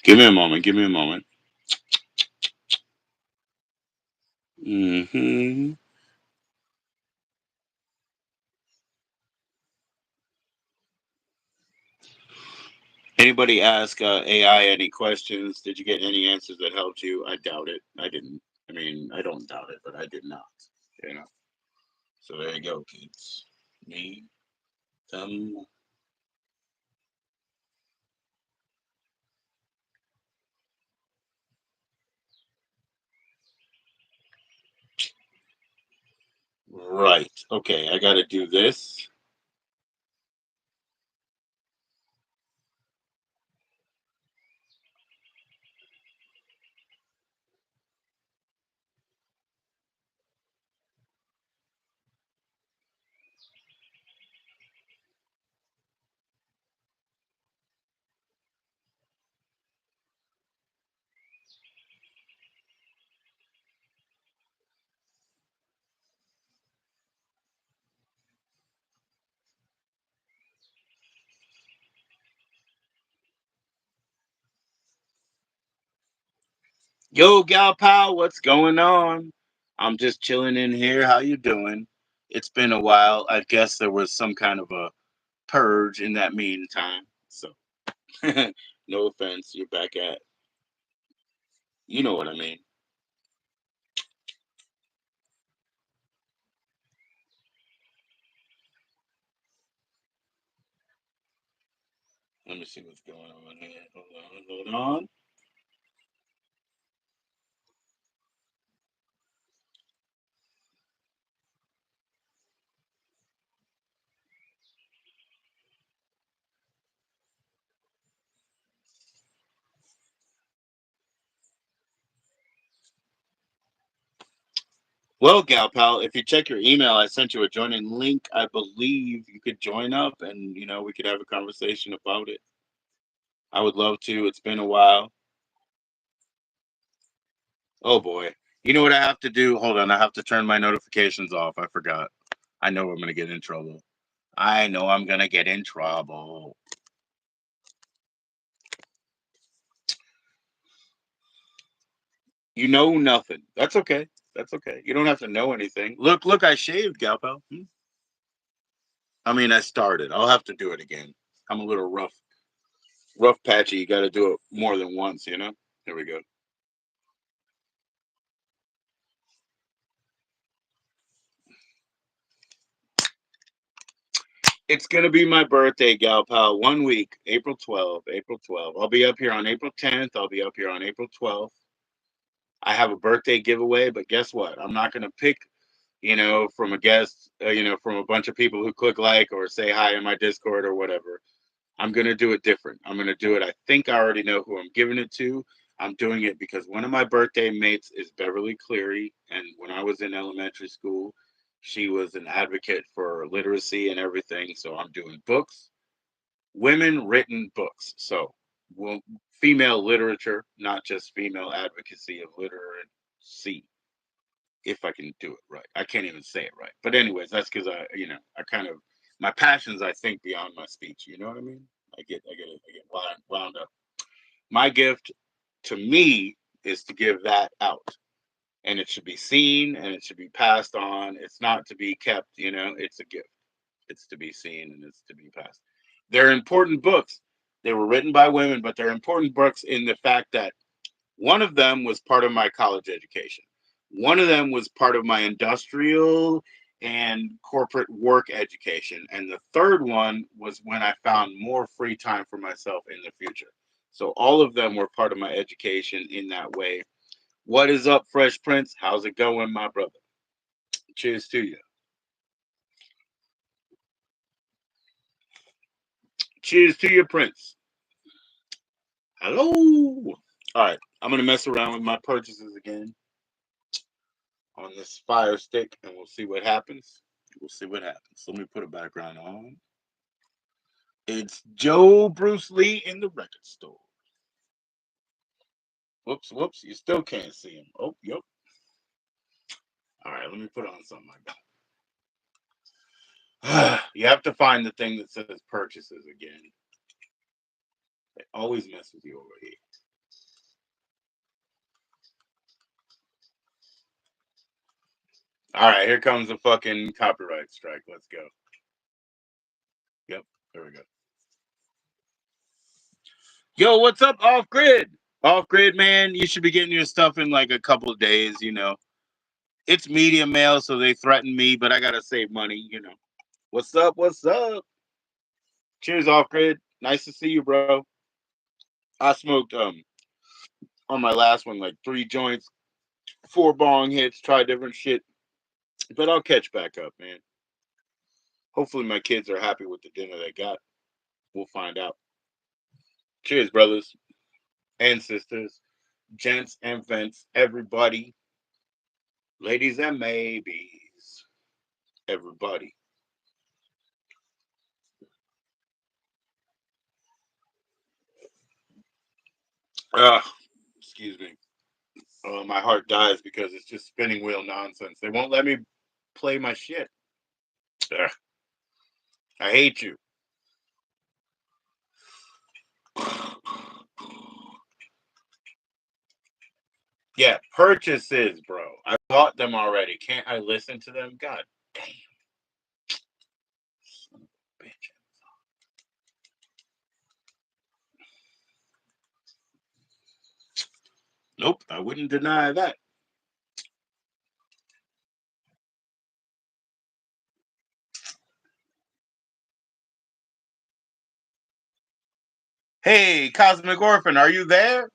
Give me a moment. Give me a moment. Hmm. Anybody ask AI any questions? Did you get any answers that helped you? I doubt it. I didn't. I mean, I don't doubt it, but I did not. You know. So there you go, kids. Me, them. Right. Okay. I got to do this. Yo, gal pal, what's going on? I'm just chilling in here. How you doing? It's been a while. I guess there was some kind of a purge in that meantime. So, no offense. You're back at. You know what I mean. Let me see what's going on here. Hold on. Hold on. Well, gal pal, if you check your email, I sent you a joining link. I believe you could join up, and we could have a conversation about it. I would love to. It's been a while. Oh boy. You know what I have to do? Hold on. I have to turn my notifications off. I forgot. I know I'm going to get in trouble. I know I'm going to get in trouble. You know nothing. That's okay. That's okay. You don't have to know anything. Look, look, I shaved, gal pal. I mean, I started. I'll have to do it again. I'm a little rough patchy. You got to do it more than once, you know? Here we go. It's going to be my birthday, gal pal. 1 week, April 12th. April 12th. I'll be up here on April 10th. I'll be up here on April 12th. I have a birthday giveaway, but guess what? I'm not going to pick, from a guest, from a bunch of people who click like or say hi in my Discord or whatever. I'm going to do it different. I'm going to do it. I think I already know who I'm giving it to. I'm doing it because one of my birthday mates is Beverly Cleary. And when I was in elementary school, she was an advocate for literacy and everything. So I'm doing books, women written books. So, well, female literature, not just female advocacy of literacy, if I can do it right. I can't even say it right. But anyways, that's because I kind of my passions I think beyond my speech. You know what I mean? I get wound up. My gift to me is to give that out, and it should be seen and it should be passed on. It's not to be kept. It's a gift. It's to be seen and it's to be passed. They're important books. They were written by women, but they're important books in the fact that one of them was part of my college education. One of them was part of my industrial and corporate work education. And the third one was when I found more free time for myself in the future. So all of them were part of my education in that way. What is up, Fresh Prince? How's it going, my brother? Cheers to you. Cheers to you, Prince. Hello. All right. I'm going to mess around with my purchases again on this fire stick and we'll see what happens. We'll see what happens. Let me put a background on. It's Joe Bruce Lee in the record store. Whoops, whoops. You still can't see him. Oh, yep. All right, let me put on something like that. You have to find the thing that says purchases again. They always mess with you over here. All right, here comes the fucking copyright strike. Let's go. Yep, there we go. Yo, what's up, off grid? Off grid, man. You should be getting your stuff in like a couple of days. It's media mail, so they threaten me, but I gotta save money. What's up? What's up? Cheers, off grid. Nice to see you, bro. I smoked on my last one like 3 joints, 4 bong hits, try different shit, but I'll catch back up, man. Hopefully, my kids are happy with the dinner they got. We'll find out. Cheers, brothers and sisters, gents and vents, everybody, ladies and maybes, everybody. Excuse me. My heart dies because it's just spinning wheel nonsense. They won't let me play my shit. Ugh, I hate you. Yeah, purchases, bro. I bought them already. Can't I listen to them? God damn, son of a bitch. Nope, I wouldn't deny that. Hey, Cosmic Orphan, are you there?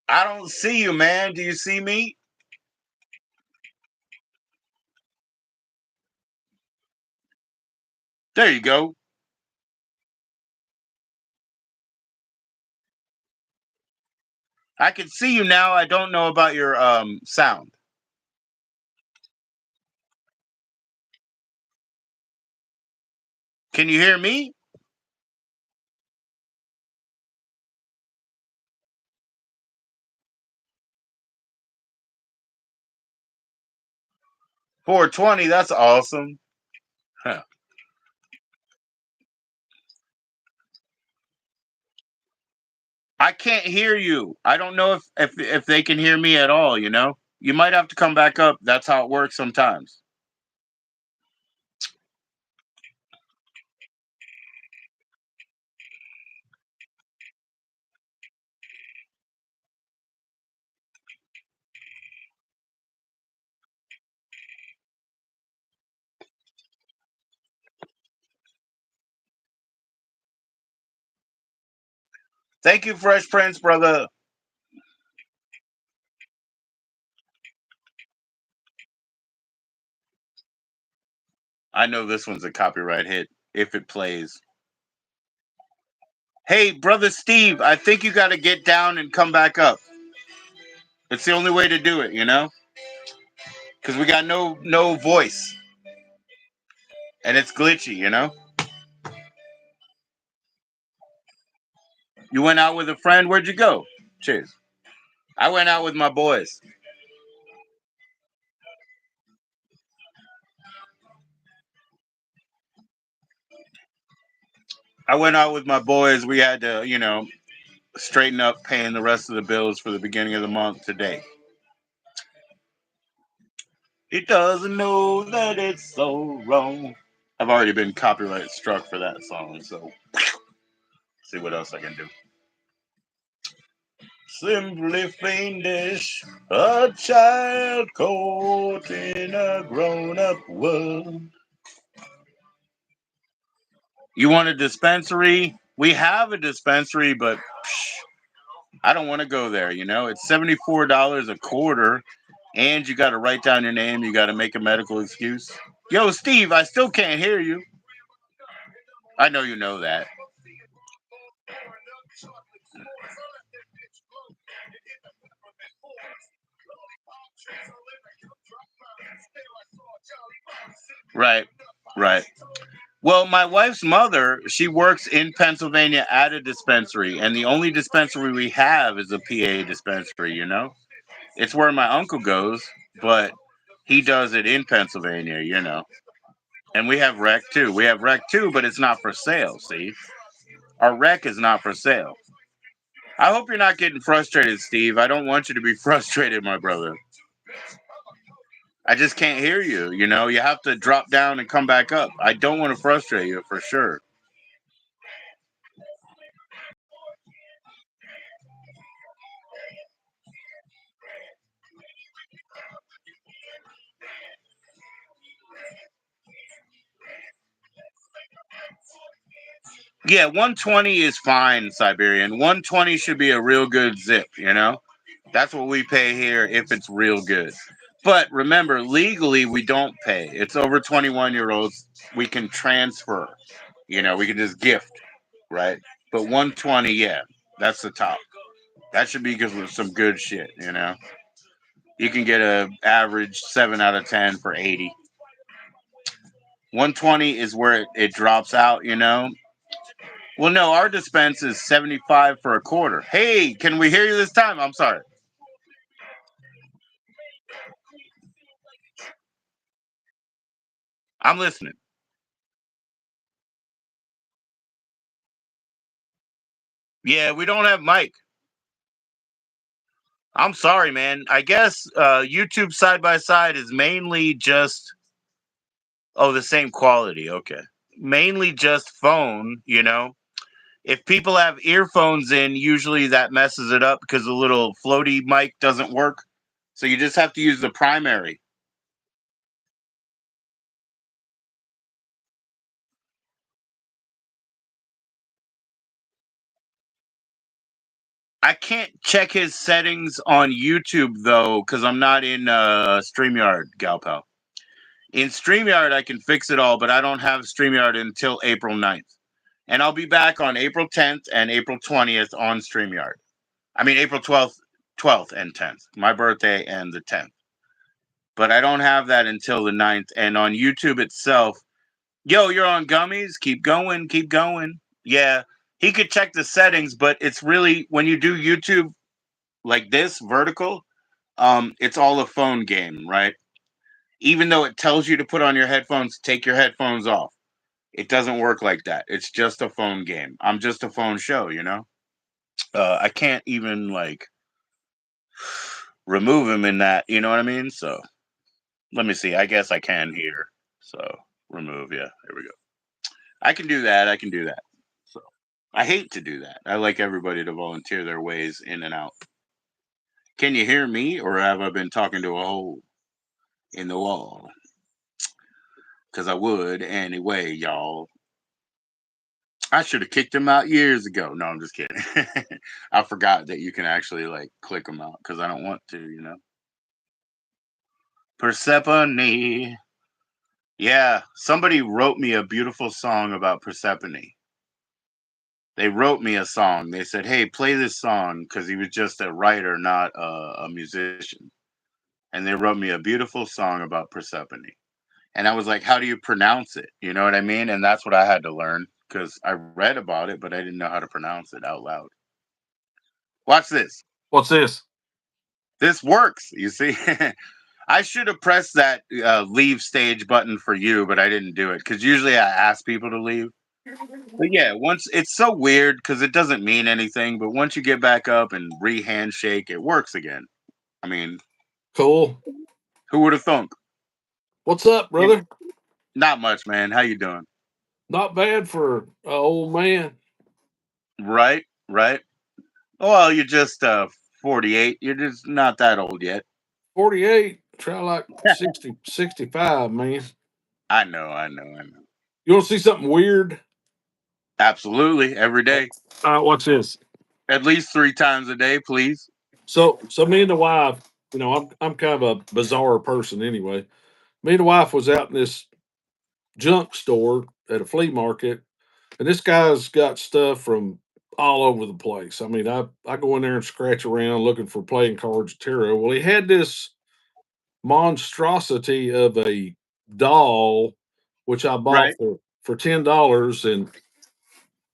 I don't see you, man. Do you see me? There you go. I can see you now. I don't know about your sound. Can you hear me? 420, that's awesome. Huh. I can't hear you. I don't know if they can hear me at all. You might have to come back up. That's how it works sometimes. Thank you, Fresh Prince, brother. I know this one's a copyright hit if it plays. Hey, brother Steve, I think you got to get down and come back up. It's the only way to do it, because we got no voice and it's glitchy. You went out with a friend. Where'd you go? Cheers. I went out with my boys. I went out with my boys. We had to straighten up paying the rest of the bills for the beginning of the month today. It doesn't know that it's so wrong. I've already been copyright struck for that song, so see what else I can do. Simply fiendish, a child caught in a grown-up world. You want a dispensary? We have a dispensary, but I don't want to go there. It's $74 a quarter, and you got to write down your name. You got to make a medical excuse. Yo, Steve, I still can't hear you. I know you know that. Right, right. Well, my wife's mother, she works in Pennsylvania at a dispensary, and the only dispensary we have is a PA dispensary. It's where my uncle goes, but he does it in Pennsylvania. And we have rec too. We have rec too, but it's not for sale. See, our rec is not for sale. I hope you're not getting frustrated, Steve. I don't want you to be frustrated, my brother. I just can't hear you. You know, you have to drop down and come back up. I don't want to frustrate you for sure. Yeah, 120 is fine, Siberian. 120 should be a real good zip, you know? That's what we pay here if it's real good. But remember, legally, we don't pay. It's over 21-year-olds. We can transfer, you know, we can just gift, right? But 120, yeah, that's the top. That should be because of some good shit, you know? You can get a average 7 out of 10 for 80. 120 is where it drops out, you know? Well, no, our dispense is 75 for a quarter. Hey, can we hear you this time? I'm sorry. I'm listening. Yeah, we don't have Mike. I'm sorry, man. I guess YouTube side by side is mainly just the same quality. Okay. Mainly just phone, you know. If people have earphones in, usually that messes it up because the little floaty mic doesn't work. So you just have to use the primary. I can't check his settings on YouTube though, because I'm not in StreamYard, Galpal. In StreamYard, I can fix it all, but I don't have StreamYard until April 9th. And I'll be back on April 10th and April 20th on StreamYard. I mean, April 12th and 10th, my birthday and the 10th. But I don't have that until the 9th. And on YouTube itself, yo, you're on gummies? Keep going, keep going. Yeah, he could check the settings, but it's really, when you do YouTube like this, vertical, it's all a phone game, right? Even though it tells you to put on your headphones, take your headphones off. It doesn't work like that. It's just a phone game. I'm just a phone show, you know? I can't even like remove him in that, you know what I mean? So let me see. I guess I can here. So remove, yeah, there we go. I can do that. I can do that. So I hate to do that. I like everybody to volunteer their ways in and out. Can you hear me or have I been talking to a hole in the wall? Because I would anyway, y'all. I should have kicked him out years ago. No, I'm just kidding. I forgot that you can actually like click them out because I don't want to, you know. Persephone. Yeah, somebody wrote me a beautiful song about Persephone. They wrote me a song. They said, "Hey, play this song," because he was just a writer, not a musician. And they wrote me a beautiful song about Persephone. And I was like, "How do you pronounce it?" You know what I mean? And that's what I had to learn because I read about it, but I didn't know how to pronounce it out loud. Watch this. What's this? This works. You see, I should have pressed that leave stage button for you, but I didn't do it because usually I ask people to leave. But yeah, once it's so weird because it doesn't mean anything, but once you get back up and re handshake, it works again. I mean, Cool. who would have thunk? What's up, Yeah. brother? Not much, man. How you doing? Not bad for an old man. Right, right. Well, you're just 48. You're just not that old yet. 48. Try like 60, 65, man. I know, I know, I know. You want to see something weird? Absolutely, every day, Watch this. at least 3 times a day, please. So me and the wife, I'm kind of a bizarre person anyway. Me and the wife was out in this junk store at a flea market, and this guy's got stuff from all over the place. I mean, I go in there and scratch around looking for playing cards, tarot. Well, he had this monstrosity of a doll, which I bought Right. for $10, and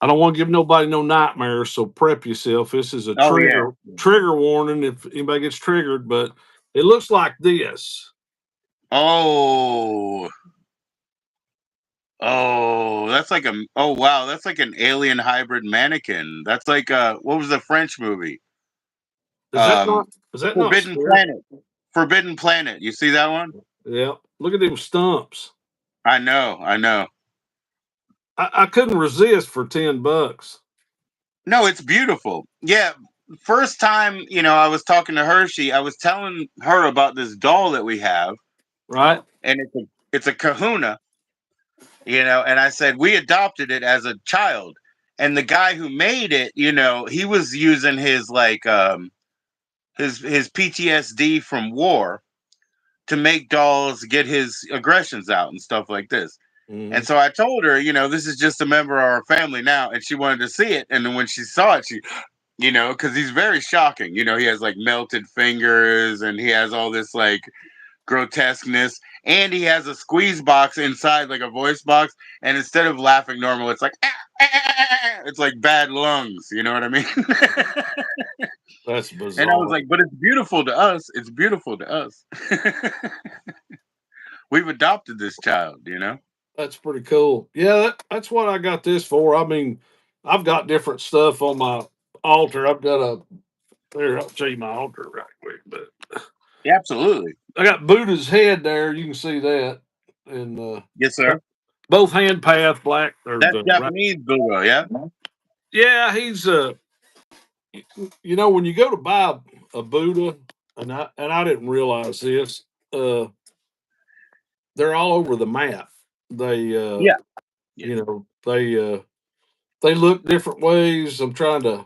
I don't want to give nobody no nightmares. So prep yourself. This is a Oh yeah. trigger warning if anybody gets triggered. But it looks like this. Oh, Oh, that's like a. Oh wow, that's like an alien hybrid mannequin. That's like what was the French movie? Is that Um, not is that not Forbidden scary? Planet. Forbidden Planet. You see that one? Yeah. Look at them stumps. I know. I know. I couldn't resist for $10. No, it's beautiful. Yeah. First time, I was talking to Hershey, I was telling her about this doll that we have, Right? and it's a kahuna, and I said we adopted it as a child. And the guy who made it, he was using his like his PTSD from war to make dolls get his aggressions out and stuff like this. And Hmm. so I told her, this is just a member of our family now, and she wanted to see it. And then when she saw it, because he's very shocking. He has like melted fingers, and he has all this like grotesqueness, and he has a squeeze box inside, like a voice box. And instead of laughing normal, it's like it's like bad lungs. You know what I mean? That's And I was bizarre. like, but it's beautiful to us. It's beautiful to us. We've adopted this child. That's pretty cool. Yeah, that's what I got this for. I mean, I've got different stuff on my altar. I've got a there. I'll show you my altar right quick. But Yeah, absolutely. I got Buddha's head there. You can see that, and Yes, sir. both hand path black or That's the right. Japanese Buddha, yeah? Yeah, he's when you go to buy a Buddha, and I didn't realize this. Uh, they're all over the map. They Yeah. Yeah. they look different ways. I'm trying to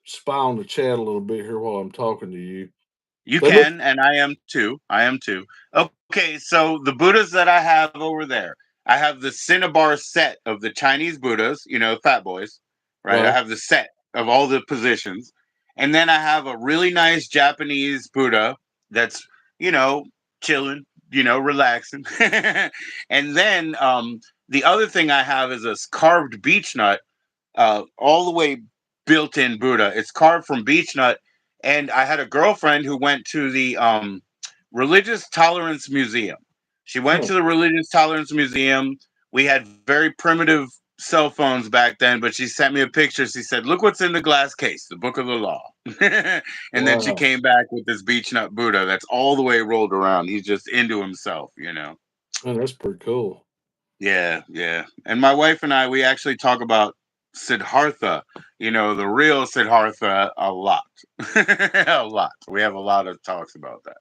spy on the chat a little bit here while I'm talking to you. You They look can, and I am too. I am too. Okay, so the Buddhas that I have over there, I have the Cinnabar set of the Chinese Buddhas, fat boys, right? I right. have the set of all the positions. And then I have a really nice Japanese Buddha that's, you know, chilling, relaxing. And then the other thing I have is a carved beech nut, all the way built in Buddha. It's carved from beech nut. And I had a girlfriend who went to the Religious Tolerance Museum. She went to Oh, the Religious Tolerance Museum. We had very primitive cell phones back then, but she sent me a picture. She said, "Look what's in the glass case, the Book of the Law." And then she wow. came back with this beech nut Buddha that's all the way rolled around. He's just into himself. Man, that's pretty cool. Yeah, yeah. And my wife and I, we actually talk about Siddhartha, the real Siddhartha, a lot. A lot. We have a lot of talks about that.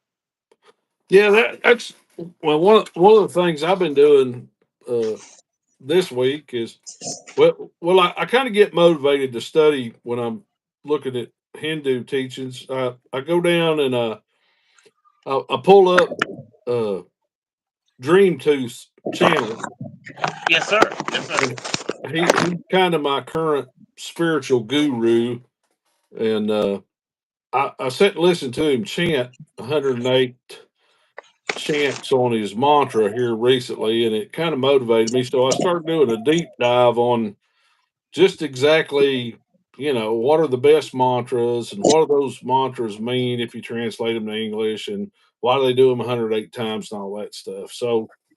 Yeah, that's well one of the things I've been doing uh, this week is I kind of get motivated to study when I'm looking at Hindu teachings. I go down and I pull up uh, Dream Tooth's channel, Yes, sir. Yes, and sir. he's kind of my current spiritual guru, and I sat and listened to him chant 108 chants on his mantra here recently, and it kind of motivated me. So I started doing a deep dive on just exactly, what are the best mantras and what do those mantras mean if you translate them to English, and why do they do them 108 times and all that stuff.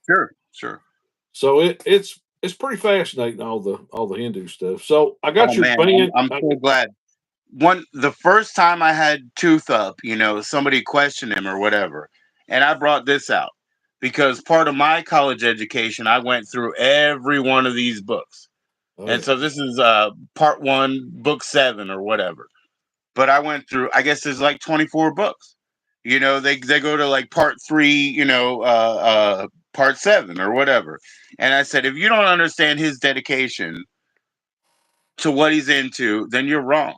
Sure, sure. So it's pretty fascinating, all the Hindu stuff. So I got Oh your man, I'm band. I'm so glad. The first time I had Tooth Up, somebody questioned him or whatever, and I brought this out because part of my college education, I went through every one of these books, Oh and yeah, so this is part one, book seven or whatever. But I went through. I guess there's like 24 books. They go to like part three. Part seven or whatever. And I said, if you don't understand his dedication to what he's into, then you're wrong.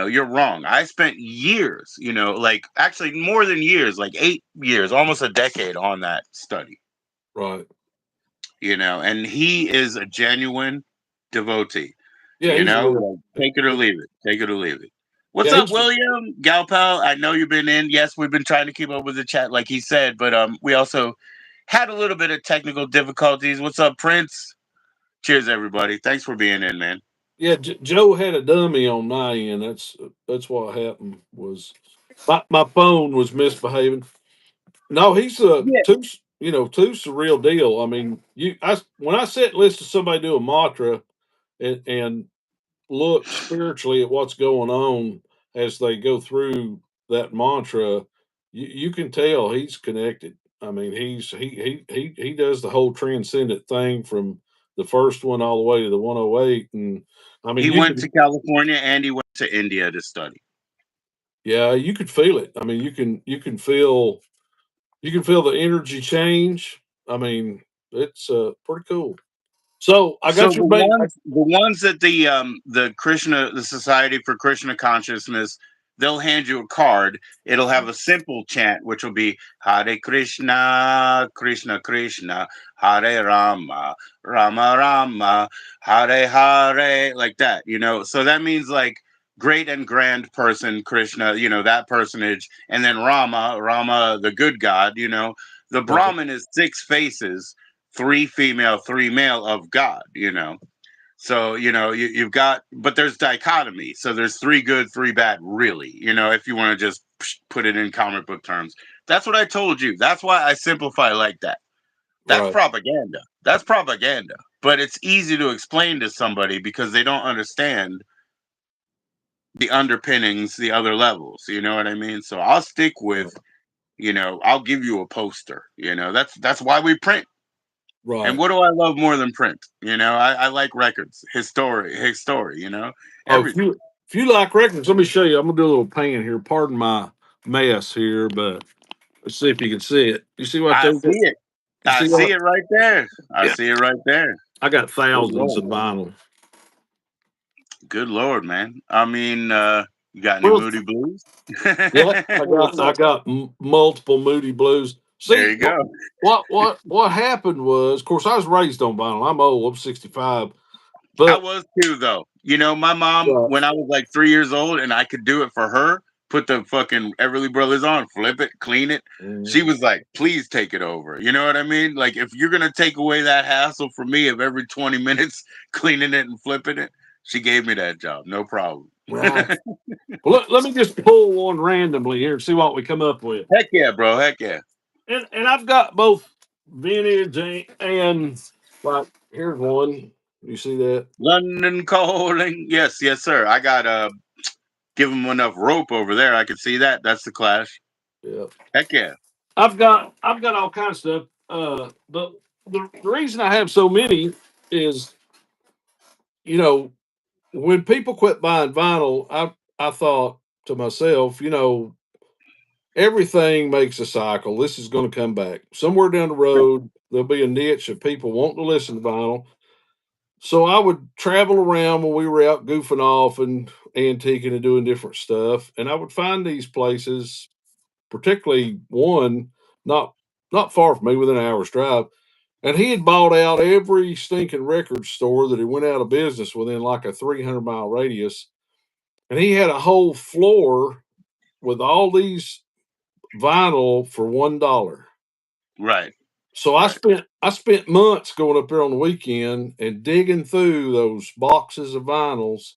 You're wrong. I spent years, like actually more than years, like 8 years, almost a decade on that study, right. and he is a genuine devotee, Yeah, he's real. like take it or leave it, take it or leave it. What's Yeah, up, he's William? Gal pal, I know you've been in. Yes, we've been trying to keep up with the chat, like he said, but we also had a little bit of technical difficulties. What's up, Prince? Cheers, everybody. Thanks for being in, man. Yeah, Joe had a dummy on my end. That's what happened. Was my phone was misbehaving. No, he's Yeah. two. two's the real deal. I mean, when I sit and listen to somebody do a mantra and look spiritually at what's going on as they go through that mantra, you can tell he's connected. I mean, he does the whole transcendent thing from the first one all the way to the 108, and I mean, He went to California and he went to India to study. yeah, you could feel it. I mean, you can feel the energy change. I mean, it's pretty cool. So I So got your mate. the ones that the Society for Krishna Consciousness, they'll hand you a card. It'll have a simple chant, which will be Hare Krishna, Krishna Krishna, Hare Rama, Rama Rama, Hare Hare, like that. So that means like great and grand person, Krishna. That personage, and then Rama, the good God. The Right, Brahmin is six faces, three female, three male of God. So, you've got, but there's dichotomy. So there's three good, three bad, really, if you want to just put it in comic book terms. That's what I told you. That's why I simplify like that. That's right, propaganda. That's propaganda. But it's easy to explain to somebody because they don't understand the underpinnings, the other levels. You know what I mean? So I'll stick with, I'll give you a poster. That's why we print. And right. what do I love more than print? I like records, his story, Oh, if everything. you like records, let me show you. I'm gonna do a little pan here. Pardon my mess here, but let's see if you can see it. You see what I they see got? it. You I see see what? it right there. I Yeah, see it right there. I got Good thousands lord. of vinyl. Good lord, man. I mean, you got any Well, Moody Blues? yeah, I got What's I up? got multiple Moody Blues. There See you go. what happened was, of course, I was raised on vinyl. I'm old. I'm 65, I but was too, though. My mom, uh, when I was like 3 years old and I could do it for her, put the fucking Everly Brothers on, flip it, clean it. She mm, was like, please take it over. You know what I mean? Like, if you're going to take away that hassle from me of every 20 minutes cleaning it and flipping it, she gave me that job. No problem. right. Well, let me just pull one randomly here and see what we come up with. Heck yeah, bro. Heck yeah. And I've got both vintage and like here's one. You see that? London calling. Yes, yes, sir. I got give them enough rope over there. I could see that. That's the Clash. Yeah. Heck yeah. I've got all kinds of stuff. But the reason I have so many is you know when people quit buying vinyl, I thought to myself, everything makes a cycle. This is going to come back somewhere down the road. There'll be a niche of people wanting to listen to vinyl. So I would travel around when we were out goofing off and antiquing and doing different stuff, and I would find these places, particularly one not far from me, within an hour's drive. And he had bought out every stinking record store that had went out of business within like a 300-mile radius, and he had a whole floor with all these vinyl for $1. Right. So I Right. spent months going up there on the weekend and digging through those boxes of vinyls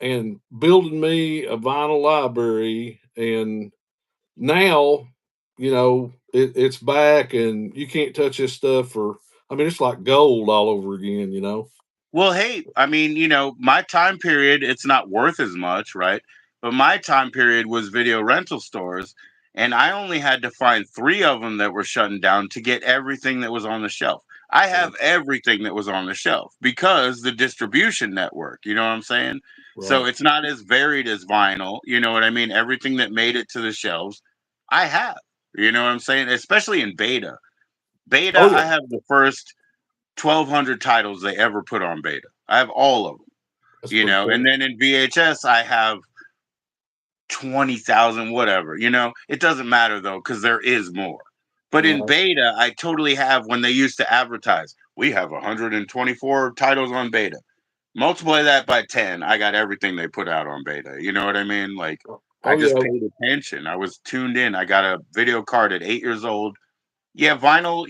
and building me a vinyl library. And now, it's back, and you can't touch this stuff for. I mean, it's like gold all over again. Well, hey, I mean, my time period, it's not worth as much, right? But my time period was video rental stores, and I only had to find three of them that were shutting down to get everything that was on the shelf. I Right. have everything that was on the shelf because the distribution network, you know what I'm saying? So Right. it's not as varied as vinyl, you know what I mean? Everything that made it to the shelves, I have, you know what I'm saying? Especially in beta. Beta, Oh I yeah, have the first 1,200 titles they ever put on beta. I have all of them, that's pretty and cool. then in VHS I have 20,000, whatever. It doesn't matter though because there is more. But in Right. beta, I totally have when they used to advertise, we have 124 titles on beta. Multiply that by 10, I got everything they put out on beta. You know what I mean? Like I Oh just yeah. paid attention. I was tuned in. I got a video card at 8 years old. Yeah, vinyl,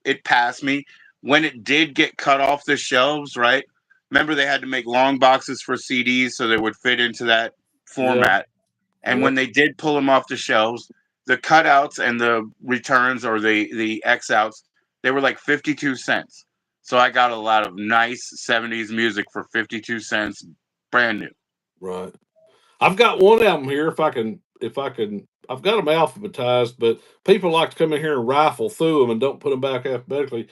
it passed me. When it did get cut off the shelves, right? Remember they had to make long boxes for CDs so they would fit into that Yeah. format. And Yeah. when they did pull them off the shelves, the cutouts and the returns or the X outs, they were like 52 cents. So I got a lot of nice 70s music for 52 cents, brand new. Right. I've got one album here. I've got them alphabetized, but people like to come in here and rifle through them and don't put them back alphabetically.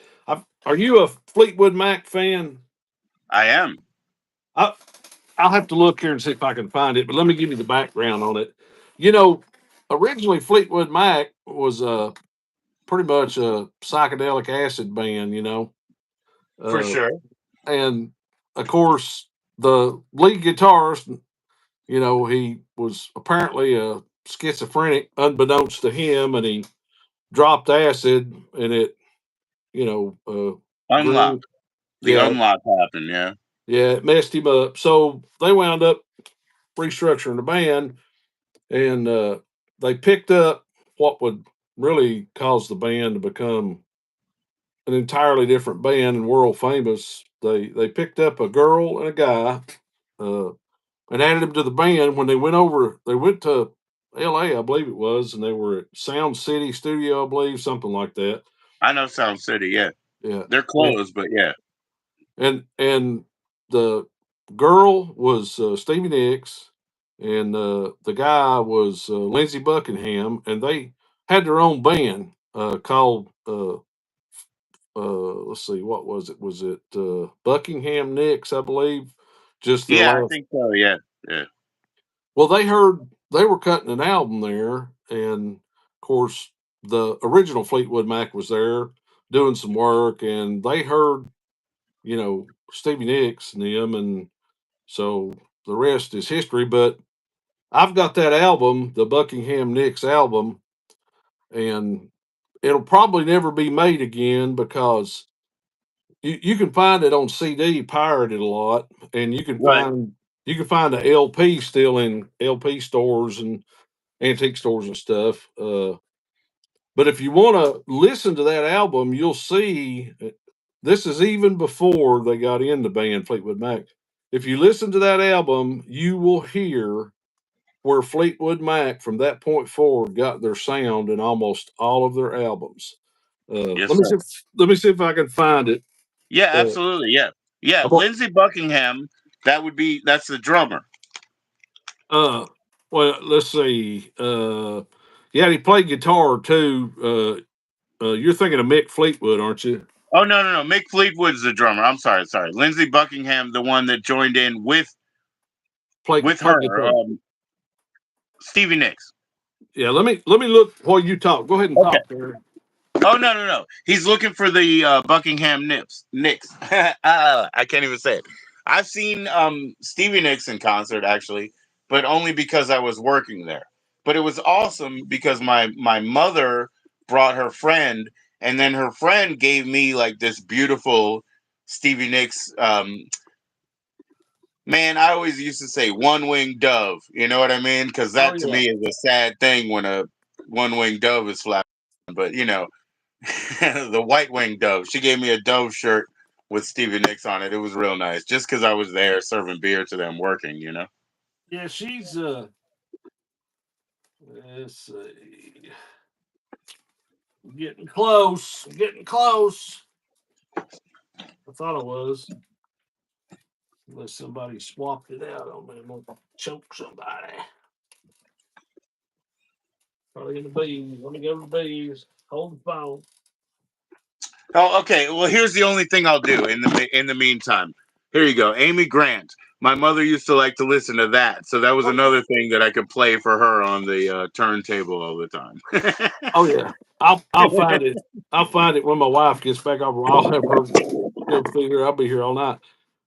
Are you a Fleetwood Mac fan? I am. I, I'll have to look here and see if I can find it, but let me give you the background on it. You know, originally Fleetwood Mac was pretty much a psychedelic acid band, For uh, sure. and of course the lead guitarist, he was apparently a schizophrenic, unbeknownst to him, and he dropped acid, and it, you know, uh, Unlock. grew. The Yeah, unlock happened, yeah. yeah, it messed him up. So they wound up restructuring the band, and they picked up what would really cause the band to become an entirely different band and world famous. They picked up a girl and a guy, uh, and added them to the band. When they went over, they went to L.A., I believe it was, and they were at Sound City Studio, I believe, something like that. I know Sound City, yeah. Yeah, They're and closed, but yeah. and the girl was Stevie Nicks, and the guy was Lindsey Buckingham, and they had their own band called. Let's see, what was it? Was it Buckingham Nicks, I believe? Just their Yeah, I last. think so, yeah. Yeah. Well, they heard they were cutting an album there, and of course, the original Fleetwood Mac was there doing some work, and they heard, Stevie Nicks and them, and so the rest is history. But I've got that album, the Buckingham Nicks album, and it'll probably never be made again because you can find it on CD pirated a lot, and Right. you can find the LP still in LP stores and antique stores and stuff. But if you want to listen to that album, you'll see this is even before they got in the band Fleetwood Mac. If you listen to that album, you will hear where Fleetwood Mac from that point forward got their sound in almost all of their albums. Yes, sir. Let me see if I can find it. Yeah, Uh, absolutely. Yeah. Yeah. I'm gonna- Lindsey Buckingham, that's the drummer. uh, well, let's see. Yeah, he played guitar too. You're thinking of Mick Fleetwood, aren't you? Oh no, no, no. Mick Fleetwood's the drummer. I'm sorry, sorry. Lindsey Buckingham, the one that joined in with Play her, guitar. Stevie Nicks. Yeah, let me look while you talk. Go ahead and Okay. talk there. Oh no, no, no. He's looking for the Buckingham Knicks. I can't even say it. I've seen Stevie Nicks in concert actually, but only because I was working there. But it was awesome because my mother brought her friend, and then her friend gave me like this beautiful Stevie Nicks. Man, I always used to say one winged dove. You know what I mean? Because Oh that to yeah. me is a sad thing when a one winged dove is flapping. But the white winged dove. She gave me a dove shirt with Stevie Nicks on it. It was real nice, just because I was there serving beer to them working. Yeah, she's let's see. Getting close. Getting close. I thought it was. Unless somebody swapped it out on me. I'm gonna choke somebody. Probably in the bees. Let me go to the bees. Hold the phone. Oh, okay. Well, here's the only thing I'll do in the meantime. Here you go, Amy Grant. My mother used to like to listen to that, so that was Oh, another thing that I could play for her on the turntable all the time. oh yeah. I'll find it. I'll find it when my wife gets back over. I'll have her go through here. I'll be here all night.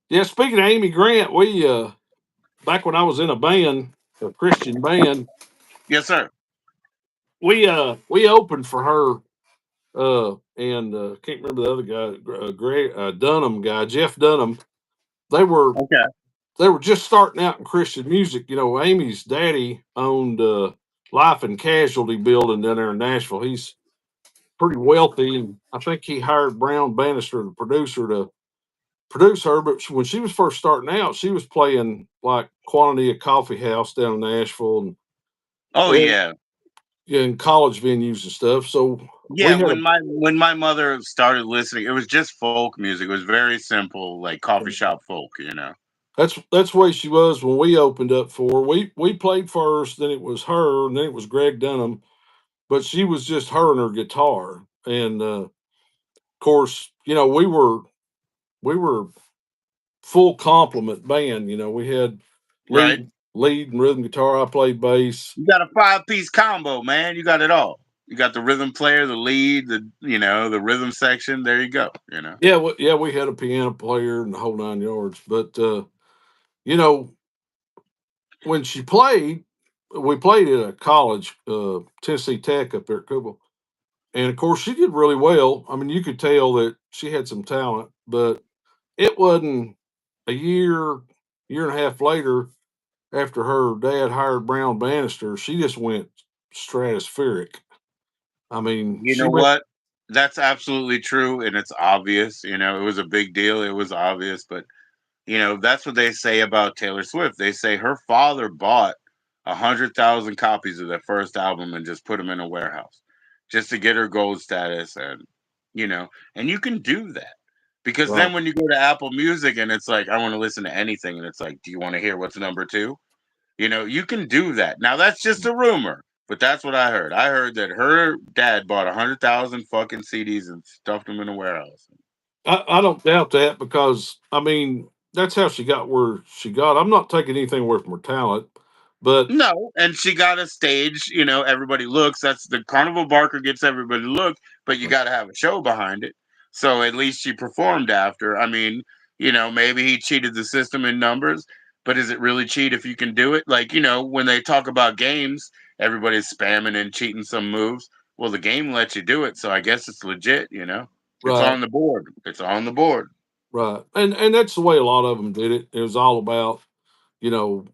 Yeah, speaking of Amy Grant, we back when I was in a band, a Christian band, Yes, sir. we opened for her and can't remember the other guy, Greg Dunham guy, Jeff Dunham. They were Okay. they were just starting out in Christian music. Amy's daddy owned Life and Casualty building down there in Nashville. He's pretty wealthy, and I think he hired Brown Bannister, the producer, to produce her. But when she was first starting out, she was playing like Quantity of Coffee House down in Nashville, Oh and yeah. in college venues and stuff. So we Yeah, had a when my mother started listening, it was just folk music. It was very simple, like coffee shop folk, you know. that's the way she was when we opened up for her. We played first, then it was her, and then it was Greg Dunham. But she was just her and her guitar, and of course, we were full complement band. We had Right? lead and rhythm guitar. I played bass. You got a five-piece combo, man. You got it all. You got the rhythm player, the lead, the rhythm section. There you go. You know. Yeah, yeah, we had a piano player and the whole 9 yards. But you know, when she played, we played at a college, Tennessee Tech up there at Cobble, and of course she did really well. I mean, you could tell that she had some talent, but it wasn't a year and a half later after her dad hired Brown Bannister, she just went stratospheric. I mean, You she know went what? That's absolutely true, and it's obvious. You know, it was a big deal. It was obvious, but that's what they say about Taylor Swift. They say her father bought 100,000 copies of their first album and just put them in a warehouse just to get her gold status, and you can do that because right. then when you go to Apple Music and it's like I want to listen to anything, and it's like, do you want to hear what's number two? You can do that. Now that's just a rumor, but that's what I heard. I heard that her dad bought 100,000 fucking CDs and stuffed them in a warehouse. I don't doubt that because I mean that's how she got where she got. I'm not taking anything away from her talent, but No, and she got a stage. Everybody looks. That's the Carnival Barker gets everybody to look, but you got to have a show behind it. So at least she performed after. I mean, maybe he cheated the system in numbers, but is it really cheat if you can do it? Like, when they talk about games, everybody's spamming and cheating some moves. Well, the game lets you do it, so I guess it's legit. It's right, on the board. It's on the board. right, and that's the way a lot of them did it. It was all about you know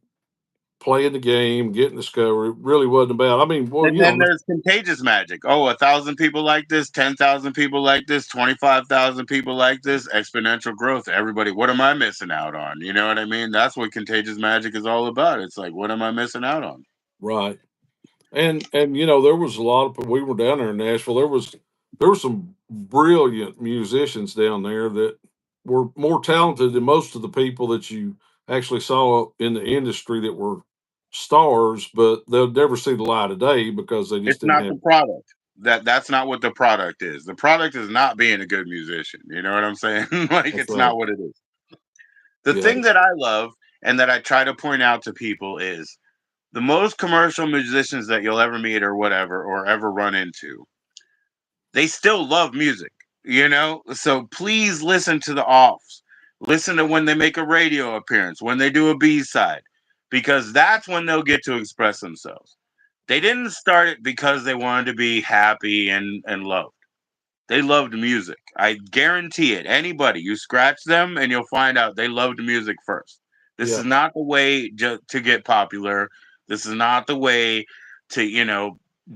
playing the game, getting discovered. It really wasn't about. I mean, well, And then there's contagious magic. Oh, 1,000 people like this, 10,000 people like this, 25,000 people like this, exponential growth. Everybody, what am I missing out on? You know what I mean? That's what contagious magic is all about. It's like, what am I missing out on? right. And there was a lot of we were down there in Nashville. There were some brilliant musicians down there that were more talented than most of the people that you actually saw in the industry that were stars, but they'll never see the light of day because they just It's didn't not have. the product. That's not what the product is. The product is not being a good musician. You know what I'm saying? Like That's it's right. not what it is. The Yeah, thing that I love and that I try to point out to people is the most commercial musicians that you'll ever meet or whatever or ever run into, they still love music. So please listen to the offs. Listen to when they make a radio appearance, when they do a B-side, because that's when they'll get to express themselves. They didn't start it because they wanted to be happy and loved. They loved music. I guarantee it. Anybody, you scratch them and you'll find out they loved music first. This yeah, is not the way to get popular. This is not the way to,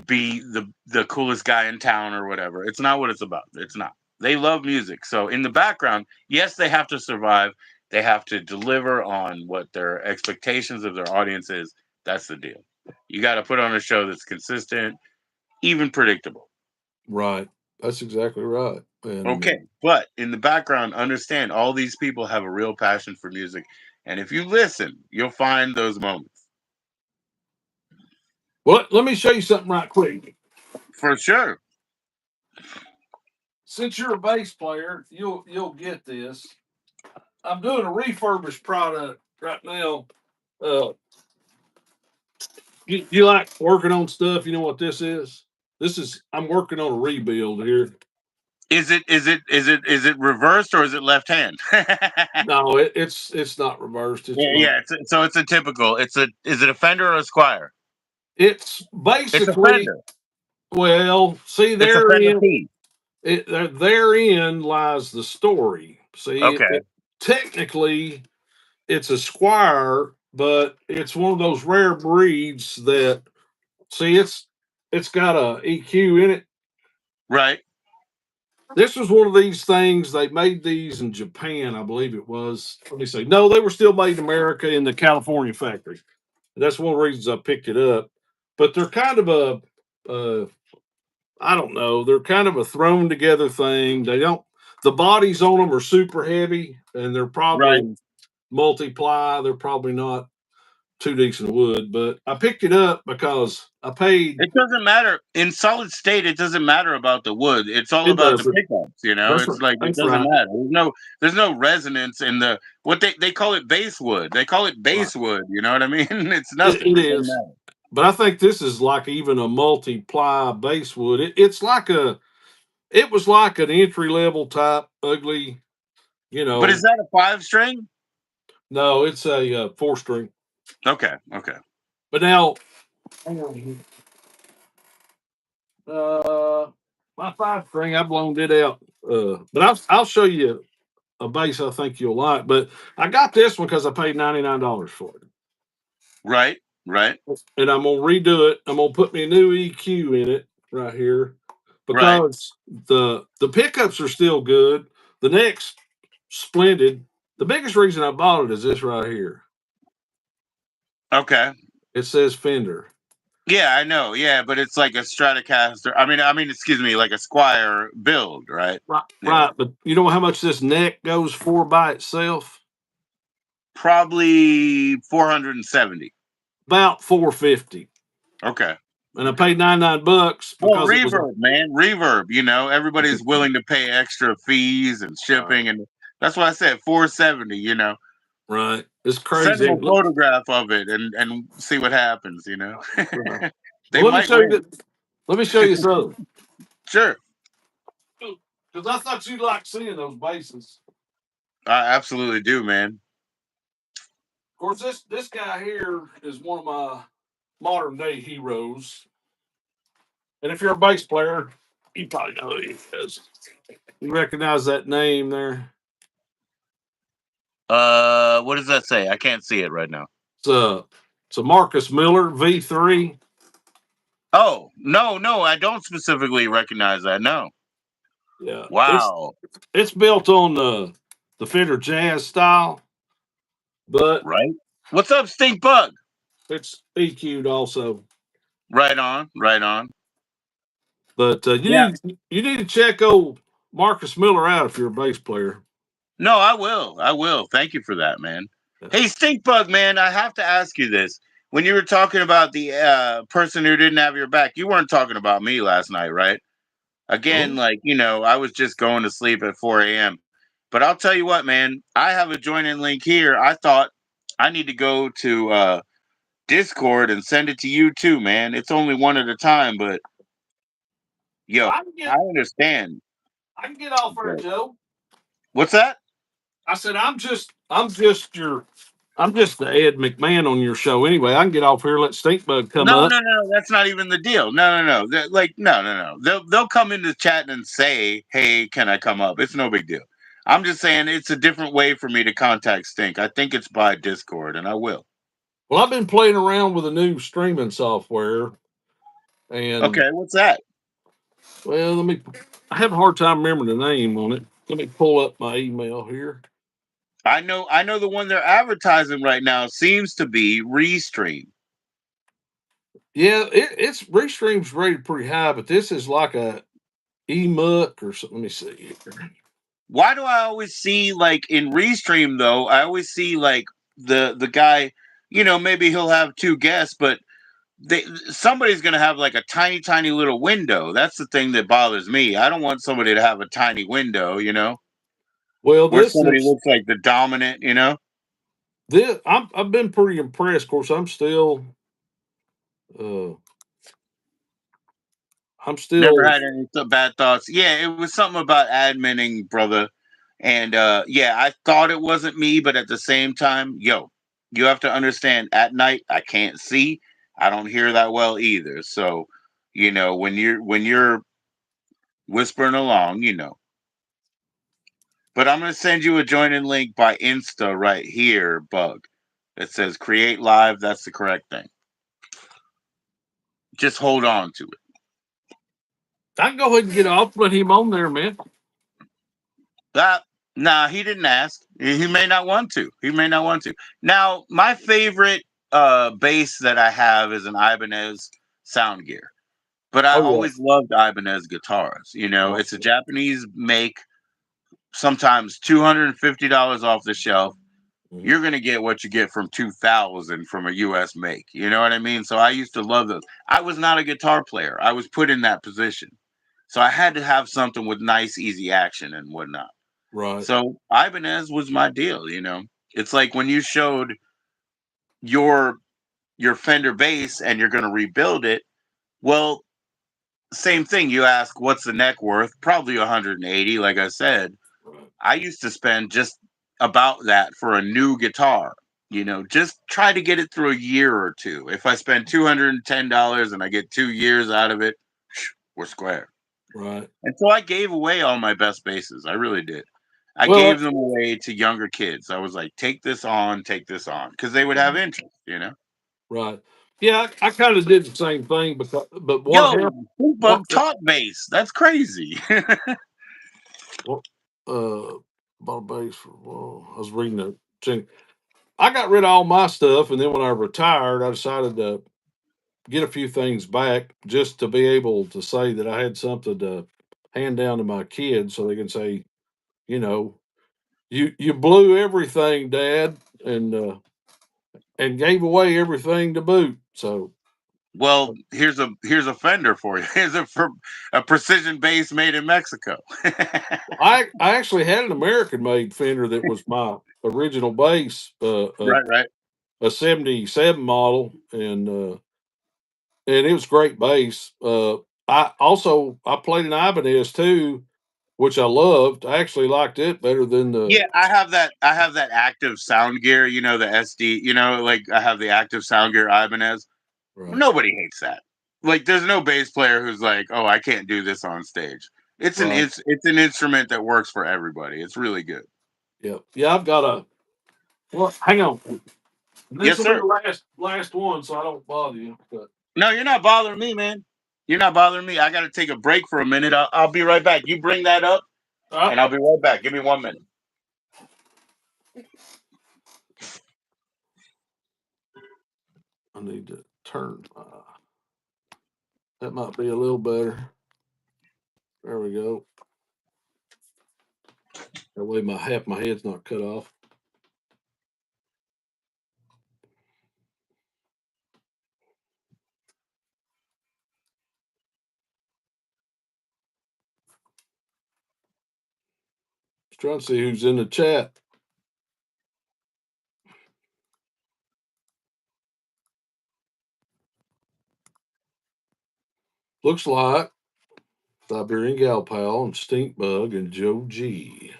be the coolest guy in town or whatever. It's not what it's about. It's not. They love music. So in the background, yes, they have to survive. They have to deliver on what their expectations of their audience is. That's the deal. You got to put on a show that's consistent, even predictable. right. That's exactly right. And Okay, but in the background, understand all these people have a real passion for music, and if you listen, you'll find those moments well, let me show you something right quick. for sure. Since you're a bass player, you'll get this. I'm doing a refurbished product right now. Uh, you like working on stuff? You know what this is? This is I'm working on a rebuild here. Is it reversed or is it left hand? Yeah, No, it's not reversed. It's one. yeah. So it's a typical. Is it a Fender or a Squire? It's It's a basically Fender. well. See, It's a Fender P. therein lies the story. See, Okay, technically it's a Squire, but it's one of those rare breeds that see it's got a EQ in it. right. This was one of these things. They made these in Japan, I believe it was. Let me see. No, they were still made in America in the California factory. That's one of the reasons I picked it up. But they're kind of a uh, I don't know. They're kind of a thrown together thing. They don't. The bodies on them are super heavy, and they're Right. probably multiply. They're probably not too decent wood, but I picked it up because I paid. It doesn't matter in solid state. It doesn't matter about the wood. It's all It about the doesn't. pickups. You know, That's it's right. like it That's doesn't right. matter. There's no resonance in the what they call it base wood. They call it Right. base wood. You know what I mean? It's It nothing. It doesn't is, matter. but I think this is like even a multi-ply base wood. It's like a. It was like an entry level type ugly. You But is know. that a 5 string? No, it's a 4 string. Okay. Okay. But now, uh, my 5 string, I've loaned it out. But I'll show you a base I think you'll like. But I got this one because I paid $99 for it. Right. Right. And I'm gonna redo it. I'm gonna put me a new EQ in it right here Right. because the pickups are still good. The neck's splendid. The biggest reason I bought it is this right here. Okay. It says Fender. Yeah, I know. Yeah, but it's like a Stratocaster. Excuse me, like a Squire build, right? Right, Yeah. right. But you know how much this neck goes for by itself? Probably 470. About 450. Okay. And I Okay. paid $99 Well, because it was reverb, man, reverb. You know, everybody's willing to pay extra fees and right. shipping, and that's why I said 470. You know, Right. It's send them crazy. a photograph of it and see what happens. You know, Right. they Well, let me might show you win. that. Let me show you something. Sure, Because I thought you'd like seeing those bases. I absolutely do, man. Of course, this guy here is one of my modern day heroes. And if you're a bass player, you probably know who he is. You recognize that name there? What does that say? I can't see it right now. It's a it's a Marcus Miller V3. Oh, no, no, I don't specifically recognize that. No. Yeah, Wow. it's built on the Fender Jazz style, but Right. What's up, Stink Bug? it's EQ'd also. Right on. Right on. But Yeah. you need to check old Marcus Miller out if you're a bass player. No, I will. I will. Thank you for that, man. Hey, Stink Bug, man, I have to ask you this. When you were talking about the person who didn't have your back, you weren't talking about me last night, right? Again, Oh, like, I was just going to sleep at 4 a.m. But I'll tell you what, man, I have a join in link here. I thought I need to go to Discord and send it to you too, man. It's only one at a time, but yo, well, I understand. I can get off there, Okay. Joe. What's that? I said I'm just the Ed McMahon on your show anyway. I can get off here, let Stinkbug come No, up. no, no, that's not even the deal. No, no, no. Like, no, no, no. They'll come into chat and say, "Hey, can I come up?" It's no big deal. I'm just saying it's a different way for me to contact Stink. I think it's by Discord, and I will. Well, I've been playing around with a new streaming software, and Okay, what's that? well, I have a hard time remembering the name on it. Let me pull up my email here. I know the one they're advertising right now seems to be Restream. Yeah, it's Restream's rated pretty high, but this is like a eMuck or something. Let me see here. Why do I always see like in Restream though? I always see like the guy, maybe he'll have two guests, but somebody's going to have like a tiny little window. That's the thing that bothers me. I don't want somebody to have a tiny window, Well, where this somebody is looks like the dominant. this. I've been pretty impressed. Of course, uh, I'm Never still had any bad thoughts. Yeah, it was something about adminning, brother. And yeah, I thought it wasn't me, but at the same time, yo, you have to understand at night I can't see. I don't hear that well either. So, when you're whispering along, But I'm going to send you a join in link by Insta right here, Bug. It says create live. That's the correct thing. Just hold on to it. I can go ahead and get off, put him on there, man. That Nah, he didn't ask. He may not want to. He may not want to. Now, my favorite bass that I have is an Ibanez Sound Gear. but I Oh yeah. always loved Ibanez guitars. Right. It's a Japanese make, sometimes $250 off the shelf. Mhm. You're gonna get what you get from 2000 from a US make. You know what I mean? So I used to love those. I was not a guitar player. I was put in that position. So I had to have something with nice, easy action and whatnot. Right. So Ibanez was my deal. It's like when you showed your your Fender bass and you're gonna rebuild it. Well, same thing. You ask what's the neck worth? Probably 180, like I said. Right. I used to spend just about that for a new guitar. Just try to get it through a year or two. If I spend $210 and I get 2 years out of it, we're square. Right. And so I gave away all my best basses. I really did. I Well, gave them away to younger kids. I was like, take this on, because they would have right. interest. Right. Yeah, I kind of did the same thing, but what Yo, happened? Bug talk bass. That's crazy. What? Uh, bought a base for. Well, I was reading the thing. I got rid of all my stuff, and then when I retired, I decided to get a few things back just to be able to say that I had something to hand down to my kids, so they can say, you know, you blew everything, Dad, and gave away everything to boot. So Well, here's a fender for you. Here's a precision bass made in Mexico. I actually had an American made Fender that was my original bass, Right, right. a '77 model, and it was great bass. I played an Ibanez too, which I loved. I actually liked it better than the Yeah, I have that active sound gear, the SD, like I have the active sound gear Ibanez. right, Nobody hates that. Like there's no bass player who's like, "Oh, I can't do this on stage." right. It's an instrument that works for everybody. It's really good. Yeah, yeah. I've got a. Well, hang on. This Yes, will be sir. the last one, so I don't bother you. But No, you're not bothering me, man. You're not bothering me. I got to take a break for a minute. I'll be right back. You bring that up, I, and I'll be right back. Give me 1 minute. I need to turn. That might be a little better. There we go. That way, my half my head's not cut off. Just trying to see who's in the chat. Looks like Siberian Gal Pal and Stink Bug and Joe G.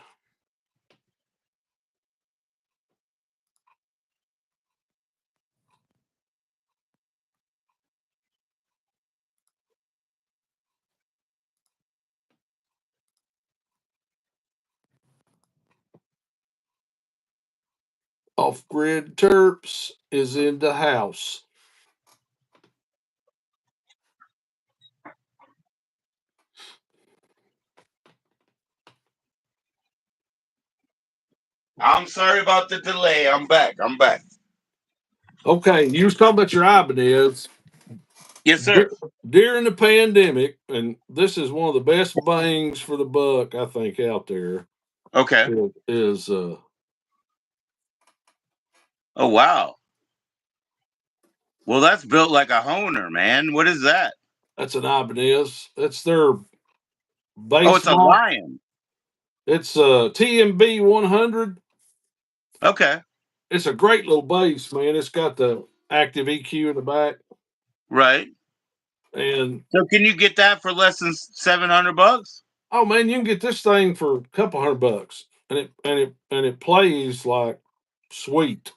Off Grid Terps is in the house. I'm sorry about the delay. I'm back. I'm back. Okay, you was talking about your Ibanez. Yes, Dur- sir. During the pandemic, and this is one of the best bangs for the buck I think out there Okay. is Oh wow. Well, that's built like a honer, man. What is that? that's an Ibanez. That's their Oh, base it's a model. lion. It's a TMB 100. Okay. It's a great little bass, man. It's got the active EQ in the back, Right. and So can you get that for less than $700? oh man, you can get this thing for a couple $100, and it plays like sweet.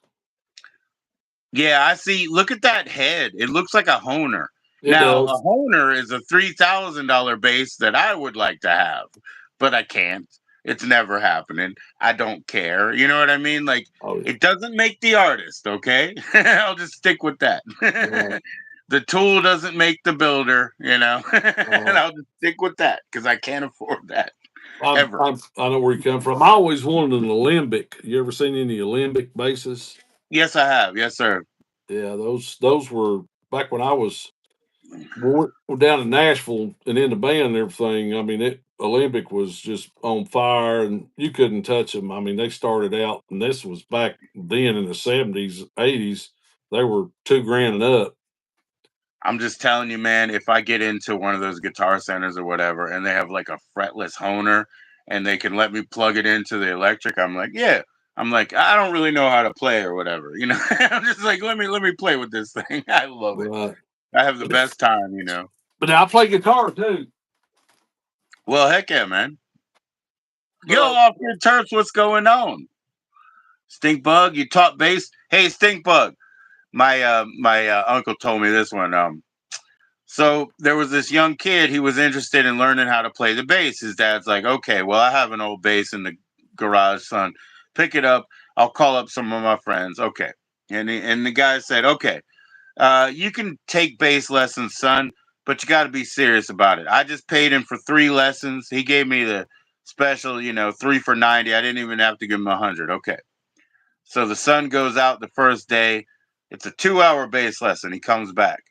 Yeah, I see. Look at that head. It looks like a honer. It Now, a does. honer is a $3,000 bass that I would like to have, but I can't. It's never happening. I don't care. You know what I mean? Like, Oh yeah. it doesn't make the artist, okay? I'll just stick with that. Right. The tool doesn't make the builder, and Right. I'll just stick with that because I can't afford that ever. I know where you come from. I always wanted an alembic. You ever seen any alembic basses? Yes, I have. Yes, sir. Yeah, those were back when I was we're down in Nashville and in the band and everything. I mean, Olympic was just on fire, and you couldn't touch them. I mean, they started out, and this was back then in the 70s, 80s. They were 2 grand and up. I'm just telling you, man, if I get into one of those guitar centers or whatever and they have like a fretless honer and they can let me plug it into the electric, I'm like, yeah. I'm like, I don't really know how to play or whatever, you know. I'm just like, let me play with this thing. I love it. Right. I have the But, best time, you know. but I play guitar too. Well, heck yeah, man. Yo, But off your turfs, what's going on? Stink Bug, you taught bass? Hey, Stink Bug. My uncle told me this one. So there was this young kid. He was interested in learning how to play the bass. His dad's like, okay, well, I have an old bass in the garage, son. Pick it up. I'll call up some of my friends. Okay. And the guy said, okay, you can take bass lessons, son, but you got to be serious about it. I just paid him for 3 lessons. He gave me the special, 3 for 90. I didn't even have to give him 100. Okay. So the son goes out the first day. It's a 2 hour bass lesson. He comes back.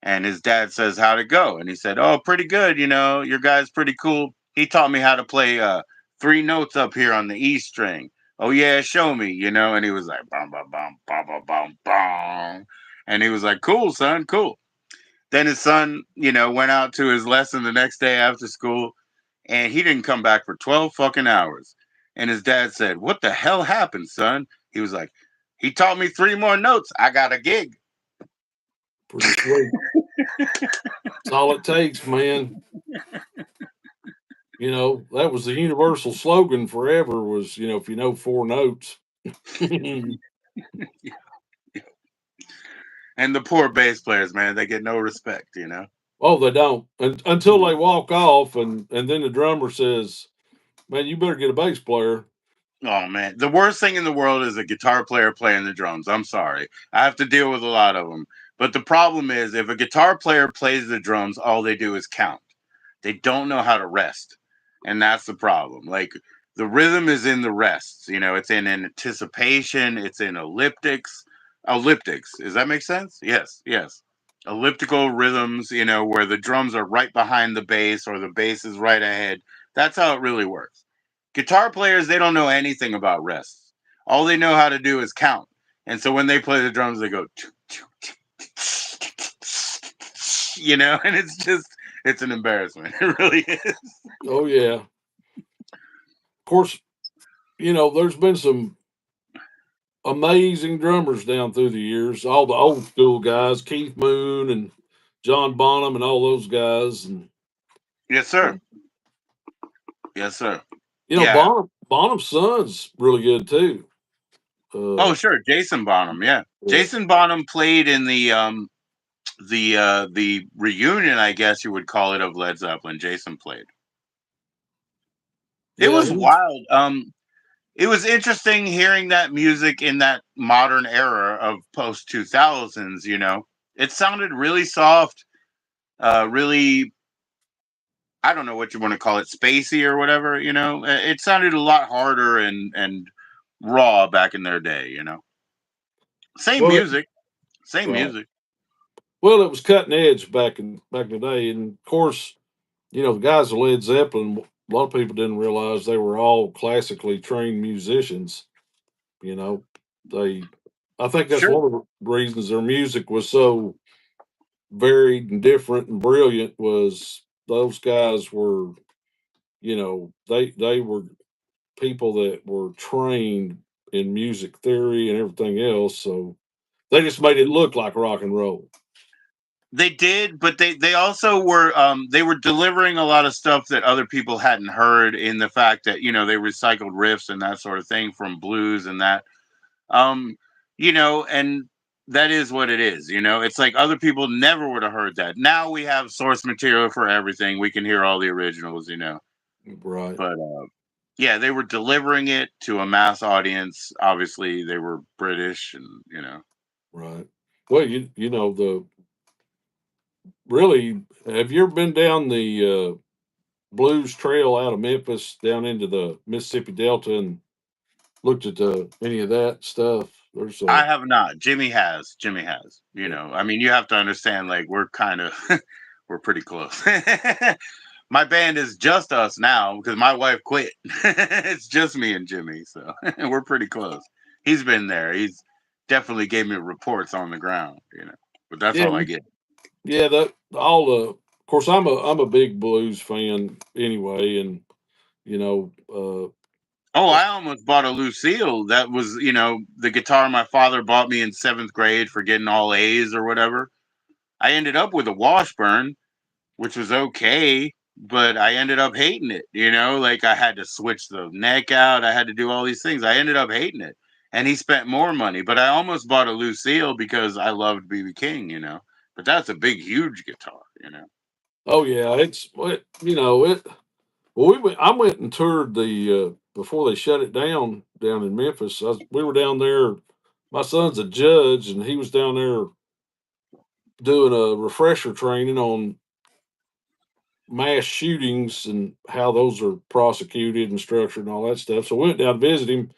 And his dad says, how'd it go? And he said, oh, pretty good. Your guy's pretty cool. He taught me how to play 3 notes up here on the E string. Oh, yeah, show me, And he was like, bum, bum, bum, bum, bum, bum, bum. And he was like, cool, son, cool. Then his son, went out to his lesson the next day after school, and he didn't come back for 12 fucking hours. And his dad said, what the hell happened, son? He was like, he taught me 3 more notes. I got a gig. pretty sweet. That's all it takes, man. That was the universal slogan forever was, if you know 4 notes. And the poor bass players, man, they get no respect. Oh, they don't. Until they walk off, and then the drummer says, man, you better get a bass player. Oh man, the worst thing in the world is a guitar player playing the drums. I'm sorry, I have to deal with a lot of them. But the problem is, if a guitar player plays the drums, all they do is count. They don't know how to rest, and that's the problem. Like the rhythm is in the rests. It's in anticipation. It's in elliptics. Elliptics. Does that make sense? Yes. Yes. Elliptical rhythms. Where the drums are right behind the bass or the bass is right ahead. That's how it really works. Guitar players, they don't know anything about rests. All they know how to do is count. And so when they play the drums, they go, and it's an embarrassment. It really is. Oh, yeah. Of course, there's been some amazing drummers down through the years. All the old school guys, Keith Moon and John Bonham and all those guys. And, Yes, sir. Yes, sir. Yeah. Bonham's son's really good too. Oh, Uh, sure. Jason Bonham. Yeah. yeah. Jason Bonham played in the reunion, I guess you would call it, of Led Zeppelin. Jason played. It Yeah. was wild. It was interesting hearing that music in that modern era of post 2000s. It sounded really soft, really, I don't know what you want to call it, spacey or whatever. It sounded a lot harder and raw back in their day. Same Well, music, same right. music. Well, it was cutting edge back in the day, and of course, the guys of Led Zeppelin. A lot of people didn't realize they were all classically trained musicians. You know, they. I think that's Sure. one of the reasons their music was so varied and different and brilliant. Was those guys were, they were people that were trained in music theory and everything else. So they just made it look like rock and roll. They did, but they also were they were delivering a lot of stuff that other people hadn't heard, in the fact that they recycled riffs and that sort of thing from blues and that. Um, and that is what it is. It's like other people never would have heard that. Now we have source material for everything. We can hear all the originals. Right, But yeah, they were delivering it to a mass audience. Obviously, they were British, and. right. Well, the really, have you ever been down the Blues Trail out of Memphis down into the Mississippi Delta and looked at any of that stuff? There's I have not. Jimmy has. Jimmy has. yeah, I mean, you have to understand. Like, we're kind of, we're pretty close. My band is just us now because my wife quit. It's just me and Jimmy, so we're pretty close. He's been there. He's definitely gave me reports on the ground. But that's yeah, all I get. yeah. That all the. Of course, I'm a big blues fan anyway, and you know, Oh, I almost bought a Lucille. That was, the guitar my father bought me in seventh grade for getting all A's or whatever. I ended up with a Washburn, which was okay, but I ended up hating it. Like I had to switch the neck out. I had to do all these things. I ended up hating it. And he spent more money, but I almost bought a Lucille because I loved BB King. But that's a big, huge guitar. oh yeah, it. Well, I went and toured the before they shut it down in Memphis. We were down there. My son's a judge, and he was down there doing a refresher training on mass shootings and how those are prosecuted and structured and all that stuff. So we went down to visit him,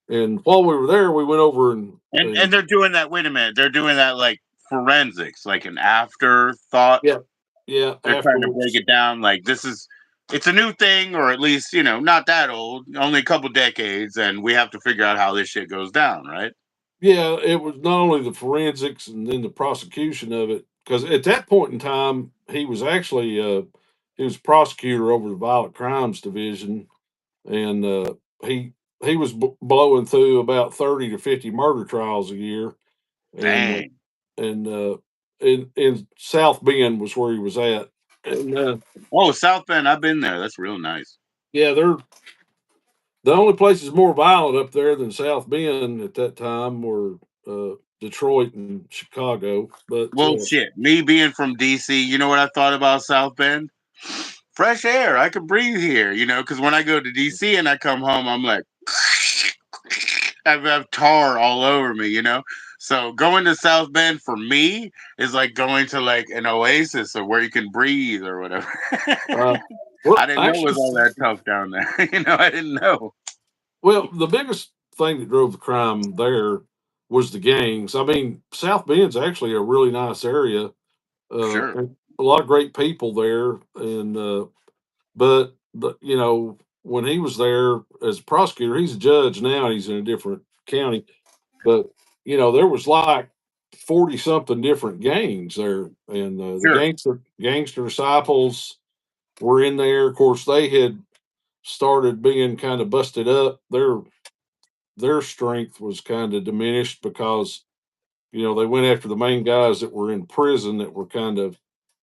and while we were there, we went over And and they're doing that. Wait a minute, they're doing that like forensics, like an afterthought. yeah, yeah. They're trying to break Afterwards, it down. Like it's a new thing, or at least not that old, only a couple decades, and we have to figure out how this shit goes down, right? yeah, it was not only the forensics and then the prosecution of it, because at that point in time, he was prosecutor over the violent crimes division, and he he was blowing through about 30 to 50 murder trials a year, and Dang. and in South Bend was where he was at, and Oh, South Bend, I've been there. That's real nice. yeah, they're the only places more violent up there than South Bend at that time were Detroit and Chicago. But Well, shit. Me being from DC, you know what I thought about South Bend? Fresh air. I could breathe here. Because when I go to DC and I come home, I'm like, I have tar all over me. So going to South Bend for me is like going to like an oasis or where you can breathe or whatever. uh, well, I didn't know it was actually, all that tough down there. I didn't know. well, the biggest thing that drove the crime there was the gangs. I mean, South Bend's actually a really nice area. Sure. And a lot of great people there, and but when he was there as a prosecutor, he's a judge now. He's in a different county, but there was like 40 something different gangs there, and the Sure. gangster disciples were in there. Of course, they had started being kind of busted up. Their strength was kind of diminished because they went after the main guys that were in prison that were kind of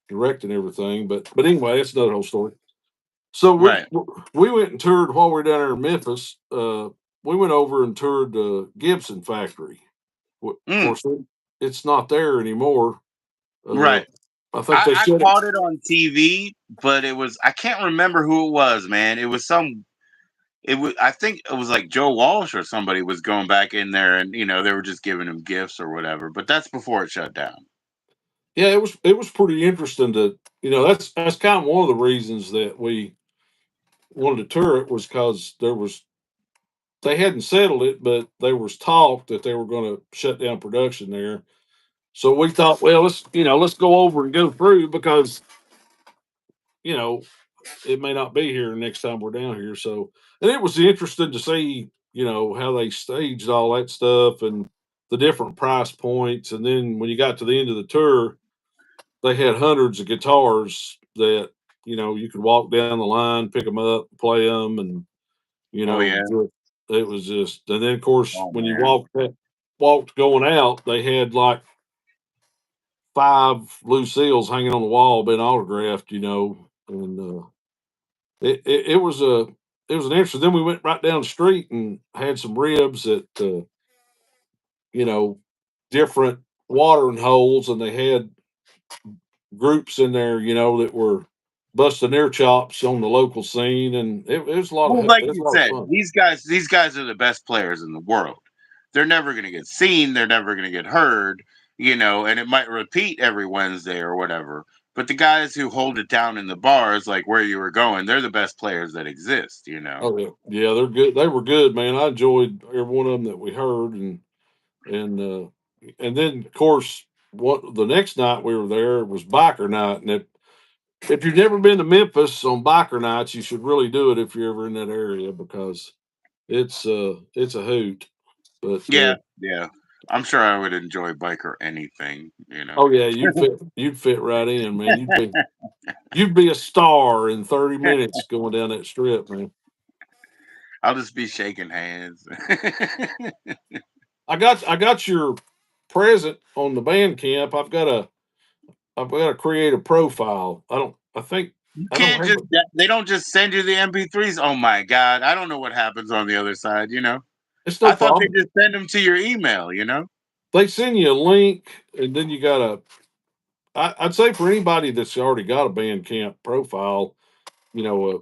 directing everything. But anyway, that's another whole story. So Right. we went and toured while we were down there in Memphis. We went over and toured the Gibson factory. Of Mm, course, it's not there anymore. Uh, right. I think they I shut it. caught it on TV, but I can't remember who it was, man. It was I think it was like Joe Walsh or somebody was going back in there and, they were just giving him gifts or whatever. But that's before it shut down. Yeah, it was pretty interesting to that's kind of one of the reasons that we wanted to tour it was because they hadn't settled it, but there was talk that they were going to shut down production there. So we thought, well, let's go over and go through because you know it may not be here next time we're down here. So, and it was interesting to see, how they staged all that stuff and the different price points. And then when you got to the end of the tour, they had hundreds of guitars that, you could walk down the line, pick them up, play them. And, Oh, yeah. it was just, and then of course, Oh, when you man. walked going out, they had like five Lucille's hanging on the wall, being autographed, and, it was an interesting. Then we went right down the street and had some ribs at you know different watering holes, and they had groups in there, that were busting their chops on the local scene, and it was a lot of Well, it like was a you lot of said, fun. these guys are the best players in the world. They're never going to get seen. They're never going to get heard, and it might repeat every Wednesday or whatever. But the guys who hold it down in the bars, like where you were going, they're the best players that exist. Oh yeah, yeah, they're good. They were good, man. I enjoyed every one of them that we heard, and And then of course what the next night we were there was biker night, and if you've never been to Memphis on biker nights, you should really do it if you're ever in that area because it's a hoot. But Yeah, yeah. I'm sure I would enjoy biker anything. oh yeah, you'd fit right in, man. You'd be a star in 30 minutes going down that strip, man. I'll just be shaking hands. I got your present on the band camp. I've got to create a profile. You I don't can't have just a, they don't just send you the MP3s. Oh my god, I don't know what happens on the other side. it's no I thought they problem. just send them to your email. They send you a link, and then you gotta. I'd say for anybody that's already got a Bandcamp profile,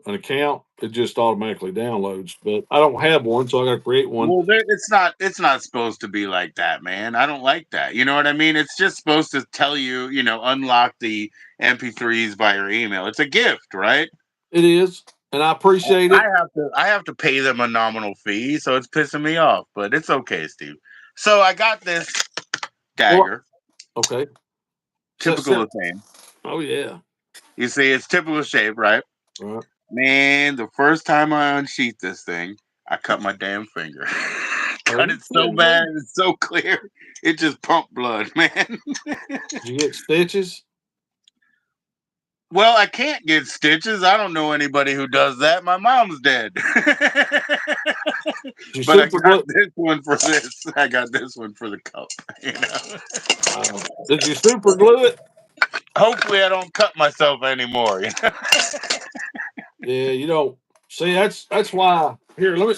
an account, it just automatically downloads. But I don't have one, so I got to create one. Well, it's not supposed to be like that, man. I don't like that. You know what I mean? It's just supposed to tell you, unlock the MP3s by your email. It's a gift, right? It is, and I appreciate I it. have to pay them a nominal fee, so it's pissing me off, but it's okay, Steve. So I got this Well, dagger, okay. typical of thing. Oh yeah. You see, it's typical shape, right? Right. Man, the first time I unsheathed this thing, I cut my damn finger. Are Cut you it so kidding me? bad, it's so clear, it just pumped blood, man. Did you get stitches? Well, I can't get stitches. I don't know anybody who does that. My mom's dead. Did you But I super got glue? this one for this. I got this one for the cup. You know. Did you super glue it? Hopefully, I don't cut myself anymore. Yeah, you don't. See, that's why. Here, let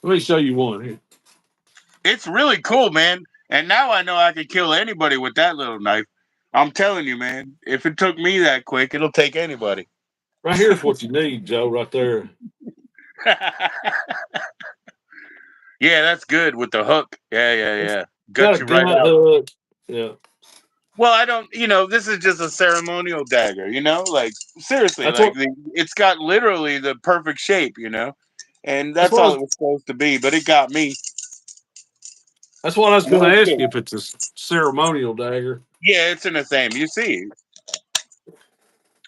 me show you one here. It's really cool, man. And now I know I can kill anybody with that little knife. I'm telling you, man. If it took me that quick, it'll take anybody. Right here's what you need, Joe. Right there. Yeah, that's good with the hook. Yeah, yeah, It's yeah. got Gut a you right gun out. hook. Yeah, Well, I don't. This is just a ceremonial dagger. Like seriously, that's like what. it's got literally the perfect shape. And That's that's what I all was. it was supposed to be. But it got me. That's what I was going No to ask you kidding. if it's a ceremonial dagger. Yeah, it's in the same. You see,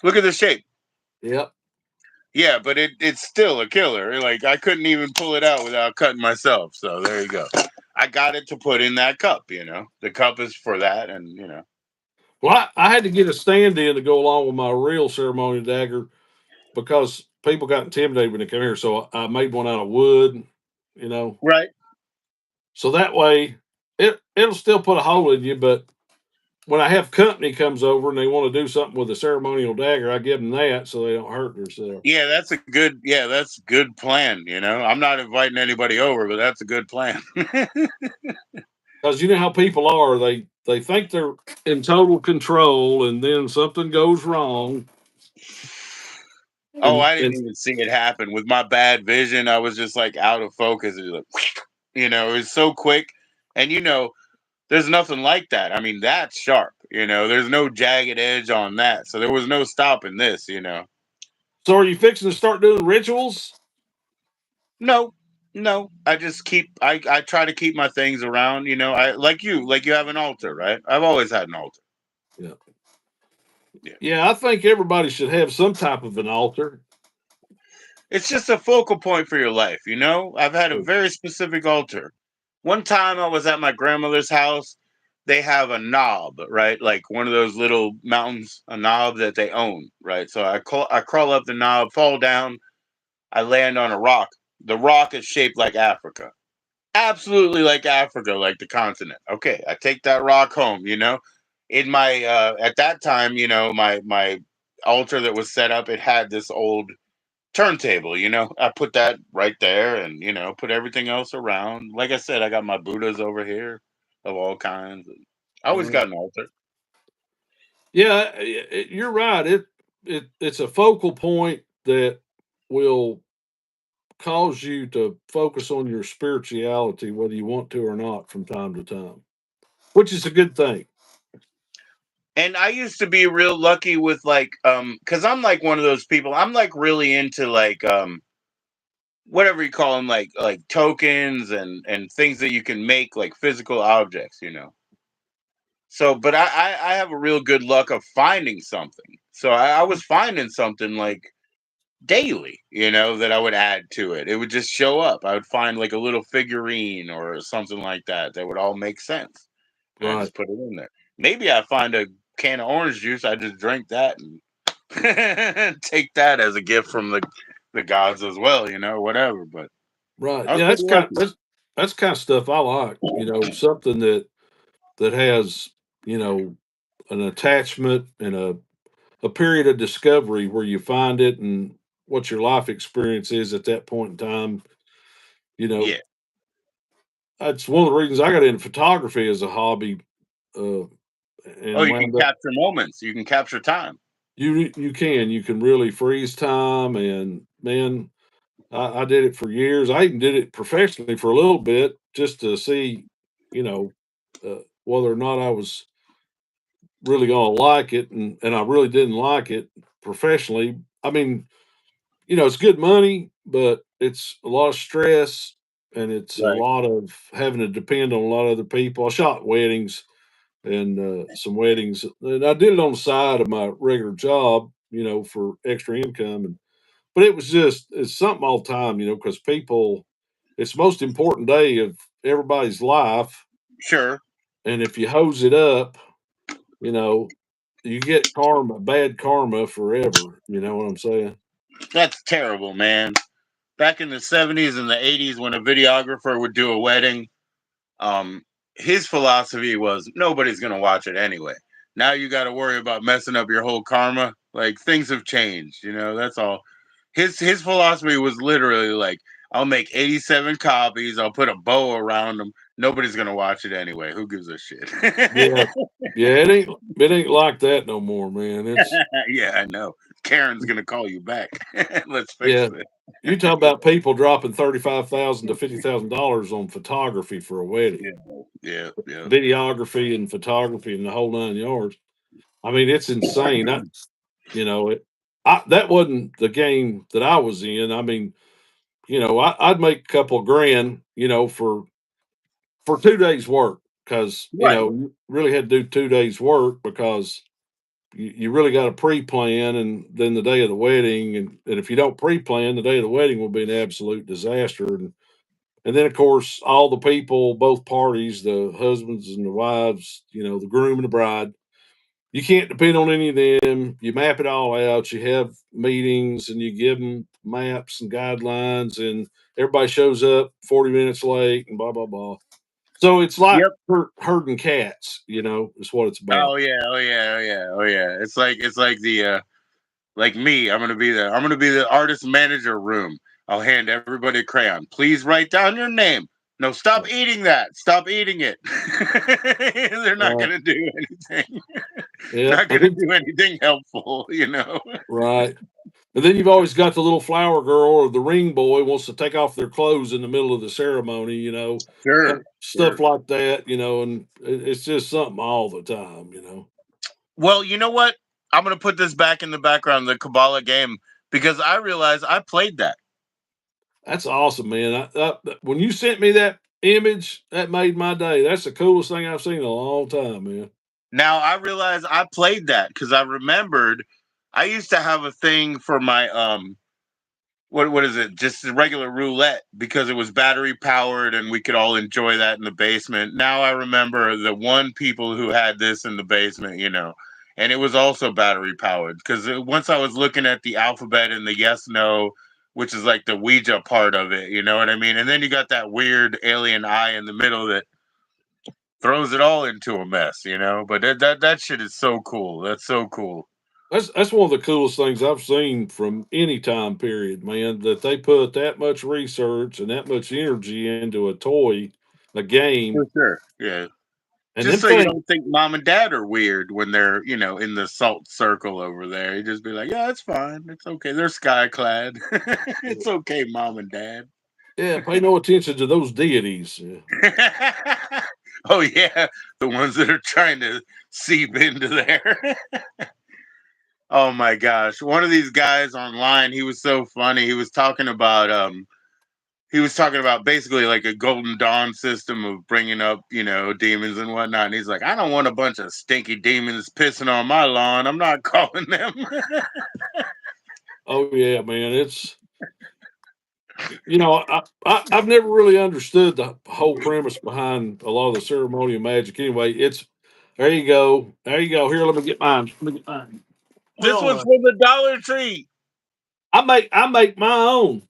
look at the shape. Yep. Yeah, but it's still a killer. Like I couldn't even pull it out without cutting myself. So there you go. I got it to put in that cup. The cup is for that, and. Well, I had to get a stand-in to go along with my real ceremonial dagger because people got intimidated when they come here. So I made one out of wood. You know, Right. so that way it'll still put a hole in you, but when I have company comes over and they want to do something with a ceremonial dagger, I give them that so they don't hurt themselves. Yeah, that's a good plan. I'm not inviting anybody over, but that's a good plan. Because you know how people are, they think they're in total control, and then something goes wrong, Oh, and I didn't even see it happen with my bad vision. I was just like out of focus. It was like, it was so quick, and there's nothing like that. I mean, that's sharp. There's no jagged edge on that, so there was no stopping this. so are you fixing to start doing rituals? No, no. I just I try to keep my things around. I like you have an altar, right? I've always had an altar. Yeah, Yeah. yeah. I think everybody should have some type of an altar. It's just a focal point for your life. I've had a very specific altar. One time I was at my grandmother's house. They have a knob, right? Like one of those little mountains, a knob that they own, right? So I crawl up the knob, fall down, I land on a rock. The rock is shaped like Africa. Absolutely like Africa, like the continent. Okay, I take that rock home. In my at that time, my altar that was set up, it had this old turntable. I put that right there and put everything else around. Like I said, I got my Buddhas over here of all kinds. I always Uh, got an altar. yeah, you're right. It's a focal point that will cause you to focus on your spirituality, whether you want to or not, from time to time, which is a good thing. And I used to be real lucky with like cuz I'm like one of those people. I'm like really into like whatever you call them, like tokens and things that you can make like physical objects, you know. So, but I have a real good luck of finding something. So I was finding something like daily, you know, that I would add to it. It would just show up. I would find like a little figurine or something like that that would all make sense, and I Right. just put it in there. Maybe I find a can of orange juice. I just drink that and take that as a gift from the gods as well, you know, whatever. But Right. I was Yeah, pretty lucky. that's kind of stuff I like. Something that has, you know, an attachment and a period of discovery where you find it and what your life experience is at that point in time. You know, Yeah. that's one of the reasons I got into photography as a hobby, uh, Oh, and you can wound up. capture moments. You can capture time. You can really freeze time, and man, I did it for years. I even did it professionally for a little bit just to see, you know, whether or not I was really going to like it, and I really didn't like it professionally. I mean, it's good money, but it's a lot of stress, and it's a Right. lot of having to depend on a lot of other people. I shot weddings and some weddings, and I did it on the side of my regular job, for extra income. And but it's something all the time, because people, it's the most important day of everybody's life, Sure. and if you hose it up, you know, you get bad karma forever. You know what I'm saying? That's terrible, man. Back in the 70s and the 80s, when a videographer would do a wedding, um, his philosophy was nobody's gonna watch it anyway. Now you got to worry about messing up your whole karma. Like things have changed, you know. That's all. His philosophy was literally like, I'll make 87 copies. I'll put a bow around them. Nobody's gonna watch it anyway. Who gives a shit? Yeah, yeah. It ain't like that no more, man. It's Yeah, I know. Karen's gonna call you back. Let's fix Yeah. this. You talk about people dropping $35,000 to $50,000 on photography for a wedding, Yeah, yeah, yeah. videography and photography and the whole 9 yards. I mean, it's insane. You know, it. That wasn't the game that I was in. I mean, I'd make a couple of grand, for 2 days work, because Right. you really had to do 2 days work, because you really got to pre-plan, and then the day of the wedding, and if you don't pre-plan, the day of the wedding will be an absolute disaster. And then of course all the people, both parties, the husbands and the wives, the groom and the bride, you can't depend on any of them. You map it all out, you have meetings, and you give them maps and guidelines, and everybody shows up 40 minutes late and blah blah blah. So it's like Yep. herding cats, is what it's Oh about. yeah. Oh yeah. Oh yeah. Oh yeah. It's like the like me. I'm gonna be the artist manager room. I'll hand everybody a crayon. Please write down your name. No, stop eating that. Stop eating it. They're not Right. gonna do anything. Yeah. Not gonna do anything helpful. You know. Right. And then you've always got the little flower girl or the ring boy wants to take off their clothes in the middle of the ceremony, Sure. stuff Sure. like that, and it's just something all the time. Well, you know what? I'm gonna put this back in the background, the Kabbalah game, because I realized I played that. That's awesome, man. When you sent me that image, that made my day. That's the coolest thing I've seen in a long time, man. Now I realize I played that because I remembered I used to have a thing for my what is it? Just a regular roulette because it was battery powered and we could all enjoy that in the basement. Now I remember the one people who had this in the basement, you know, and it was also battery powered because once I was looking at the alphabet and the yes no, which is like the Ouija part of it, you know what I mean? And then you got that weird alien eye in the middle that throws it all into a mess, you know. But that shit is so cool. That's so cool. That's one of the coolest things I've seen from any time period, man. That they put that much research and that much energy into a toy, a game, For sure. Yeah. and Just them so you things. don't think mom and dad are weird when they're, you know, in the salt circle over there. You just be like, yeah, it's fine. It's okay. They're sky clad. It's okay, mom and dad. Yeah, pay no attention to those deities. Yeah. Oh yeah, the ones that are trying to seep into there. Oh my gosh. One of these guys online, he was so funny. He was talking about he was talking about basically like a Golden Dawn system of bringing up, demons and whatnot. And he's like, I don't want a bunch of stinky demons pissing on my lawn. I'm not calling them. Oh yeah, man. I've never really understood the whole premise behind a lot of the ceremonial magic. Anyway, it's there you go, there you go. Here, let me get mine. Let me get mine. This Well, one's from the Dollar Tree. I make my own.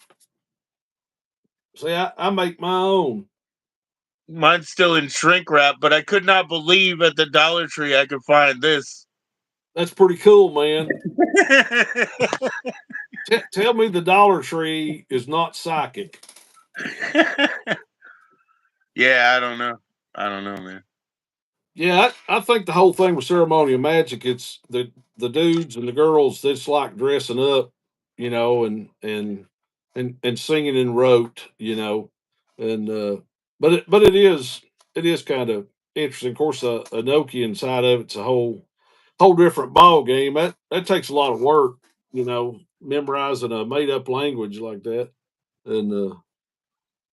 See, I make my own. Mine's still in shrink wrap, but I could not believe at the Dollar Tree I could find this. That's pretty cool, man. Tell me the Dollar Tree is not psychic. Yeah, I don't know. I don't know, man. Yeah, I think the whole thing with ceremonial magic, it's the dudes and the girls. It's like dressing up, and singing in rote, and but it is kind of interesting. Of course, a Nokian side of it's a whole different ball game. That takes a lot of work, memorizing a made up language like that, and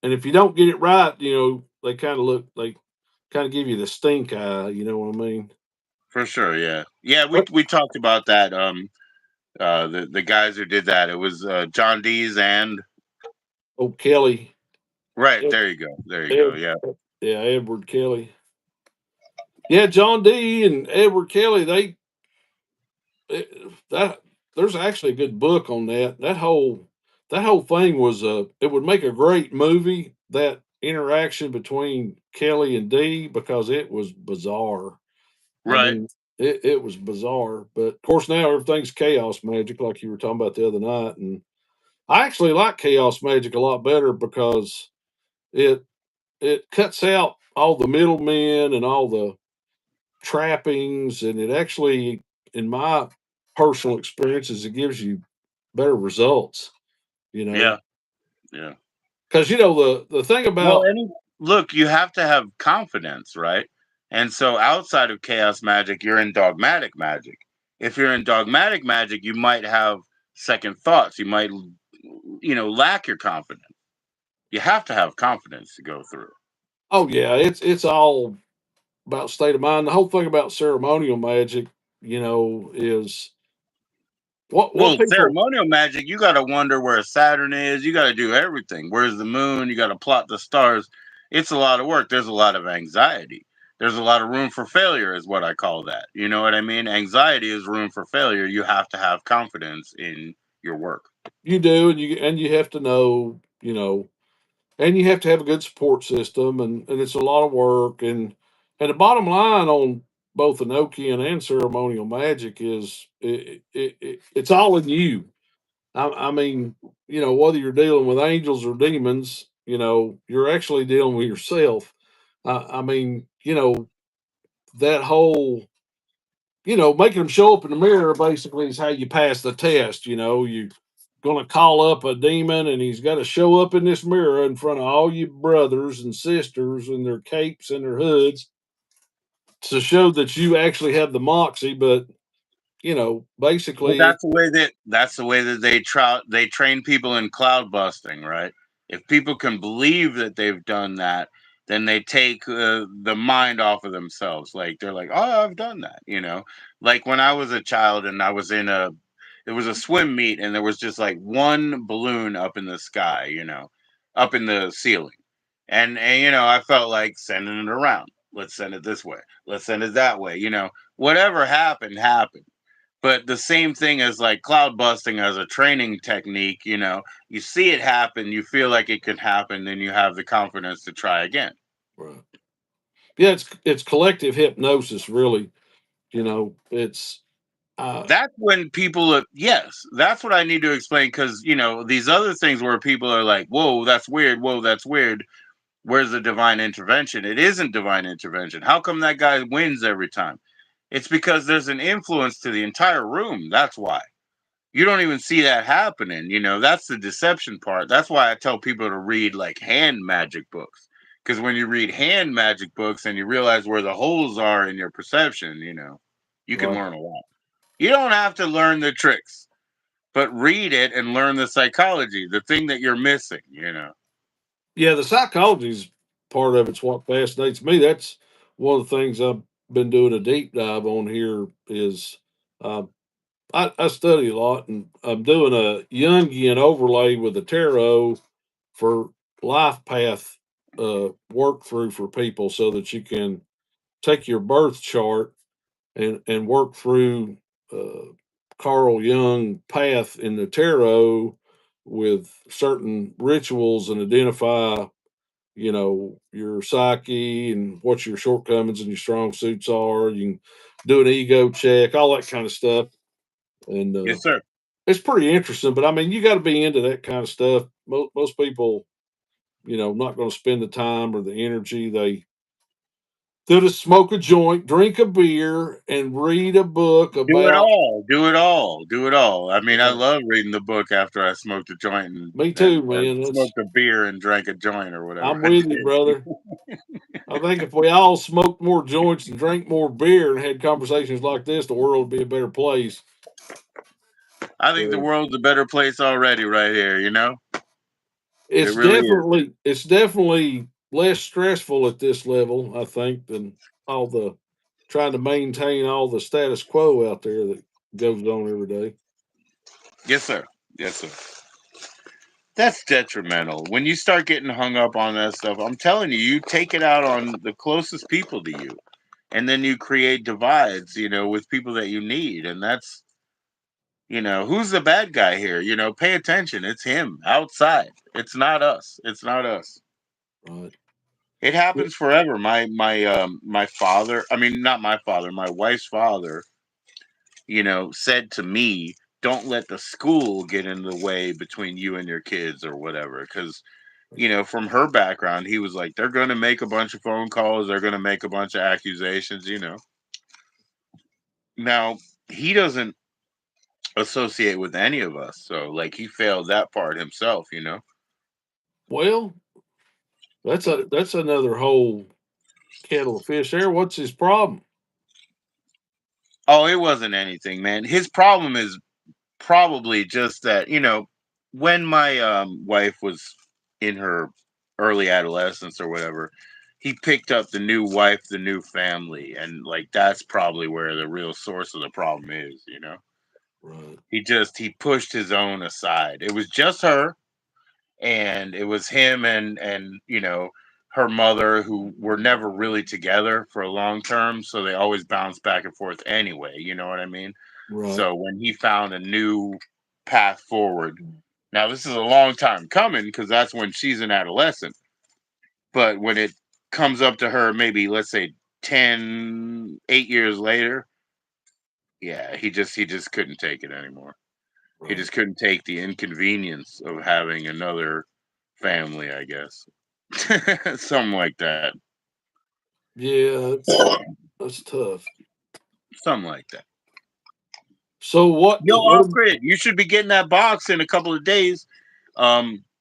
if you don't get it right, they kind of give you the stink eye. You know what I mean? For sure, yeah. Yeah, we What? we talked about that. The guys who did that. It was John Dees and Oh, Kelly. right, Ed, there you go. There you go. Ed- Yeah. yeah, Edward Kelly. Yeah, John D. and Edward Kelly. Eh, that there's actually a good book on that. That whole thing was it would make a great movie. That interaction between Kelly and D because it was bizarre. I Right. mean, it was bizarre. But of course now everything's chaos magic, like you were talking about the other night, and I actually like chaos magic a lot better because it it cuts out all the middlemen and all the trappings, and it actually, in my personal experiences, it gives you better results. You know, Yeah. Yeah. because the thing Well, about look, you have to have confidence, right? And so outside of chaos magic, you're in dogmatic magic. If you're in dogmatic magic, you might have second thoughts. You might, lack your confidence. You have to have confidence to go through. oh yeah, it's all about state of mind. The whole thing about ceremonial magic, is what Well, people ceremonial magic, you got to wonder where Saturn is. You got to do everything. Where's the moon? You got to plot the stars. It's a lot of work. There's a lot of anxiety. There's a lot of room for failure, is what I call that. You know what I mean? Anxiety is room for failure. You have to have confidence in your work. you do, and you have to know, and you have to have a good support system, and it's a lot of work, and the bottom line on both Enochian and ceremonial magic is it's all in you. I mean, whether you're dealing with angels or demons, you're actually dealing with yourself. I mean, that whole, making them show up in the mirror basically is how you pass the test. You going to call up a demon and he's got to show up in this mirror in front of all your brothers and sisters in their capes and their hoods to show that you actually have the moxie. But, But basically, that's the way that they train people in cloud busting, right? If people can believe that they've done that, then they take the mind off of themselves. Like they're like, "Oh, I've done that," Like when I was a child and I was there was a swim meet and there was just like one balloon up in the sky, up in the ceiling, and I felt like sending it around. Let's send it this way. Let's send it that way. Whatever happened happened, but the same thing as like cloud busting as a training technique, you see it happen, you feel like it could happen, then you have the confidence to try again. right. Yeah, it's collective hypnosis, really. It's uh, That's when people are, yes, that's what I need to explain, because these other things where people are like, whoa, that's weird, whoa, that's weird. Where's the divine intervention? It isn't divine intervention. How come that guy wins every time? It's because there's an influence to the entire room. That's why. You don't even see that happening. That's the deception part. That's why I tell people to read like hand magic books. Because when you read hand magic books and you realize where the holes are in your perception, you can right. learn a lot. You don't have to learn the tricks, but read it and learn the psychology, the thing that you're missing. Yeah, the psychology's part of it's what fascinates me. That's one of the things I've been doing a deep dive on here is uh, I study a lot and I'm doing a Jungian overlay with the tarot for life path work through for people so that you can take your birth chart and work through uh, Carl Jung path in the tarot with certain rituals and identify, your psyche and what your shortcomings and your strong suits are. You can do an ego check, all that kind of stuff, and Yes, sir. it's pretty interesting. But I mean, you got to be into that kind of stuff. Most people, not going to spend the time or the energy. They'll just smoke a joint, drink a beer, and read a book Do it about. all. Do it all. Do it all. I mean, I uh, love reading the book after I smoked a joint Me too, and man. smoked a beer and drank a joint or whatever I'm I with you, did. brother. I think if we all smoked more joints and drank more beer and had conversations like this, the world would be a better place. I think the So world's a better place already, right here. It it's really is. definitely less stressful at this level, I think, than all the trying to maintain all the status quo out there that goes on every day. Yes, sir. Yes, sir. That's detrimental. When you start getting hung up on that stuff, I'm telling you, you take it out on the closest people to you. And then you create divides, with people that you need. And that's, who's the bad guy here? Pay attention. It's him outside. It's not us. It's not us. Right. It happens forever. My father, I mean not my father, my wife's father, said to me, "Don't let the school get in the way between you and your kids or whatever." Because from her background, he was like, "They're going to make a bunch of phone calls. They're going to make a bunch of accusations." Now he doesn't associate with any of us, so like he failed that part himself. Well, that's another whole kettle of fish there. What's his problem? Oh, it wasn't anything, man. His problem is probably just that when my wife was in her early adolescence or whatever, he picked up the new wife, the new family, and like that's probably where the real source of the problem is. Right. He pushed his own aside. It was just her, and it was him and her mother, who were never really together for a long term, so they always bounced back and forth anyway. You know what I mean? Right. So when he found a new path forward, now this is a long time coming because that's when she's an adolescent. But when it comes up to her, maybe let's say 8 years later, yeah, he just couldn't take it anymore. He Right. just couldn't take the inconvenience of having another family, I guess. Something like that. Yeah, that's tough. Something like that. So what? Yo, off grid, you should be getting that box in a couple of days.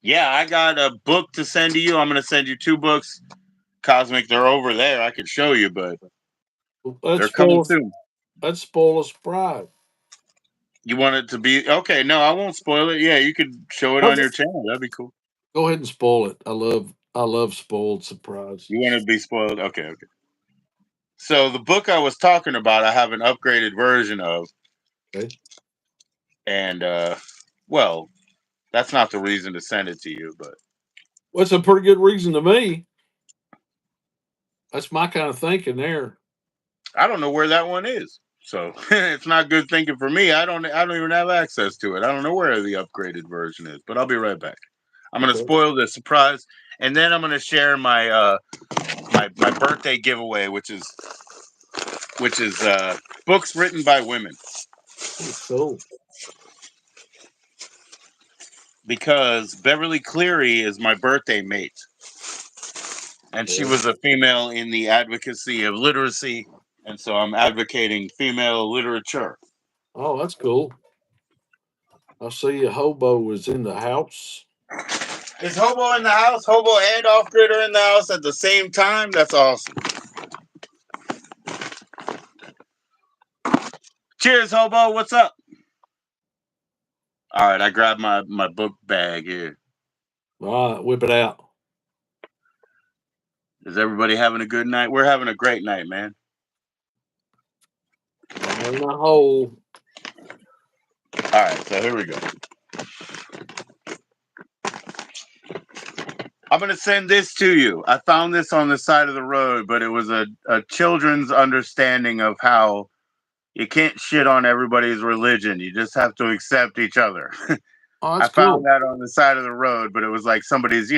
Yeah, I got a book to send to you. I'm gonna send you two books. Cosmic, they're over there. I could show you, but Let's they're coming spoil. soon. Let's spoil a surprise. You want it to be okay? No, I won't spoil it. Yeah, you could show it on Okay. your channel. That'd be cool. Go ahead and spoil it. I love spoiled You surprises. want it to be spoiled? Okay, okay. So the book I was talking about, I have an upgraded version of, Okay. and well, that's not the reason to send it to you, but Well, that's a pretty good reason to me. That's my kind of thinking there. I don't know where that one is. So it's not good thinking for me. I don't even have access to it. I don't know where the upgraded version is, but I'll be right back. I'm gonna Okay. spoil the surprise, and then I'm gonna share my birthday giveaway, which is books written by women, Oh, cool. because Beverly Cleary is my birthday mate, and she Okay. was a female in the advocacy of literacy, and so I'm advocating female literature. Oh, that's cool. I see a hobo is in the house. Is Hobo in the house? Hobo and Off Grid are in the house at the same time? That's awesome. Cheers, Hobo. What's up? All right, I grabbed my book bag here. All right, whip it out. Is everybody having a good night? We're having a great night, man. On a whole. All right, so here we go. I'm gonna send this to you. I found this on the side of the road, but it was a children's understanding of how you can't shit on everybody's religion. You just have to accept each other. Oh, I that's found cool. that on the side of the road, but it was like somebody's,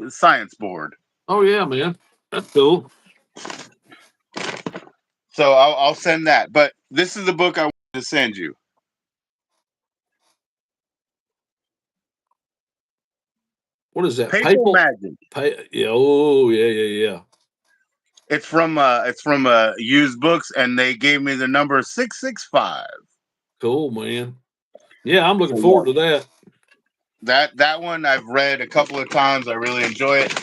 science board. Oh yeah, man. That's cool. So I'll send that. But this is the book I wanted to send you. What is that? Paper Papal? Magic. Yeah. Oh yeah, yeah, yeah. It's from used books, and they gave me the number 665. Cool, man. Yeah, I'm looking So forward yeah, to that. that one I've read a couple of times. I really enjoy it.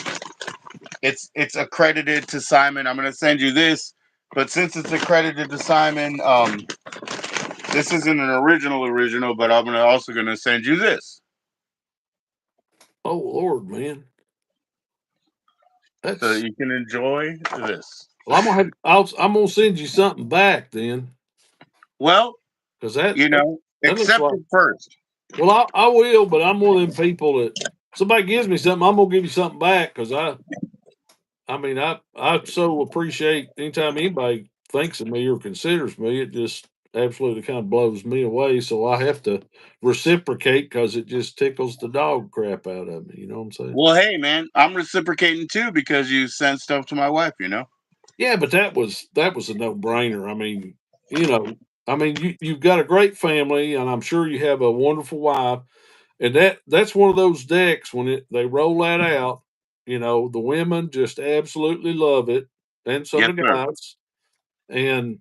It's accredited to Simon. I'm gonna send you this, but since it's accredited to Simon, this isn't an original, but I'm also gonna send you this. Oh Lord, man. So That's you can enjoy this. well. I'm gonna send you something back then, Well, because that looks accept like. it first. Well, I will, but I'm one of them people that somebody gives me something, I'm gonna give you something back because I mean, I so appreciate anytime anybody thinks of me or considers me. It just absolutely kind of blows me away. So I have to reciprocate because it just tickles the dog crap out of me. You know what I'm saying? Well, hey man, I'm reciprocating too because you sent stuff to my wife. Yeah, but that was a no brainer. I mean, you know, you've got a great family, and I'm sure you have a wonderful wife. And that's one of those decks when they roll that out, the women just absolutely love it, and so Yes, the sir. guys. And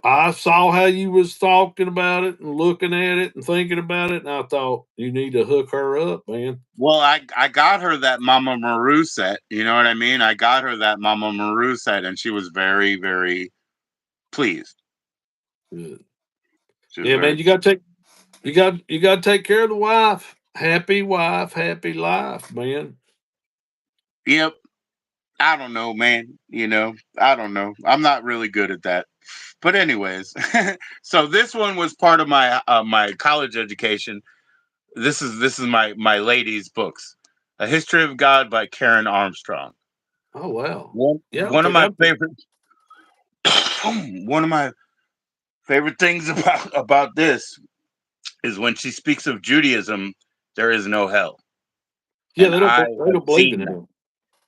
I saw how you was talking about it and looking at it and thinking about it, and I thought you need to hook her up, man. Well, I got her that Mama Maru set. You know what I mean? I got her that Mama Maru set, and she was very, very pleased. Good. She was Yeah, very man, you got to take care of the wife, happy life, man. Yep. I don't know, man. I don't know. I'm not really good at that. But anyways, so this one was part of my college education. This is my lady's books. A History of God by Karen Armstrong. Oh wow. One Yeah, one of okay. my favorite one of my favorite things about this is when she speaks of Judaism, there is no hell. Yeah, And they don't I they have don't believe in seen that. him.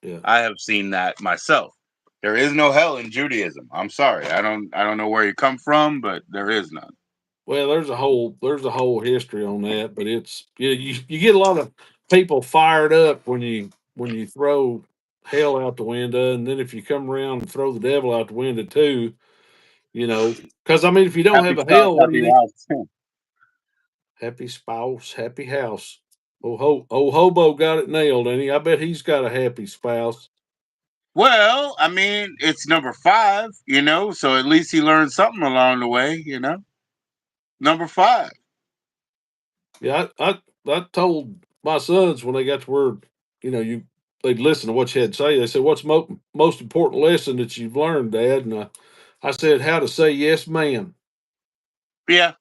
Yeah. I have seen that myself. There is no hell in Judaism. I'm sorry. I don't know where you come from, but there is none. Well, there's a whole history on that, but it's you get a lot of people fired up when you throw hell out the window, and then if you come around and throw the devil out the window too, because I mean, if you don't Happy have a spouse, hell, what do you happy need? house. Happy spouse, happy house. Old hobo got it nailed, and I bet he's got a happy spouse. Well, I mean, it's number 5, so at least he learned something along the way. Number 5. Yeah, I told my sons when they got to where they'd listen to what you had to say. They said, "What's most important lesson that you've learned, Dad?" And I said, "How to say yes, ma'am." Yeah,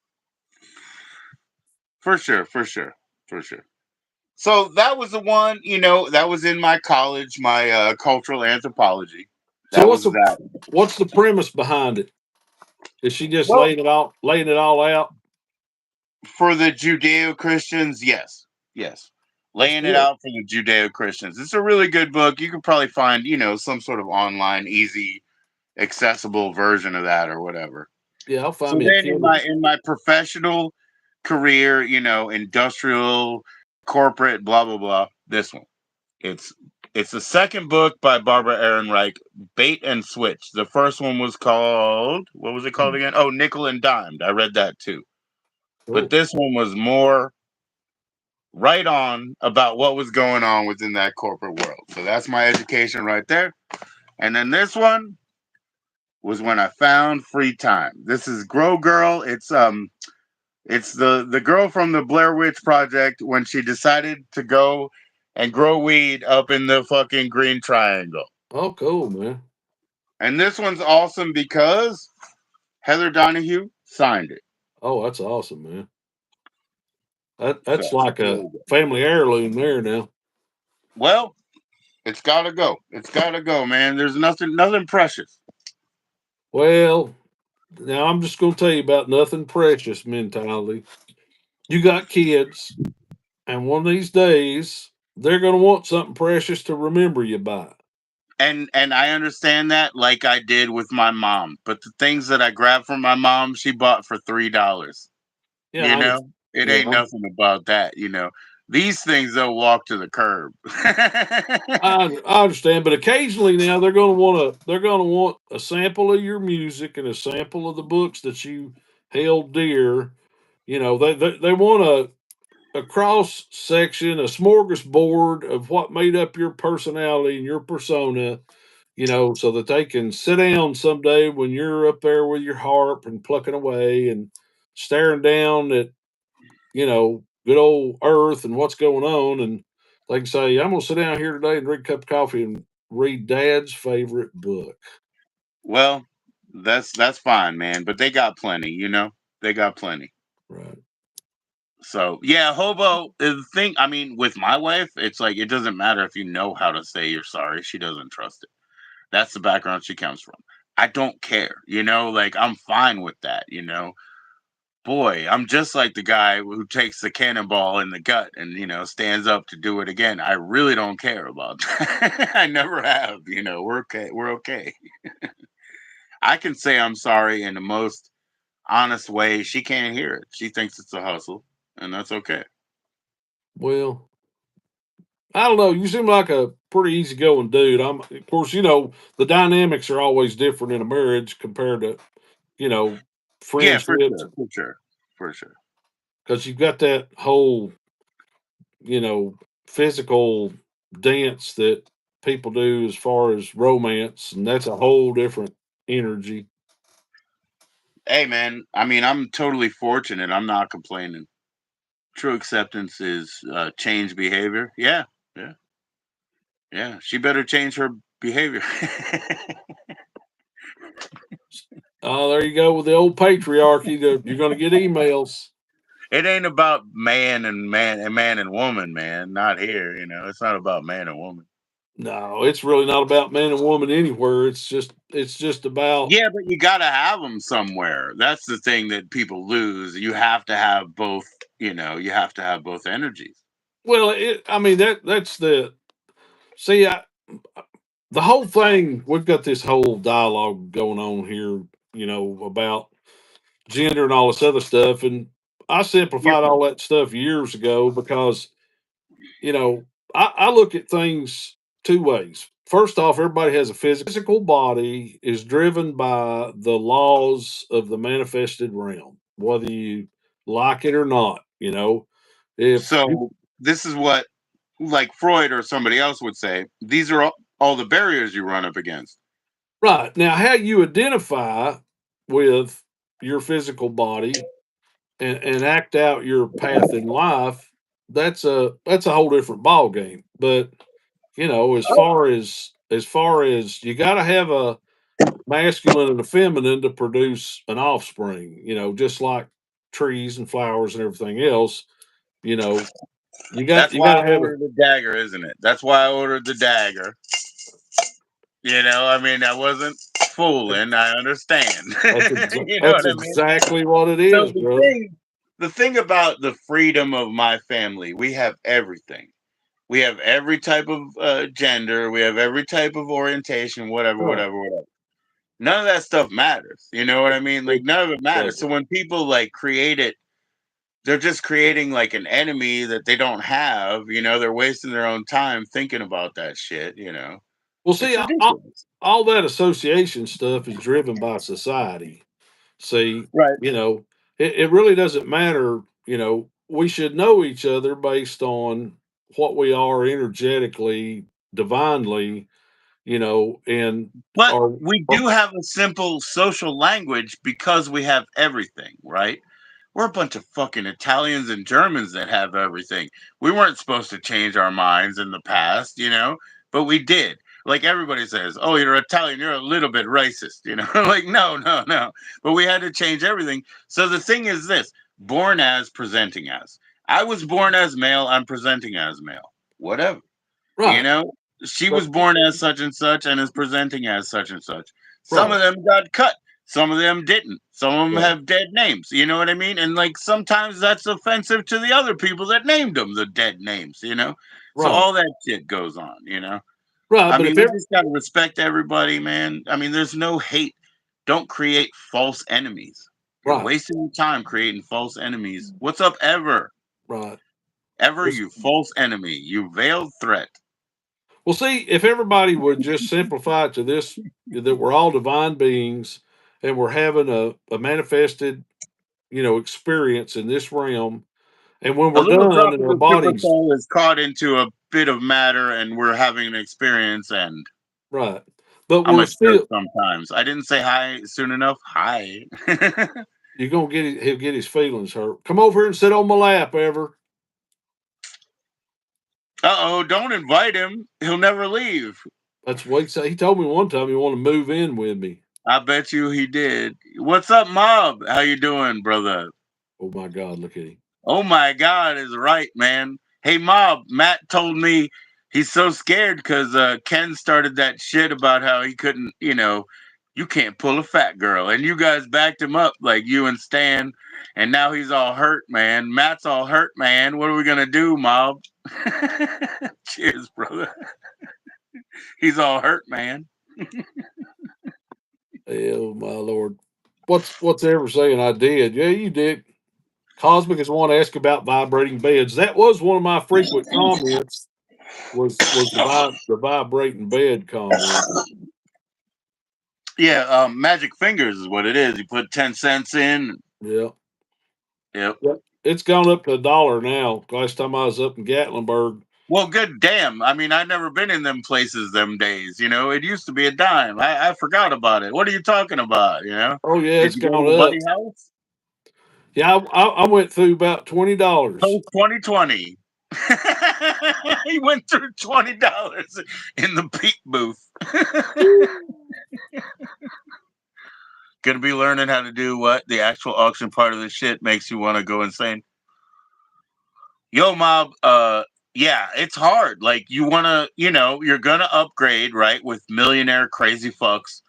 for sure, for sure, for sure. So that was the one, that was in my college, my cultural anthropology. So That what's was the that. what's the premise behind it? Is she just Well, laying it all out? for the Judeo Christians, yes, yes, That's laying it good. out for the Judeo Christians. It's a really good book. You could probably find, some sort of online, easy, accessible version of that or whatever. Yeah, I'll find So me a then in Kindle. my professional career, industrial, corporate, blah blah blah. This one, it's it's the second book by Barbara Ehrenreich, Bait and Switch. The first one was called, what was it called Hmm, again? Oh, Nickel and Dimed. I read that too. But cool. this one was more right on about what was going on within that corporate world. So that's my education right there. And then this one was when I found free time. This is Grow Girl. It's the girl from the Blair Witch Project when she decided to go and grow weed up in the fucking green triangle. Oh, cool, man. And this one's awesome because Heather Donahue signed it. Oh, that's awesome, man. So That's it's like a really good. family heirloom there now. Well, it's gotta go. It's gotta go, man. There's nothing precious. Well, now I'm just going to tell you about nothing precious mentality. You got kids, and one of these days they're going to want something precious to remember you by. And I understand that, like I did with my mom. But the things that I grabbed from my mom, she bought for $3. Yeah, You know, it yeah, ain't nothing about that. These things they'll walk to the curb. I understand, but occasionally now they're going to want a sample of your music and a sample of the books that you held dear. They want a cross section, a smorgasbord of what made up your personality and your persona, so that they can sit down someday when you're up there with your harp and plucking away and staring down at, good old earth and what's going on. And they can say, I'm going to sit down here today and drink a cup of coffee and read dad's favorite book. Well, that's fine, man. But they got plenty. They got plenty. Right. So yeah, hobo is the thing. I mean, with my wife, it's like it doesn't matter if you know how to say you're sorry. She doesn't trust it. That's the background she comes from. I don't care. Like I'm fine with that. Boy, I'm just like the guy who takes the cannonball in the gut and stands up to do it again. I really don't care about that. I never have. We're okay. We're okay. I can say I'm sorry in the most honest way. She can't hear it. She thinks it's a hustle, and that's okay. Well, I don't know. You seem like a pretty easygoing dude. Of course, the dynamics are always different in a marriage compared to, you know, Yeah, for friendships, sure, for sure, for sure. because you've got that whole, you know, physical dance that people do as far as romance, and that's a whole different energy. Hey, man. I mean, I'm totally fortunate. I'm not complaining. True acceptance is change behavior. Yeah, yeah, yeah. She better change her behavior. Oh, there you go with the old patriarchy. You're going to get emails. It ain't about man and woman, man. Not here. It's not about man and woman. No, it's really not about man and woman anywhere. It's just about. Yeah, but you got to have them somewhere. That's the thing that people lose. You have to have both. You have to have both energies. Well, I mean that's the see. The whole thing, we've got this whole dialogue going on here, about gender and all this other stuff. And I simplified Different. all that stuff years ago because, you know, I look at things two ways. First off, everybody has a physical body is driven by the laws of the manifested realm, whether you like it or not. If you So this is what, like Freud or somebody else would say. These are all the barriers you run up against. right now, how you identify with your physical body and act out your path in life, that's a whole different ball game. But as far as you got to have a masculine and a feminine to produce an offspring. Just like trees and flowers and everything else. You know, you got That's you why got I to have a. ordered the dagger, isn't it? That's why I ordered the dagger. I mean, I wasn't fooling. I understand. You know That's what I mean? exactly what it So is, brother. the thing about the freedom of my family, we have everything. We have every type of gender. We have every type of orientation. Whatever, Right. whatever, whatever. None of that stuff matters. You know what I mean? Like none of it matters. So Exactly. when people like create it, they're just creating like an enemy that they don't have. They're wasting their own time thinking about that shit. Well, It's see, ridiculous. all that association stuff is driven by society. See, Right. it really doesn't matter. We should know each other based on what we are energetically, divinely, and But our, we do have a simple social language because we have everything, right? We're a bunch of fucking Italians and Germans that have everything. We weren't supposed to change our minds in the past, but we did. Like everybody says, oh, you're Italian, you're a little bit racist. Like, no, no, no. But we had to change everything. So the thing is this: born as, presenting as. I was born as male, I'm presenting as male. Whatever. You Right. know, she But was born as such and such and is presenting as such and such. Some right. of them got cut. Some of them didn't. Some of them Right. have dead names. You know what I mean? And like sometimes that's offensive to the other people that named them the dead names. So Right. all that shit goes on. Right. I But mean, if we it just got to respect everybody, man. I mean, there's no hate. Don't create false enemies. You're right. wasting your time creating false enemies. What's up, Ever? Right. Ever, Well, you false enemy, you veiled threat. well, see, if everybody would just simplify it to this, that we're all divine beings and we're having a manifested, experience in this realm. And when A we're little done drop and of our the super bodies, soul is caught into a bit of matter and we're having an experience, and right. But I'm we're a jerk still, sometimes. I didn't say hi soon enough. Hi. you're going to he'll get his feelings hurt. Come over here and sit on my lap, Ever. Uh-oh, don't invite him. He'll never leave. That's what he said. He told me one time he wanted to move in with me. I bet you he did. What's up, Mob? How you doing, brother? Oh my God, look at him. Oh my God is right, man. Hey, Mob, Matt told me he's so scared because Ken started that shit about how he couldn't, you can't pull a fat girl. And you guys backed him up, like you and Stan. And now he's all hurt, man. Matt's all hurt, man. What are we going to do, Mob? Cheers, brother. He's all hurt, man. Oh my Lord. What's Ever saying I did? Yeah, you did. Cosmic is one to ask about vibrating beds. That was one of my frequent comments. Was the vibrating bed comment? Yeah, Magic Fingers is what it is. You put 10 cents in. Yeah, Yep. yep. It's gone up to $1 now. Last time I was up in Gatlinburg. Well, good damn. I mean, I've never been in them places them days. It used to be a dime. I forgot about it. What are you talking about? Oh yeah, Did it's you go to gone the up. buddy house? Yeah, I went through about $20. Post 2020. He went through $20 in the peak booth. Gonna be learning how to do what? The actual auction part of the shit makes you want to go insane. Yo, Mob, yeah, it's hard. Like you wanna, you're gonna upgrade, right, with millionaire crazy fucks,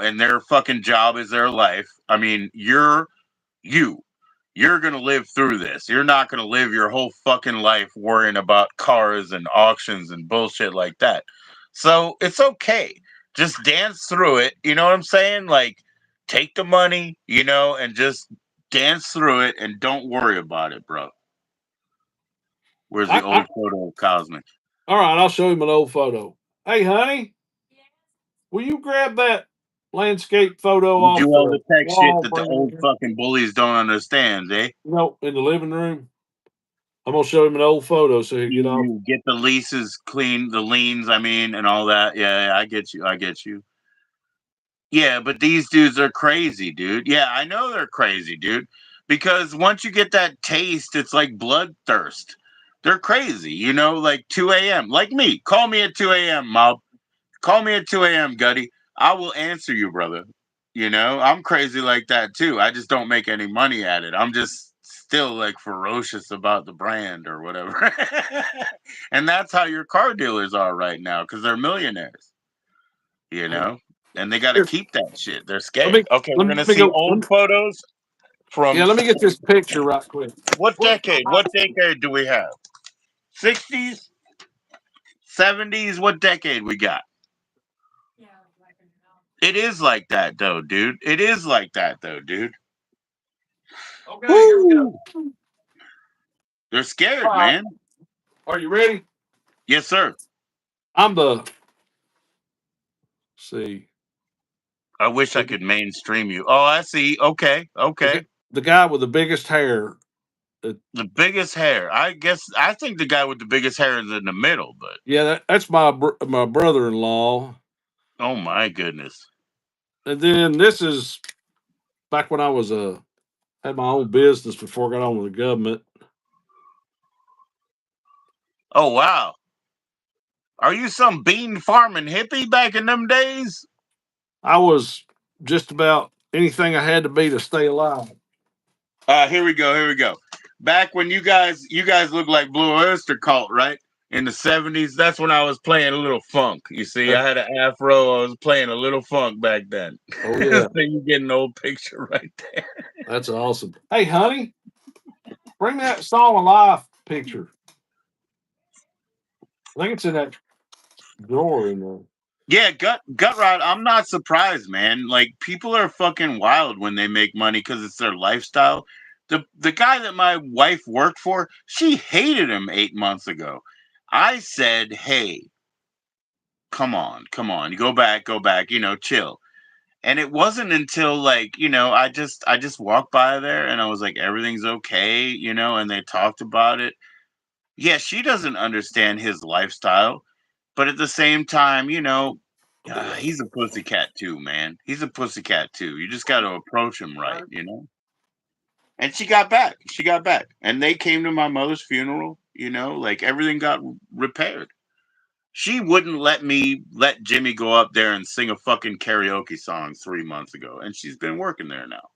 and their fucking job is their life. I mean, you. You're gonna live through this. You're not gonna live your whole fucking life worrying about cars and auctions and bullshit like that. So it's okay. Just dance through it. You know what I'm saying? Like, take the money, and just dance through it and don't worry about it, bro. Where's the I old photo of Cosmic? All right, I'll show him an old photo. Hey, honey, will you grab that landscape photo You do off all the the tech shit wall? that the Bring it old in. fucking bullies don't understand, eh? No, in the living room. I'm gonna show him an old photo so he'll get You off. you get the leases clean, the liens, I mean, and all that. Yeah, I get you. I get you. Yeah, but these dudes are crazy, dude. Yeah, I know they're crazy, dude. Because once you get that taste, it's like bloodthirst. They're crazy, like 2 a.m. Like me. Call me at 2 a.m., Mob. Call me at 2 a.m., Gutty. I will answer you, brother. I'm crazy like that too. I just don't make any money at it. I'm just still like ferocious about the brand or whatever. And that's how your car dealers are right now because they're millionaires, you Hey, know, and they got to here, keep that shit. They're let me scared. Okay, we're let going to me see go. old photos Yeah, from let me get this picture right quick. what Where's my decade? What iPhone? decade do we have? 60s, 70s? What decade we got? It is like that though, dude. It is like that though, dude. Okay, here we go. Woo! They're All scared, right, man. are you ready? Yes, sir. I'm the see I wish I the, could mainstream you. Oh, I see. Okay, okay. the guy with the biggest hair. Uh, The biggest hair. I think the guy with the biggest hair is in the middle, but yeah, that's my brother-in-law. oh my goodness. And then this is back when I was a Had my own business before I got on with the government. Oh wow. Are you some bean farming hippie back in them days? I was just about anything I had to be to stay alive. Here we go. Here we go. Back when you guys looked like Blue Oyster Cult, right? In the 70s. That's when I was playing a little funk. You see, That, I had an afro. I was playing a little funk back then. oh So yeah, you get an old picture right there. that's awesome. Hey, honey, bring me that Song of Life picture. I think it's in that drawer in there. Yeah, gut rod. I'm not surprised, man. Like people are fucking wild when they make money because it's their lifestyle. The guy that my wife worked for, she hated him 8 months ago. I said, "Hey, come on, go back, chill." And it wasn't until like I just walked by there and I was like, everything's okay, and they talked about it. Yeah, she doesn't understand his lifestyle, but at the same time, I'll be right he's a pussycat too, man. He's a pussycat too. You just got to approach him right, back. And she got back. She got back. And they came to my mother's funeral, like everything got repaired. She wouldn't let Jimmy go up there and sing a fucking karaoke song 3 months ago. And she's been working there now.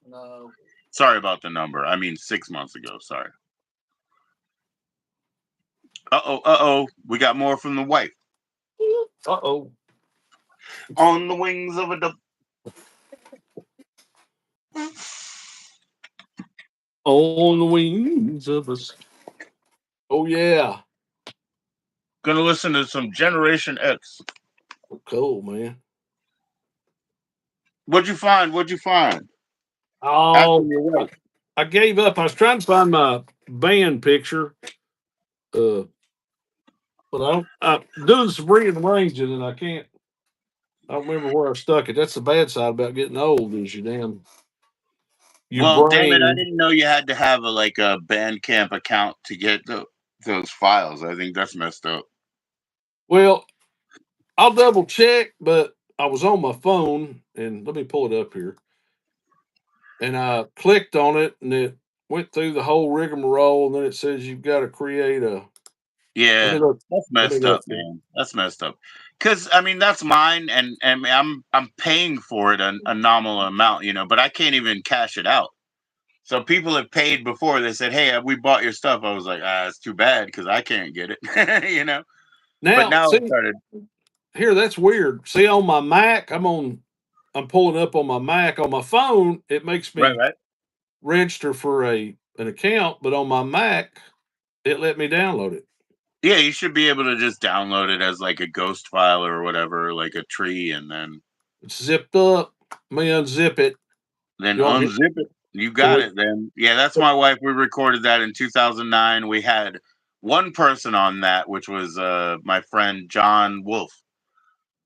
No. Sorry about the number. I mean, 6 months ago. Sorry. Uh oh. We got more from the wife. Uh oh. On the wings of a dove. On the wings of us. Oh yeah. Gonna listen to some Generation X. Oh, cool, man. What'd you find? What'd you find? After Oh, your wife. I gave up. I was trying to find my band picture. Uh, but I'm doing some rearranging and I can't. I don't remember where I stuck it. That's the bad side about getting old is your Well, damn it, I brain. didn't know you had to have a Bandcamp account to get those files. I think that's messed up. Well, I'll double check, but I was on my phone and let me pull it up here. And I clicked on it and it went through the whole rigmarole and then it says you've got to create a let me Yeah, look. that's Let me messed look up, here. man. That's messed up. Because I mean, that's mine, and I'm paying for it a nominal amount, but I can't even cash it out. So people have paid before. They said, "Hey, we bought your stuff." I was like, it's too bad because I can't get it. But Now, now it see started. here, that's weird. See on my Mac, I'm pulling up on my Mac. On my phone, it makes Right, me right. register for an account, but on my Mac, it let me download it. Yeah, you should be able to just download it as like a ghost file or whatever, like a tree, and then It's zipped up. Let me unzip it. then You want me? unzip it. You Can got we? it. Then yeah, that's my wife. We recorded that in 2009. We had one person on that, which was my friend John Wolf.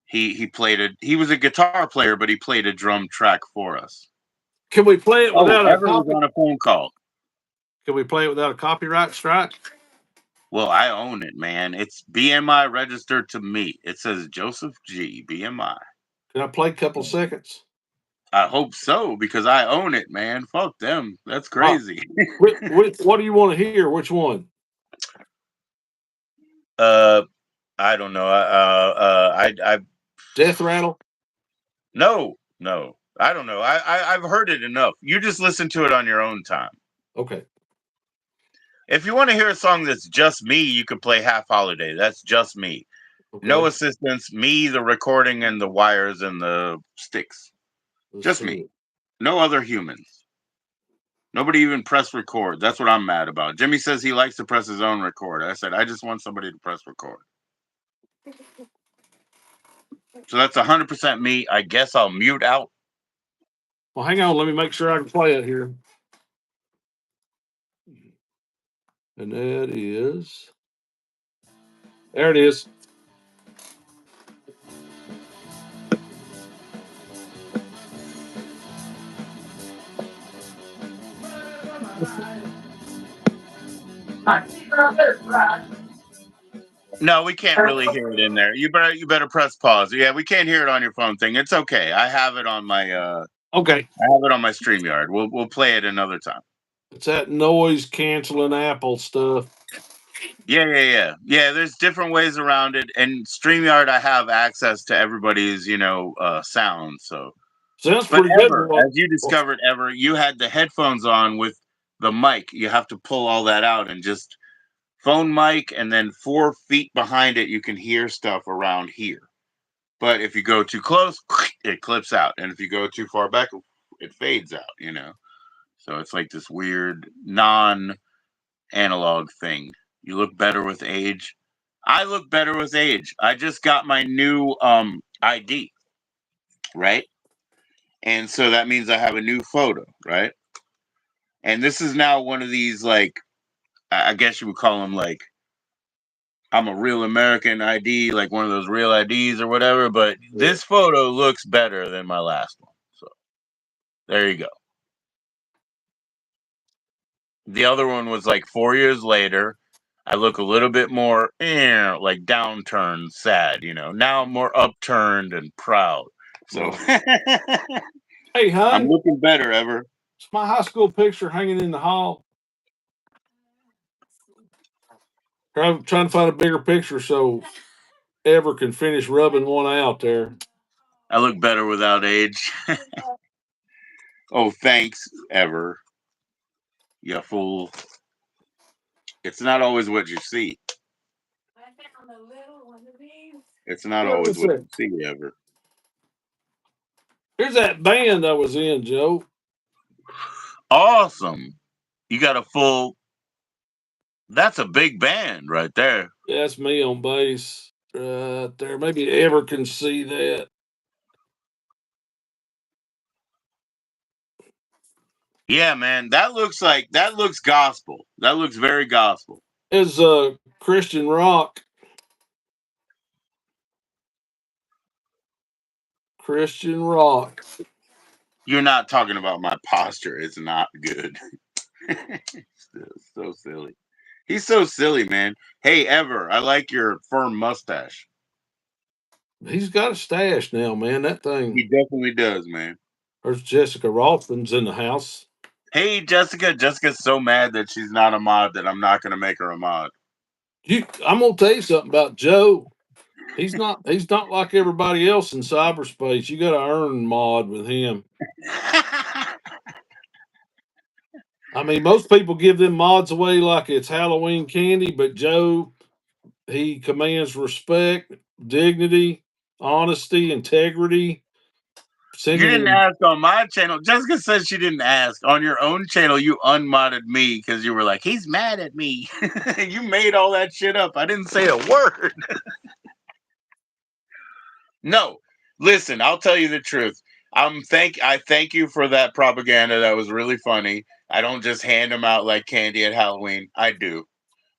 He played it. He was a guitar player, but he played a drum track for us. Can we play it Oh, without a Ever was copy? on a phone call. Can we play it without a copyright strike? Well, I own it, man. It's BMI registered to me. It says Joseph G. BMI. Can I play a couple seconds? I hope so because I own it, man. Fuck them. That's Uh, crazy. what do you want to hear? Which one? uh, I don't know. I Death rattle. no. I don't know. I've heard it enough. You just listen to it on your own time. Okay. If you want to hear a song that's just me, you can play Half Holiday. That's just me. No Okay. assistance. Me, the recording, and the wires and the sticks. Let's Just see me. it. No other humans. Nobody even press record. That's what I'm mad about. Jimmy says he likes to press his own record. I said I just want somebody to press record. So that's 100% me. I guess I'll mute out. Well, hang on. Let me make sure I can play it here. And that is there. It is. No, we can't really hear it in there. You better press pause. Yeah, we can't hear it on your phone thing. It's okay. I have it on my Okay. I have it on my StreamYard. We'll play it another time. It's that noise canceling Apple stuff. Yeah. There's different ways around it, and StreamYard, I have access to everybody's, sound. So, Sounds but pretty good. Ever, as you discovered, Ever, you had the headphones on with the mic. You have to pull all that out and just phone mic, and then 4 feet behind it, you can hear stuff around here. But if you go too close, it clips out, and if you go too far back, it fades out. So it's like this weird non-analog thing. You look better with age. I look better with age. I just got my new ID, right? And so that means I have a new photo, right? And this is now one of these, like, I guess you would call them, like, I'm a real American ID, like one of those real IDs or whatever. But this photo looks better than my last one. So there you go. The other one was like 4 years later. I look a little bit more like downturned, sad. Now I'm more upturned and proud. So Hey, I'm hon, looking better, Ever. it's my high school picture hanging in the hall. Trying to find a bigger picture so Ever can finish rubbing one out there. I look better without age. Oh, thanks, Ever. You fool. It's not always what you see. It's not What always is what that? you see, Ever. Here's that band I was in, Joe. Awesome. You got a full. That's a big band right there. Yeah, that's me on bass right there. Maybe Ever can see that. Yeah, man. That looks gospel. That looks very gospel. It's Christian rock. Christian rock. You're not talking about my posture. It's not good. So silly. He's so silly, man. Hey, Ever, I like your firm mustache. He's got a stash now, man. That thing. He definitely does, man. There's Jessica Rothman's in the house. Hey, Jessica. Jessica's so mad that she's not a mod that I'm not going to make her a mod. I'm gonna tell you something about Joe. He's not. He's not like everybody else in cyberspace. You got to earn mod with him. I mean, most people give them mods away like it's Halloween candy, but Joe, he commands respect, dignity, honesty, integrity. You Sending didn't him. ask on my channel. Jessica said she didn't ask. On your own channel, you unmodded me because you were like, he's mad at me. You made all that shit up. I didn't say a word. No. Listen, I'll tell you the truth. I thank you for that propaganda. That was really funny. I don't just hand them out like candy at Halloween. I do.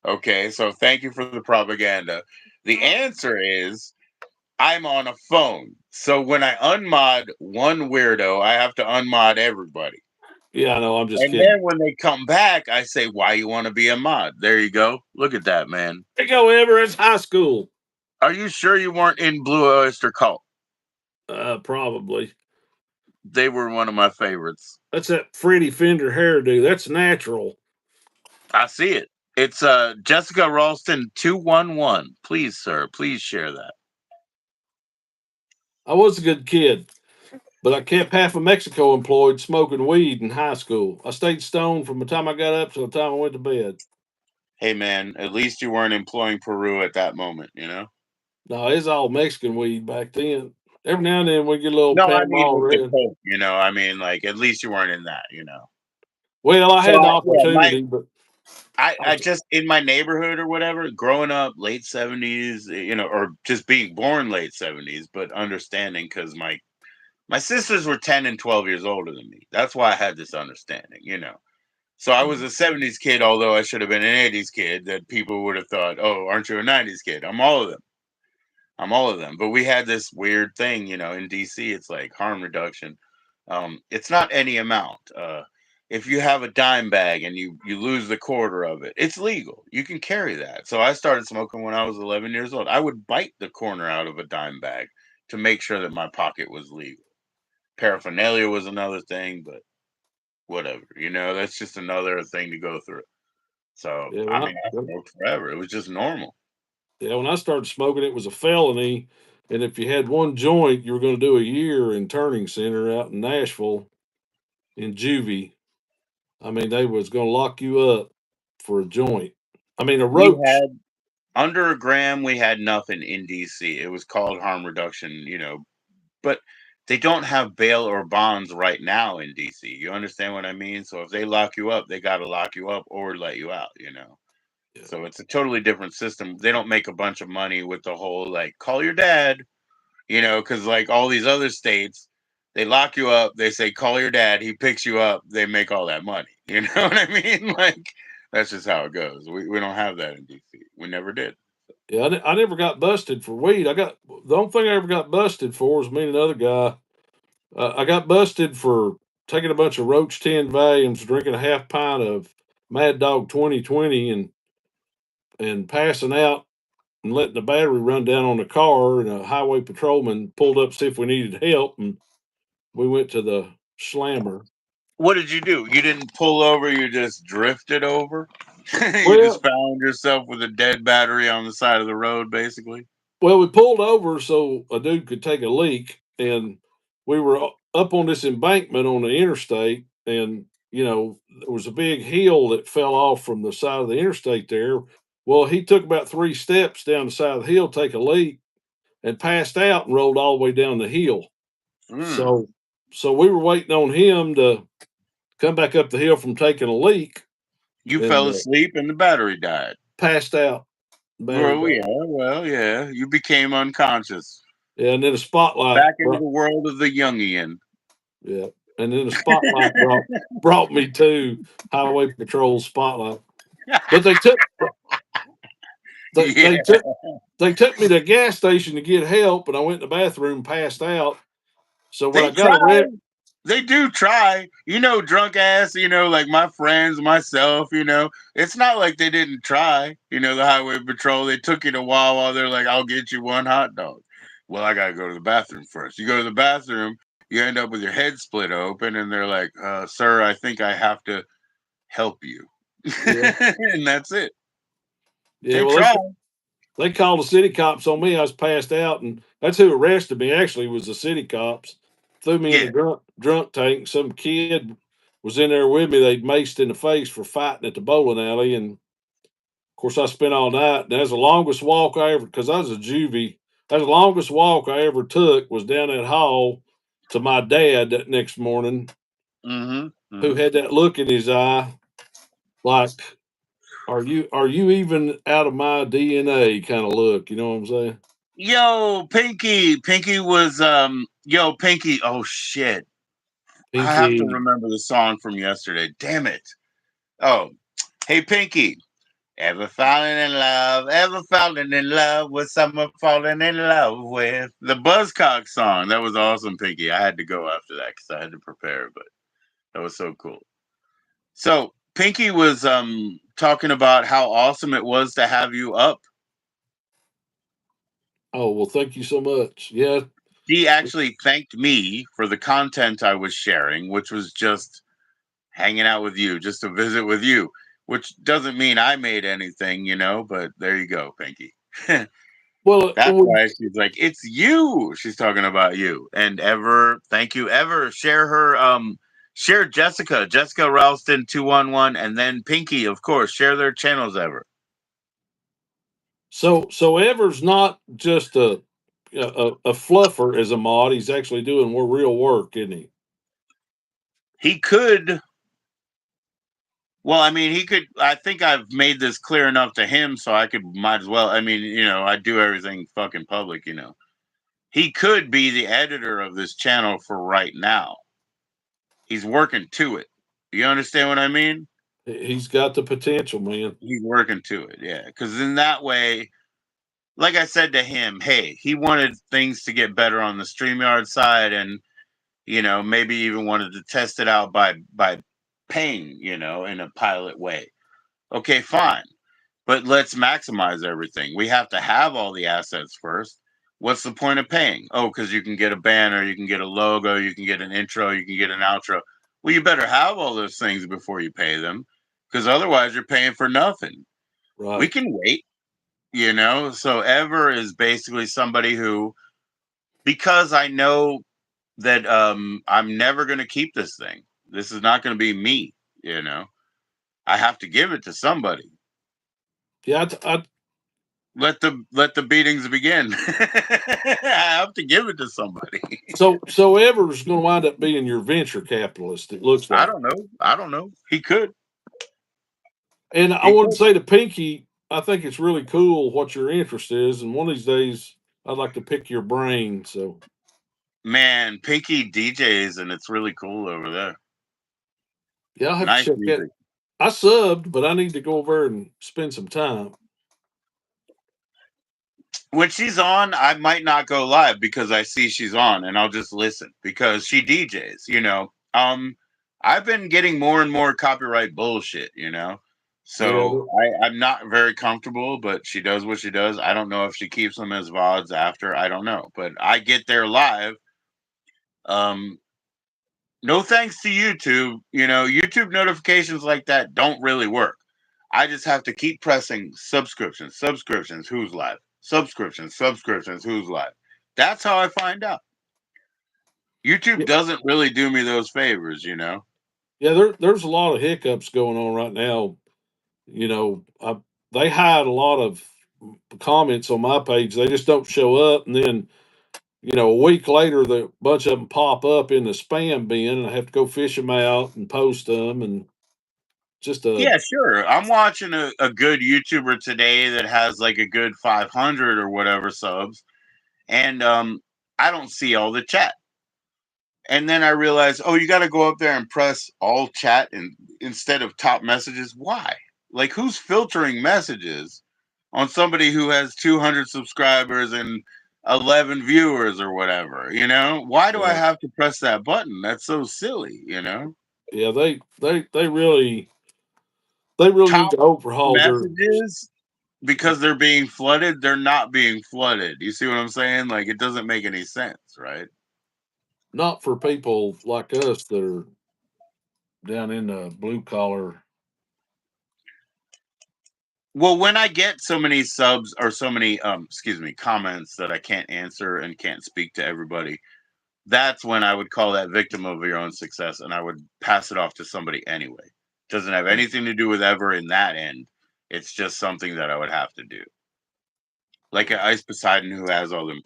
Okay, so thank you for the propaganda. The answer is I'm on a phone. So when I unmod one weirdo, I have to unmod everybody. Yeah, I know. I'm just And kidding. then when they come back, I say, why you want to be a mod? There you go. Look at that, man. There you go, Ever. It's high school. Are you sure you weren't in Blue Oyster Cult? Probably. They were one of my favorites. That's that Freddie Fender hairdo. That's natural. I see it. It's Jessica Ralston 211. Please, sir, please share that. I was a good kid, but I kept half of Mexico employed smoking weed in high school. I stayed stoned from the time I got up to the time I went to bed. Hey, man, at least you weren't employing Peru at that moment? No, it's all Mexican weed back then. Every now and then we get a little No, I mean Panama with the red. coke. I mean, like, at least you weren't in that. Well, I So, had the yeah, opportunity, but I just, in my neighborhood or whatever, growing up late 70s, or just being born late 70s, but understanding because my sisters were 10 and 12 years older than me. That's why I had this understanding. So I was a 70s kid, although I should have been an 80s kid, that people would have thought, oh, aren't you a 90s kid? I'm all of them. I'm all of them. But we had this weird thing, in DC, it's like harm reduction. It's not any amount. If you have a dime bag and you lose the quarter of it, it's legal. You can carry that. So I started smoking when I was 11 years old. I would bite the corner out of a dime bag to make sure that my pocket was legal. Paraphernalia was another thing, but whatever. That's just another thing to go through. So, Yeah, I mean, I smoked forever. It was just normal. yeah, when I started smoking, it was a felony, and if you had one joint, you were going to do a year in turning center out in Nashville in juvie. I mean, they was going to lock you up for a joint. I mean, a We roach. had under a gram, we had nothing in DC. It was called harm reduction, but they don't have bail or bonds right now in DC. You understand what I mean? So if they lock you up, they got to lock you up or let you out. Yeah, So it's a totally different system. They don't make a bunch of money with the whole like call your dad, because like all these other states, they lock you up, they say call your dad, he picks you up, they make all that money. You know what I mean? Like that's just how it goes. We don't have that in DC. We never did. yeah. I never got busted for weed. I got the only thing I ever got busted for was me and another guy. I got busted for taking a bunch of Roach 10 Valiums, drinking a half pint of Mad Dog 2020, and passing out and letting the battery run down on the car. And a highway patrolman pulled up to see if we needed help, and we went to the slammer. What did you do? You didn't pull over, you just drifted over? You just Well, found yourself with a dead battery on the side of the road, basically? well, we pulled over so a dude could take a leak, and we were up on this embankment on the interstate, and there was a big hill that fell off from the side of the interstate there. Well, he took about 3 steps down the side of the hill, take a leak, and passed out and rolled all the way down the hill. Mm. So, so we were waiting on him to come back up the hill from taking a leak, You and fell asleep and the battery died. passed out. Battery Well, died. yeah, well, yeah. You became unconscious. Yeah, and then a spotlight Back into the world of the Jungian. Yeah, and then the spotlight brought me to Highway Patrol spotlight. But they Yeah. they took they took me to a gas station to get help, and I went in the bathroom, and passed out. So when I They got try. arrested, They do try. Drunk ass, like my friends, myself, it's not like they didn't try, the highway patrol. They took you to Wawa. They're like, I'll get you one hot dog. Well, I got to go to the bathroom first. You go to the bathroom, you end up with your head split open, and they're like, sir, I think I have to help you. yeah, And that's it. yeah. They Well, try. they called the city cops on me. I was passed out, and that's who arrested me. Actually, was the city cops. Threw me in the Yeah. drunk tank. Some kid was in there with me. They'd maced in the face for fighting at the bowling alley, and of course, I spent all night. That's the longest walk I ever, because I was a juvie. That's the longest walk I ever took was down that hall to my dad that next morning, Mm-hmm. who Mm-hmm. had that look in his eye, like, "Are you even out of my DNA?" kind of look. You know what I'm saying? Yo, Pinky. Pinky was yo, Pinky. Oh shit. I have to Pinky. remember the song from yesterday. Damn it. Oh, hey Pinky. Ever fallen in love? Ever fallen in love with someone falling in love with? The Buzzcock song. That was awesome, Pinky. I had to go after that because I had to prepare, but that was so cool. So Pinky was talking about how awesome it was to have you up. Oh well, thank you so much. Yeah, He actually thanked me for the content I was sharing, which was just hanging out with you, just to visit with you, which doesn't mean I made anything, but there you go, Pinky. well, That's why she's like, it's you. She's talking about you. And Ever, thank you, Ever. Share Jessica Ralston 211, and then Pinky, of course. Share their channels, Ever. so Ever's not just a fluffer as a mod. He's actually doing more real work, isn't he? He could, well, I mean, he could, I think I've made this clear enough to him, so I could, might as well. I mean, I do everything fucking public. He could be the editor of this channel for right now. He's working to it. You understand what I mean? He's got the potential, man. He's working to it, yeah. Because in that way, like I said to him, hey, he wanted things to get better on the StreamYard side, and maybe even wanted to test it out by paying, in a pilot way. Okay, fine, but let's maximize everything. We have to have all the assets first. What's the point of paying? Oh, because you can get a banner, you can get a logo, you can get an intro, you can get an outro. Well, you better have all those things before you pay them, because otherwise you're paying for nothing. We Right. can wait, you know. So Ever is basically somebody who, because I know that I'm never going to keep this thing. This is not going to be me, you know. I have to give it to somebody. Yeah. Let the beatings begin. I have to give it to somebody. So Ever's going to wind up being your venture capitalist. It looks I like. don't know. I don't know. He could. And I He want to could. say to Pinky, I think it's really cool what your interest is, and one of these days I'd like to pick your brain. So Man, Pinky DJs and it's really cool over there. yeah, I'll have to Nice check that. music. I subbed, but I need to go over and spend some time. When she's on, I might not go live because I see she's on and I'll just listen because she DJs, you know. I've been getting more and more copyright bullshit, you know. Yeah, So I'm not very comfortable, but she does what she does. I don't know if she keeps them as VODs after. I don't know. But I get there live. Um, no thanks to YouTube. You know, YouTube notifications like that don't really work. I just have to keep pressing subscriptions, subscriptions, who's live, subscriptions, subscriptions, who's live. That's how I find out. YouTube yeah, doesn't really do me those favors, you know? yeah. There's a lot of hiccups going on right now. You know, they hide a lot of comments on my page. They just don't show up, and then a week later, the bunch of them pop up in the spam bin, and I have to go fish them out and post them, and just a Yeah, sure. I'm watching a good YouTuber today that has like a good 500 or whatever subs, and I don't see all the chat. And then I realized, oh, you got to go up there and press all chat and instead of top messages. Why? Like, who's filtering messages on somebody who has 200 subscribers and 11 viewers or whatever? You know, why do I right. have to press that button? That's so silly. You know, Yeah, they really need top to overhaul their. messages because they're being flooded. They're not being flooded. You see what I'm saying? Like, it doesn't make any sense, right? Not for people like us that are down in the blue collar. Well, when I get so many subs or so many excuse me, comments that I can't answer and can't speak to everybody, that's when I would call that victim of your own success and I would pass it off to somebody anyway. Doesn't have anything to do with Ever in that end. It's just something that I would have to do. Like a Ice Poseidon who has all them,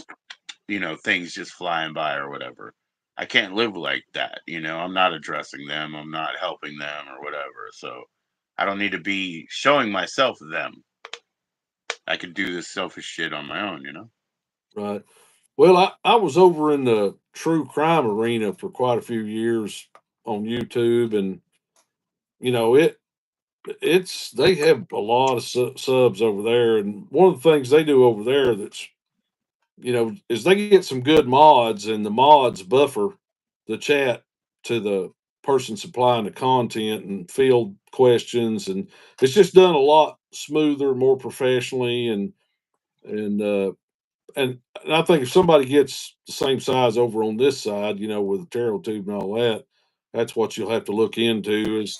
you know, things just flying by or whatever. I can't live like that, you know. I'm not addressing them, I'm not helping them or whatever. So I don't need to be showing myself them. I could do this selfish shit on my own, you know? Right. Well, I was over in the true crime arena for quite a few years on YouTube, and it's they have a lot of subs over there, and one of the things they do over there that's is they get some good mods, and the mods buffer the chat to the person supplying the content and field questions, and it's just done a lot smoother, more professionally, and uh, and I think if somebody gets the same size over on this side, with the tarot tube and all that, that's what you'll have to look into is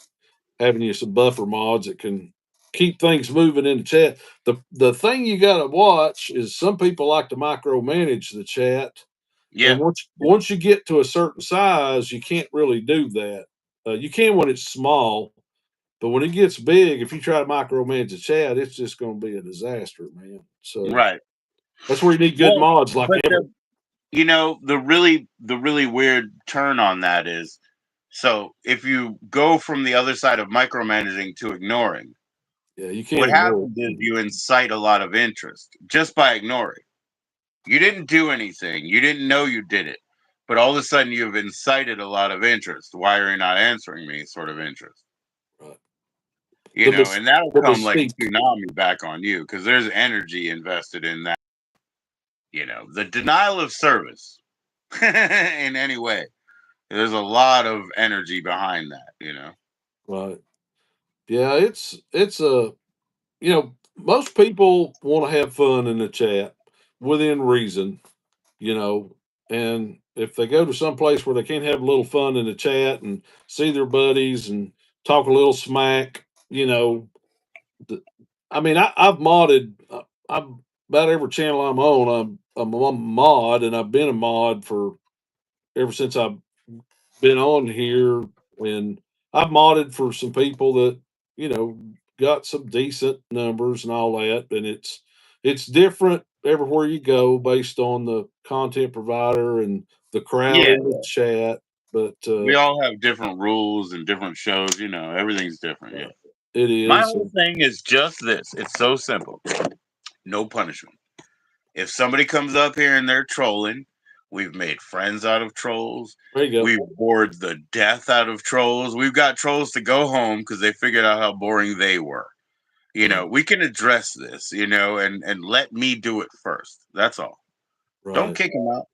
having you some buffer mods that can keep things moving in the chat. The thing you got to watch is some people like to micromanage the chat, and Yeah, once you get to a certain size, you can't really do that. You can when it's small, but when it gets big, if you try to micromanage the chat, it's just going to be a disaster, man. So right. that's where you need good Well, mods like but Ever. the really weird turn on that is so if you go from the other side of micromanaging to ignoring, Yeah, you what can't ignore happens is it. you incite a lot of interest just by ignoring. You didn't do anything. You didn't know you did it. But all of a sudden you've incited a lot of interest. Why are you not answering me? Sort of interest. Right. You The know, and that'll the come like a mystique. tsunami back on you because there's energy invested in that. You know, the denial of service in any way. There's a lot of energy behind that, you know. Right. Yeah, it's most people want to have fun in the chat. within reason, you know. And if they go to some place where they can't have a little fun in the chat and see their buddies and talk a little smack, you know, I mean, I've modded. I've about every channel I'm on. I'm a mod, and I've been a mod for ever since I've been on here, and I've modded for some people that you know got some decent numbers and all that, and it's different everywhere you go based on the content provider and the crowd Yeah, in the chat. But we all have different rules and different shows. Everything's different. Yeah. it My is. whole thing is just this. It's so simple. No punishment. If somebody comes up here and they're trolling, we've made friends out of trolls. There you go. We've bored the death out of trolls. We've got trolls to go home because they figured out how boring they were. Right. We can address this, and let me do it first. That's all. Don't Right. kick them out.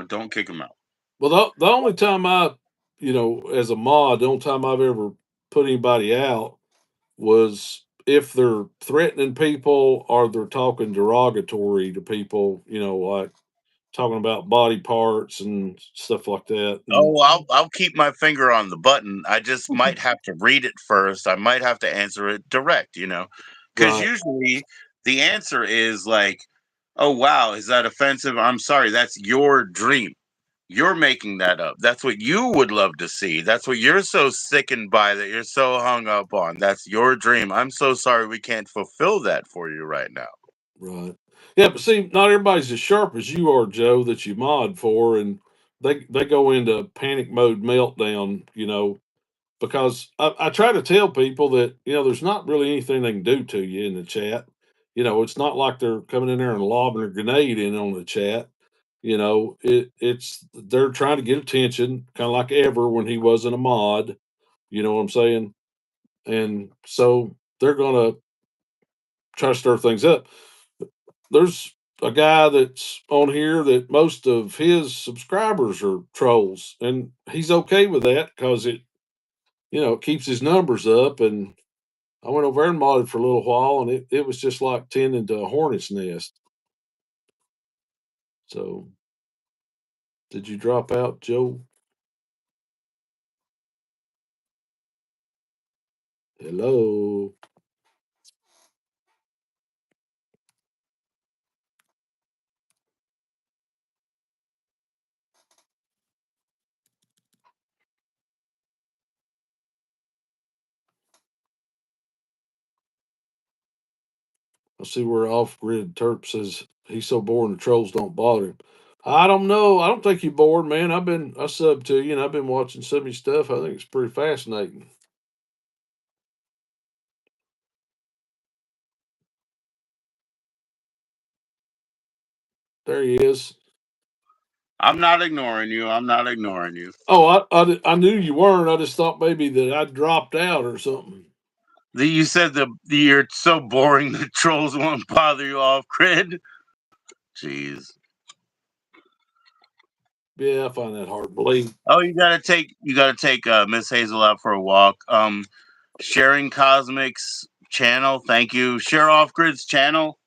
Don't kick them out. Well, the only time as a mod, the only time I've ever put anybody out was if they're threatening people or they're talking derogatory to people, like talking about body parts and stuff like that. And Oh, I'll keep my finger on the button. I just might have to read it first. I might have to answer it direct. Because right, usually the answer is like, "Oh wow, is that offensive? I'm sorry. That's your dream. You're making that up. That's what you would love to see. That's what you're so sickened by that you're so hung up on. That's your dream. I'm so sorry we can't fulfill that for you right now." right. Yeah, but see, not everybody's as sharp as you are, Joe, that you mod for, and they go into panic mode meltdown, because I try to tell people that there's not really anything they can do to you in the chat. It's not like they're coming in there and lobbing a grenade in on the chat. It's they're trying to get attention, kind of like Ever when he wasn't a mod. You know what I'm saying? And so they're gonna try to stir things up. There's a guy that's on here that most of his subscribers are trolls, and he's okay with that because it keeps his numbers up. And I went over there and modded for a little while, and it was just like tending to a hornet's nest. So, did you drop out, Joe? Hello. I see where off grid Terp says he's so boring the trolls don't bother him. I don't know. I don't think you're bored, man. I sub to you and I've been watching some of your stuff. I think it's pretty fascinating. There he is. I'm not ignoring you. I'm not ignoring you. Oh, I knew you weren't. I just thought maybe that I dropped out or something. You said you're so boring the trolls won't bother you off grid. Jeez. Yeah, I find that hard to believe. Oh, you gotta take Miss Hazel out for a walk. Sharing Cosmics channel, thank you. Share Off Grid's channel.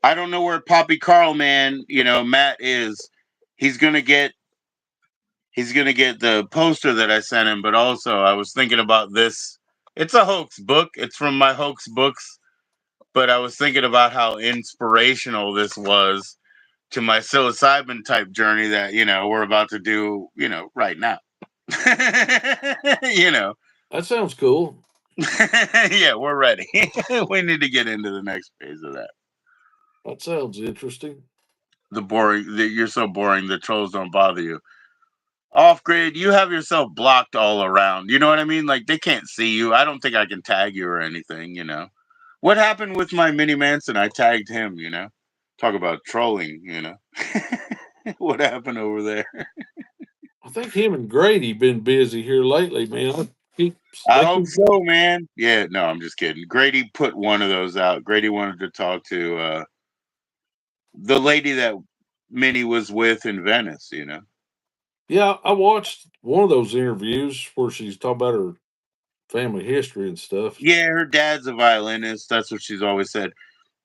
I don't know where Poppy Carl man, Matt is. He's gonna get he's gonna get the poster that I sent him, but also I was thinking about this. It's a hoax book. It's from my hoax books, but I was thinking about how inspirational this was to my psilocybin type journey that we're about to do right now. you know That sounds cool. yeah, we're ready. We need to get into the next phase of that. That sounds interesting. You're so boring the trolls don't bother you. Off grid, you have yourself blocked all around, you know what I mean? Like, they can't see you. I don't think I can tag you or anything. What happened with my mini Manson? I tagged him. Talk about trolling. What happened over there? I think him and Grady been busy here lately, man. I They hope keep, so, man. Yeah, no, I'm just kidding. Grady put one of those out. Grady wanted to talk to the lady that Minnie was with in Venice. yeah, I watched one of those interviews where she's talking about her family history and stuff. Yeah, her dad's a violinist. That's what she's always said.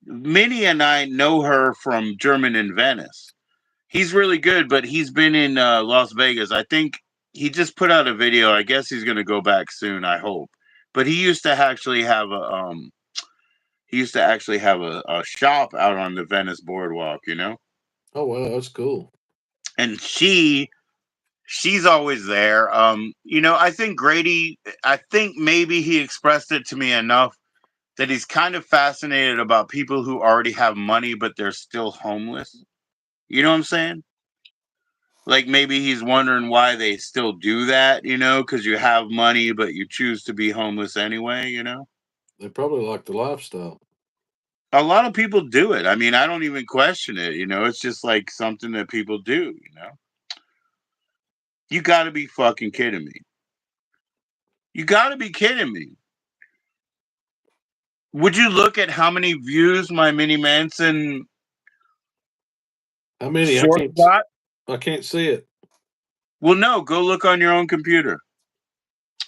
Minnie and I know her from German in Venice. He's really good, but he's been in Las Vegas. I think he just put out a video. I guess he's going to go back soon. I hope. But he used to actually have a shop out on the Venice boardwalk. Oh wow, that's cool. And she's always there. I think Grady. I think maybe he expressed it to me enough that he's kind of fascinated about people who already have money but they're still homeless. You know what I'm saying? Like maybe he's wondering why they still do that, because you have money but you choose to be homeless anyway. They probably like the lifestyle. A lot of people do it. I mean, I don't even question it. It's just like something that people do. You got to be fucking kidding me. You got to be kidding me. Would you look at how many views my Mini Manson How many? I short can't. got? I can't see it. Well, no, go look on your own computer.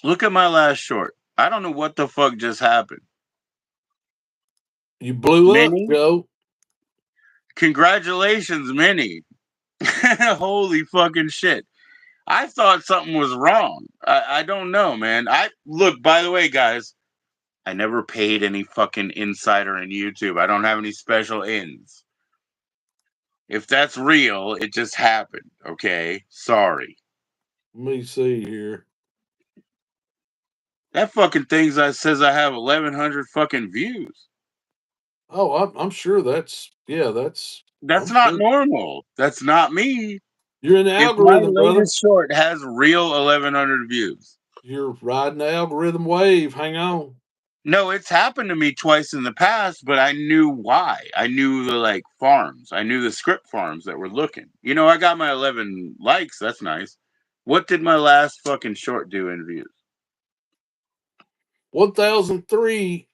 Look at my last short. I don't know what the fuck just happened. You blew up, Minnie? Joe. Congratulations, Minnie. Holy fucking shit. I thought something was wrong. I don't know, man. I look, by the way, guys, I never paid any fucking insider in YouTube. I don't have any special ins. If that's real, it just happened. Okay. Sorry. Let me see here. That fucking thing says I have 1,100 fucking views. Oh, I'm sure that's yeah. That's That's I'm not sure normal. That's not me. you're in the If my algorithm, brother. latest short has real 1,100 views. You're riding the algorithm wave. Hang on. No, it's happened to me twice in the past, but I knew why. I knew the farms. I knew the script farms that were looking. I got my 11 likes. That's nice. What did my last fucking short do in views? 1003.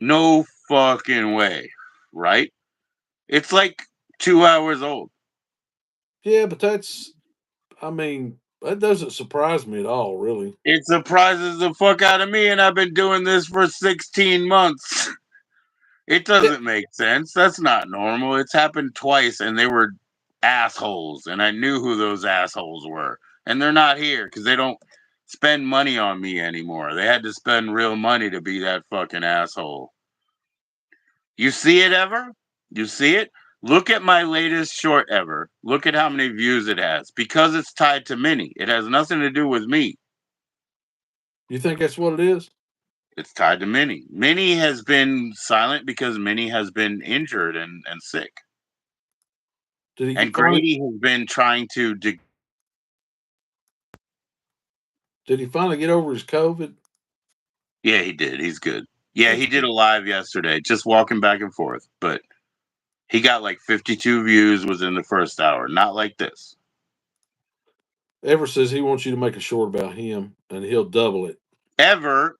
No fucking way. Right? It's like 2 hours old. Yeah, but that's. I mean, that doesn't surprise me at all, really. It surprises the fuck out of me, and I've been doing this for 16 months. It Yeah. doesn't make sense. That's not normal. It's happened twice, and they were assholes, and I knew who those assholes were. And they're not here because they don't spend money on me anymore. They had to spend real money to be that fucking asshole. You see it ever? You see it? Look at my latest short ever. Look at how many views it has because it's tied to Minnie. It has nothing to do with me. You think that's what it is? It's tied to Minnie. Minnie has been silent because Minnie has been injured and sick. Did he And finally? Grady has been trying to. Did he finally get over his COVID? Yeah, he did. He's good. Yeah, That's he did good. a live yesterday, just walking back and forth. But he got like 52 views within the first hour. Not like this. Ever says he wants you to make a short about him, and he'll double it. Ever,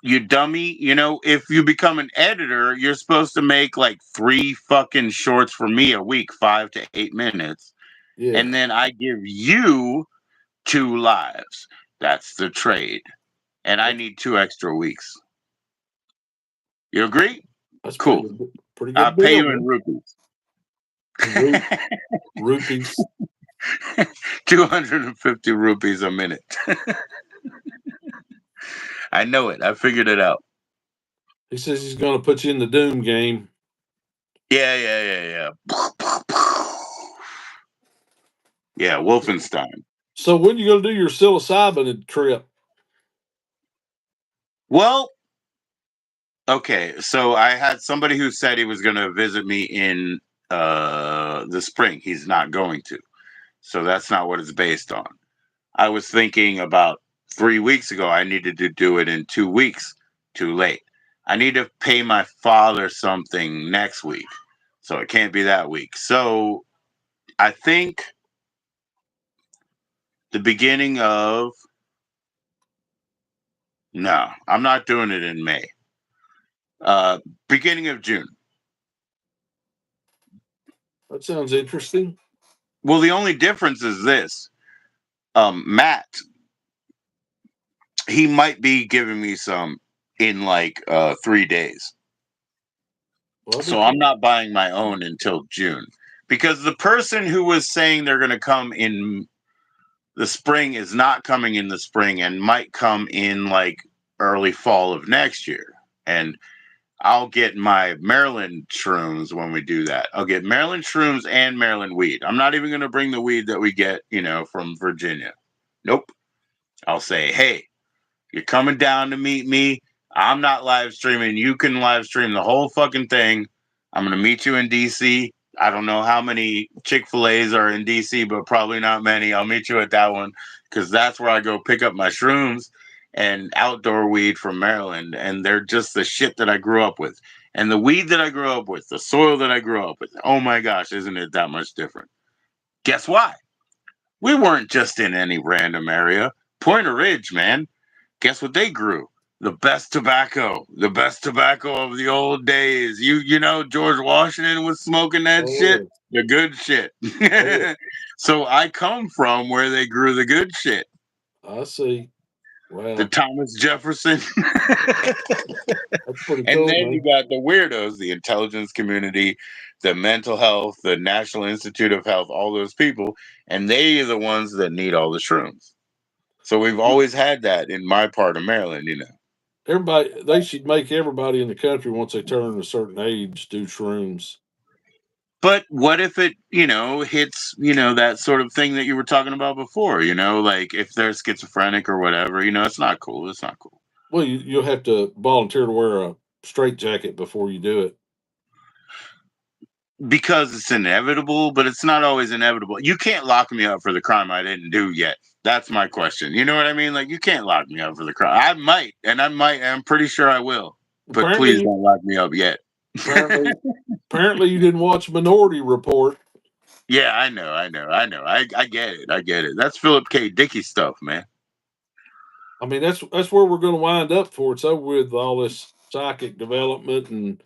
you dummy. If you become an editor, you're supposed to make like 3 fucking shorts for me a week, 5 to 8 minutes. And Yeah, then I give you 2 lives. That's the trade. And I that's need 2 extra weeks. You agree? that's pretty Cool. good. Pretty I'll good pay deal, you in man. rupees. Rupees. 250 rupees a minute. I know it. I figured it out. He says he's going to put you in the Doom game. Yeah, yeah, yeah. Yeah, Wolfenstein. So when you going to do your psilocybin trip? Well, okay. So I had somebody who said he was going to visit me in the spring. He's not going to. So that's not what it's based on. I was thinking about 3 weeks ago, I needed to do it in 2 weeks. Too late. I need to pay my father something next week. So it can't be that week. So I think the beginning of. No, I'm not doing it in May. Uh, Beginning of June. That sounds interesting. Well, the only difference is this. Matt, he might be giving me some in like 3 days. Well, that'd be So I'm cool. not buying my own until June because the person who was saying they're going to come in the spring is not coming in the spring and might come in like early fall of next year. And I'll get my Maryland shrooms when we do that. I'll get Maryland shrooms and Maryland weed. I'm not even going to bring the weed that we get, from Virginia. Nope. I'll say, hey, you're coming down to meet me. I'm not live streaming. You can live stream the whole fucking thing. I'm going to meet you in DC. I don't know how many Chick-fil-A's are in DC, but probably not many. I'll meet you at that one because that's where I go pick up my shrooms and outdoor weed from Maryland. And they're just the shit that I grew up with. And the weed that I grew up with, the soil that I grew up with, oh my gosh, isn't it that much different? Guess why? We weren't just in any random area. Pointer Ridge, man. Guess what they grew? The best tobacco of the old days. George Washington was smoking that shit, Oh the good shit. yeah, oh So I come from where they grew the good shit. yeah. I see. The Wow, Thomas Jefferson. that's pretty And cool, then you man. got the weirdos, the intelligence community, the mental health, the National Institute of Health, all those people. And they are the ones that need all the shrooms. So we've always had that in my part of Maryland. Everybody, they should make everybody in the country once they turn a certain age do shrooms. But what if it, hits, that sort of thing that you were talking about before, like if they're schizophrenic or whatever, it's not cool. It's not cool. Well, you'll have to volunteer to wear a straight jacket before you do it. Because it's inevitable, but it's not always inevitable. You can't lock me up for the crime I didn't do yet. That's my question. You know what I mean? Like, you can't lock me up for the crime. I'm pretty sure I will. But please Apparently, don't lock me up yet. apparently, apparently, you didn't watch Minority Report. Yeah, I know. I get it. I get it. That's Philip K. Dickey stuff, man. I mean, that's where we're going to wind up for. It's over with all this psychic development and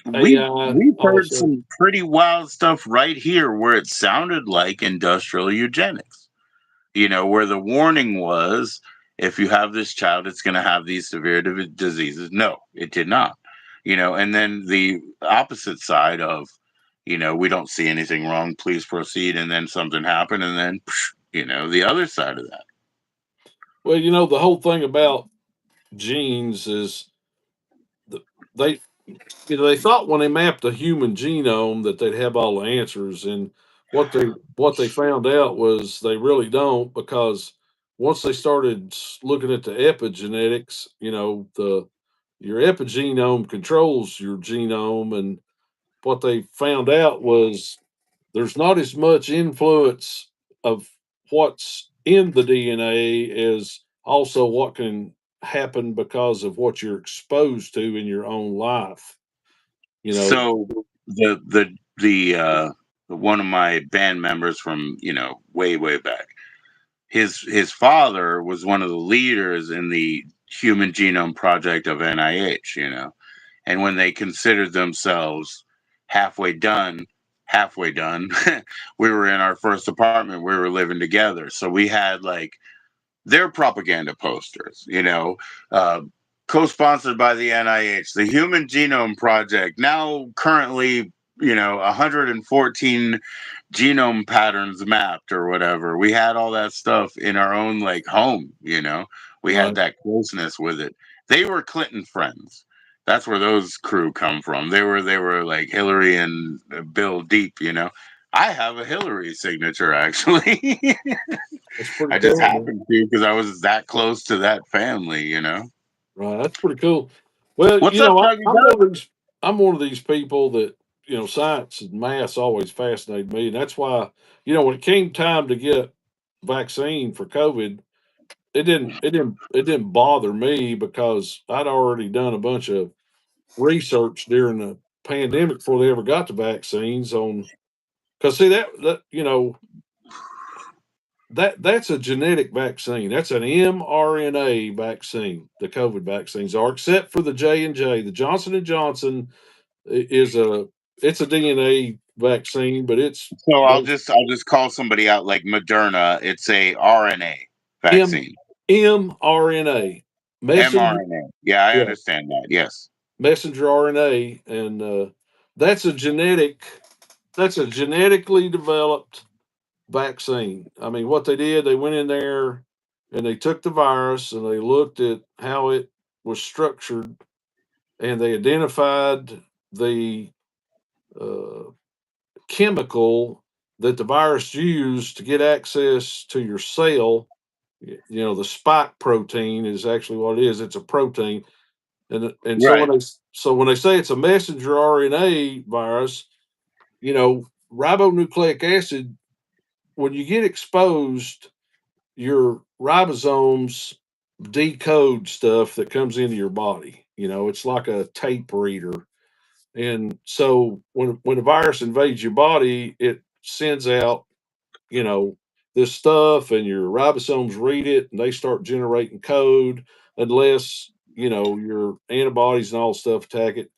We've AI, we've all this heard stuff. some pretty wild stuff right here where it sounded like industrial eugenics. Where the warning was if you have this child, it's going to have these severe diseases. No, it did not. And then the opposite side of, we don't see anything wrong, please proceed. And then something happened. And then, the other side of that. Well, the whole thing about genes is the, they they thought when they mapped the human genome that they'd have all the answers, and what they found out was they really don't, because once they started looking at the epigenetics, the your epigenome controls your genome, and what they found out was there's not as much influence of what's in the DNA as also what can happen because of what you're exposed to in your own life. You know, So the one of my band members from, way, way back, his father was one of the leaders in the Human Genome Project of NIH. And when they considered themselves halfway done, halfway done, we were in our first apartment. We were living together, so we had like their propaganda posters, uh, co-sponsored by the NIH, the Human Genome Project, now currently, 114 genome patterns mapped or whatever. We had all that stuff in our own like home. We had right? that closeness with it. They were Clinton friends. That's where those crew come from. They were like Hillary and Bill Deep. I have a Hillary signature actually. That's pretty I just cool, man. happened to because I was that close to that family. Right, that's pretty cool. Well, What's up, Dougie I'm Doug? one of these. I'm one of these people that science and maths always fascinated me, and that's why when it came time to get vaccine for COVID, it didn't bother me because I'd already done a bunch of research during the pandemic before they ever got the vaccines on. Because see that that's a genetic vaccine. That's an mRNA vaccine. The COVID vaccines are, except for the J&J. The Johnson and Johnson is a DNA vaccine, but it's So I'll those just I'll just call somebody out like Moderna. It's a RNA M vaccine, mRNA messenger. mRNA. Yeah, I Yeah, understand that. Yes. messenger RNA, and that's a genetic that's a genetically developed vaccine. I mean, what they did, they went in there and they took the virus and they looked at how it was structured, and they identified the uh, chemical that the virus used to get access to your cell. The spike protein is actually what it is. It's a protein, and so Right. when they say it's a messenger RNA virus, ribonucleic acid, when you get exposed, your ribosomes decode stuff that comes into your body. It's like a tape reader. And so when a virus invades your body, it sends out, you know, this stuff, and your ribosomes read it and they start generating code unless, your antibodies and all stuff attack it.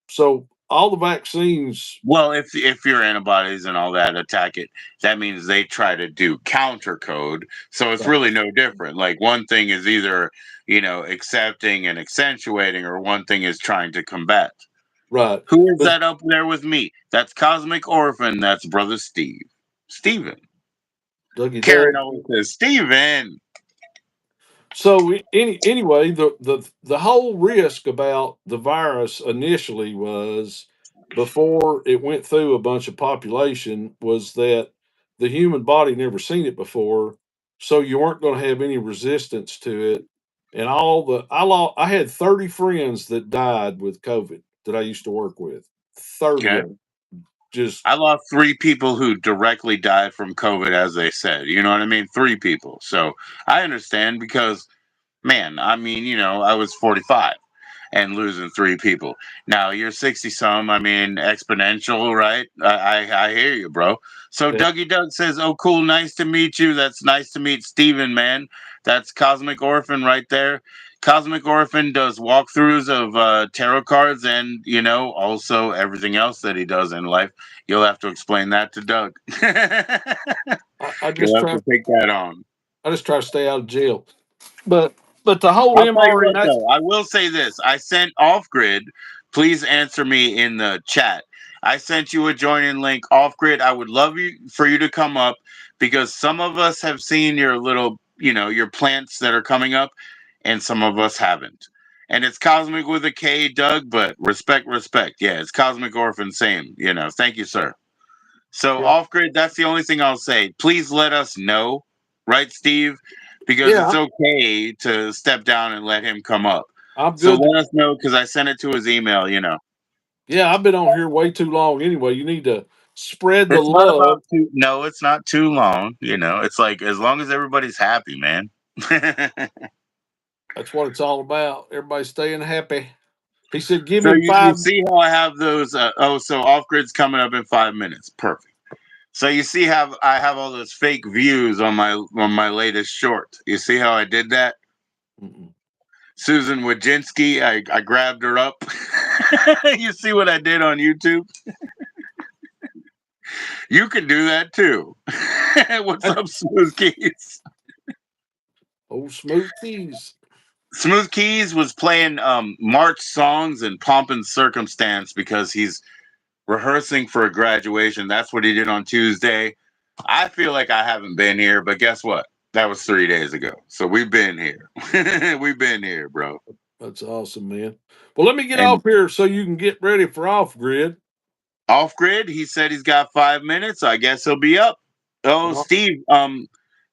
So all the vaccines. Well, if your antibodies and all that attack it, that means they try to do counter code. So it's Right. really no different. Like one thing is either, accepting and accentuating, or one thing is trying to combat. Right. Who is But that up there with me? That's Cosmic Orphan. That's Brother Steve. Steven. Dougie Karen Doug. always says, Steven. So anyway, the whole risk about the virus initially was, before it went through a bunch of population, was that the human body never seen it before, so you weren't going to have any resistance to it. And I had 30 friends that died with COVID that I used to work with. 30 Okay. of them. Just I lost three people who directly died from COVID, as they said. You know what I mean? Three people. So I understand because, man, I mean, I was 45 and losing three people. Now you're 60 some. I mean, exponential, right? I hear you, bro. So yeah, Dougie Doug says, "Oh, cool, nice to meet you. That's nice to meet Steven, man. That's Cosmic Orphan right there." Cosmic Orphan does walkthroughs of tarot cards, and also everything else that he does in life. You'll have to explain that to Doug. I You'll just have try to take that on. I just try to stay out of jail. But the whole I'll tell you what, mRNA. though. I will say this. I sent off grid. Please answer me in the chat. I sent you a join-in link off grid. I would love for you to come up, because some of us have seen your little, your plants that are coming up, and some of us haven't. And it's Cosmic with a K, Doug, but respect, respect. Yeah, it's Cosmic Orphan, same. Thank you, sir. So Yeah, off grid, that's the only thing I'll say. Please let us know, right, Steve? Because it's yeah, okay to step down and let him come up. I'm So good. let us know, because I sent it to his email. Yeah, I've been on here way too long. Anyway, you need to spread the It's not love. about too no, it's not too long. It's like as long as everybody's happy, man. That's what it's all about. Everybody staying happy. He said, "Give So him you five." see how I have those so off grid's coming up in 5 minutes. Perfect. So you see how I have all those fake views on my latest short. You see how I did that? Mm-mm. Susan Wojcinski, I grabbed her up. You see what I did on YouTube? You can do that too. What's That's up, Smooth Keys? old smooth keys. Smooth Keys was playing March songs and pomp and circumstance because he's rehearsing for a graduation. That's what he did on Tuesday. I feel like I haven't been here, but guess what? That was 3 days ago. So we've been here. We've been here, bro. That's awesome, man. Well, let me get off And here so you can get ready for off grid. off grid, he said he's got 5 minutes. I guess he'll be up. Oh, Uh,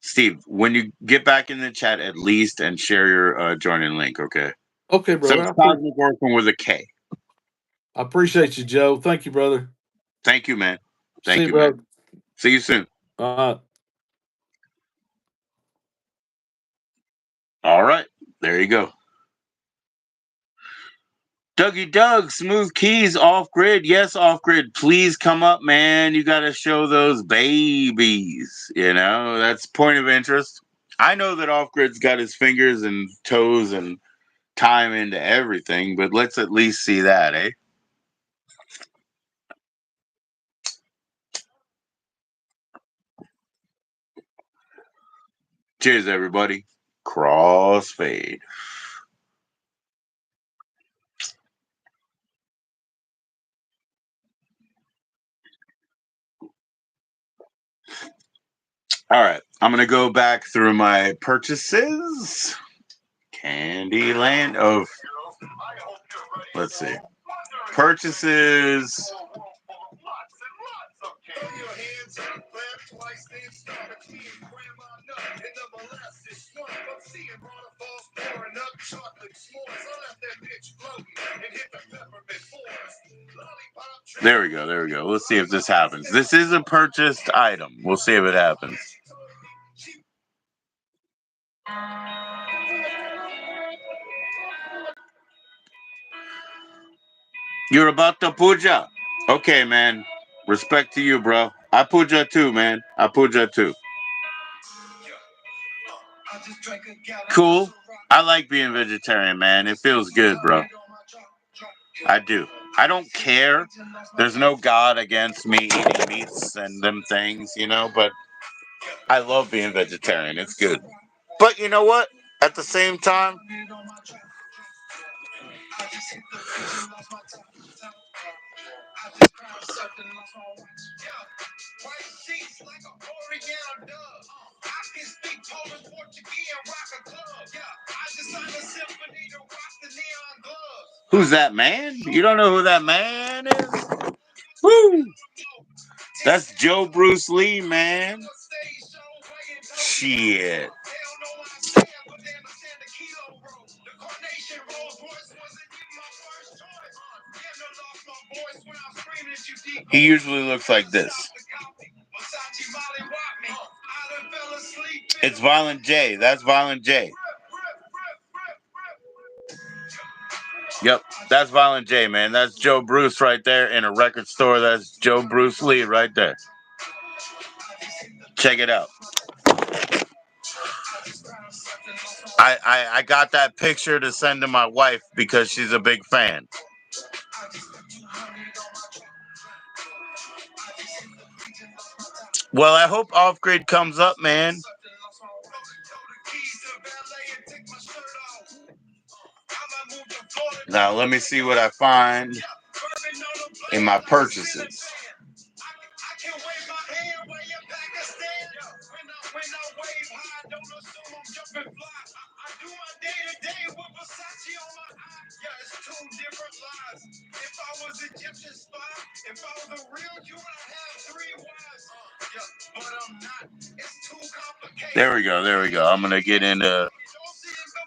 Steve, when you get back in the chat, at least, and share your joining link, okay? Okay, So brother. it's Cosmic Orphan with a K. I appreciate you, Joe. Thank you, brother. Thank you, man. See Thank you, you, man. brother. See you soon. Uh, All right. There you go. Dougie Doug, Smooth Keys, off grid. Yes, off grid. Please come up, man. You got to show those babies. That's point of interest. I know that off grid's got his fingers and toes and time into everything, but let's at least see that, eh? Cheers, everybody. Crossfade. All right, I'm gonna go back through my purchases. Candyland of, let's see, purchases. There we go. There we go. Let's see if this happens. This is a purchased item. We'll see if it happens. You're about to puja. Okay, man. Respect to you, bro. I puja too, man. I puja too. Cool. I like being vegetarian, man. It feels good, bro. I do. I don't care. There's no God against me eating meats and them things, but I love being vegetarian. It's good. But you know what? At the same time, who's that man? You don't know who that man is? Woo! That's Joe Bruce Lee, man. Shit. He usually looks like this. It's Violent J. That's Violent J. Yep, that's Violent J, man. That's Joe Bruce right there in a record store. That's Joe Bruce Lee right there. Check it out. I got that picture to send to my wife because she's a big fan. Well, I hope Off Grid comes up, man. Now, let me see what I find in my purchases. There we go. There we go. I'm gonna get into.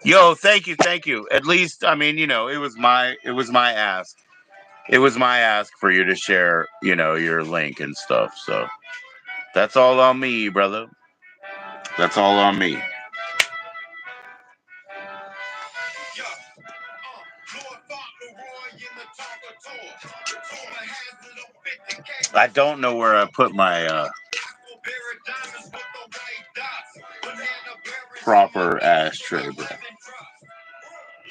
Yo, thank you. At least, I mean, it was my ask. It was my ask for you to share, your link and stuff. So that's all on me, brother. That's all on me. I don't know where I put my proper ashtray, bro.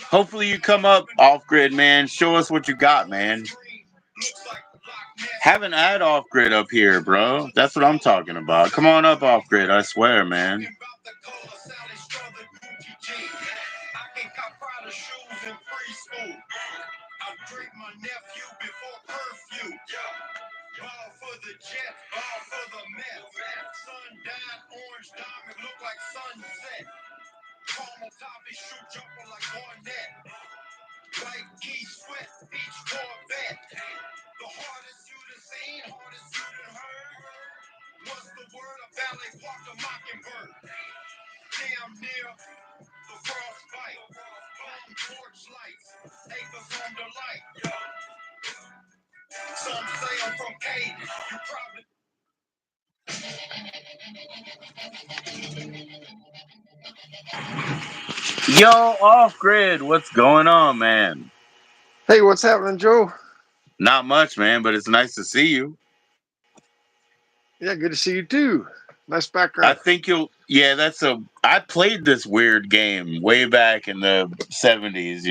Hopefully you come up Off Grid, man. Show us what you got, man. Haven't had Off Grid up here, bro. That's what I'm talking about. Come on up Off Grid, I swear, man. Yo, Off Grid, what's going on, man? Hey, what's happening, Joe? Not much, man, but it's nice to see you. Yeah, good to see you too. Nice I background. think yeah, I played this weird game way back in the 70s,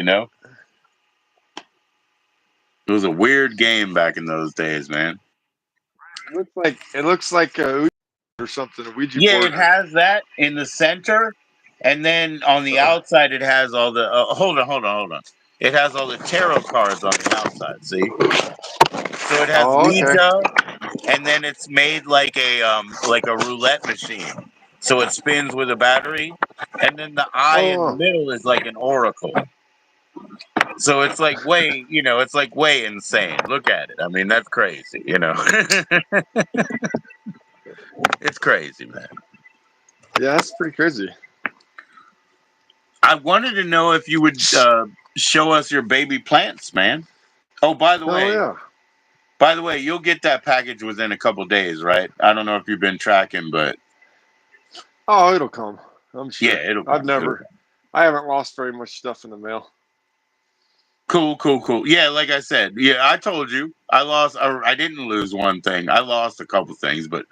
It was a weird game back in those days, man. It looks like a or something, a Ouija Yeah, it board. has that in the center, and then on the outside, it has all the. Hold on. It has all the tarot cards on the outside. See, so it has Oh, okay. Ouija, and then it's made like a roulette machine. so it spins with a battery, and then the eye in the Oh, middle is like an oracle. So it's like way, it's like way insane. Look at it. I mean, that's crazy. It's crazy, man. yeah, that's pretty crazy. I wanted to know if you would show us your baby plants, man. Oh, by the Oh way, yeah. you'll get that package within a couple days, right? I don't know if you've been tracking, but Oh, it'll come. I'm yeah, sure. it'll come. It'll come. I haven't lost very much stuff in the mail. Cool. Yeah, like I said, yeah, I told you I didn't lose one thing. I lost a couple things, but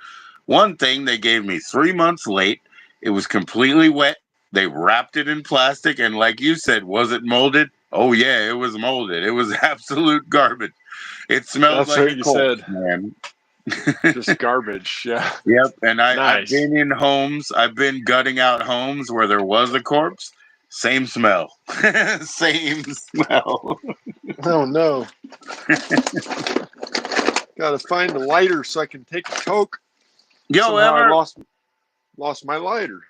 one thing they gave me 3 months late. It was completely wet. They wrapped it in plastic, and like you said, was it molded? Oh yeah, it was molded. It was absolute garbage. It smelled That's like what a you corpse, said. man. Just garbage. Yeah. Yep, and I've Nice. been in homes. I've been gutting out homes where there was a corpse. Same smell. Same smell. Oh no. Gotta find a lighter so I can take a Coke. Yo, Somehow I Ever, lost my lighter.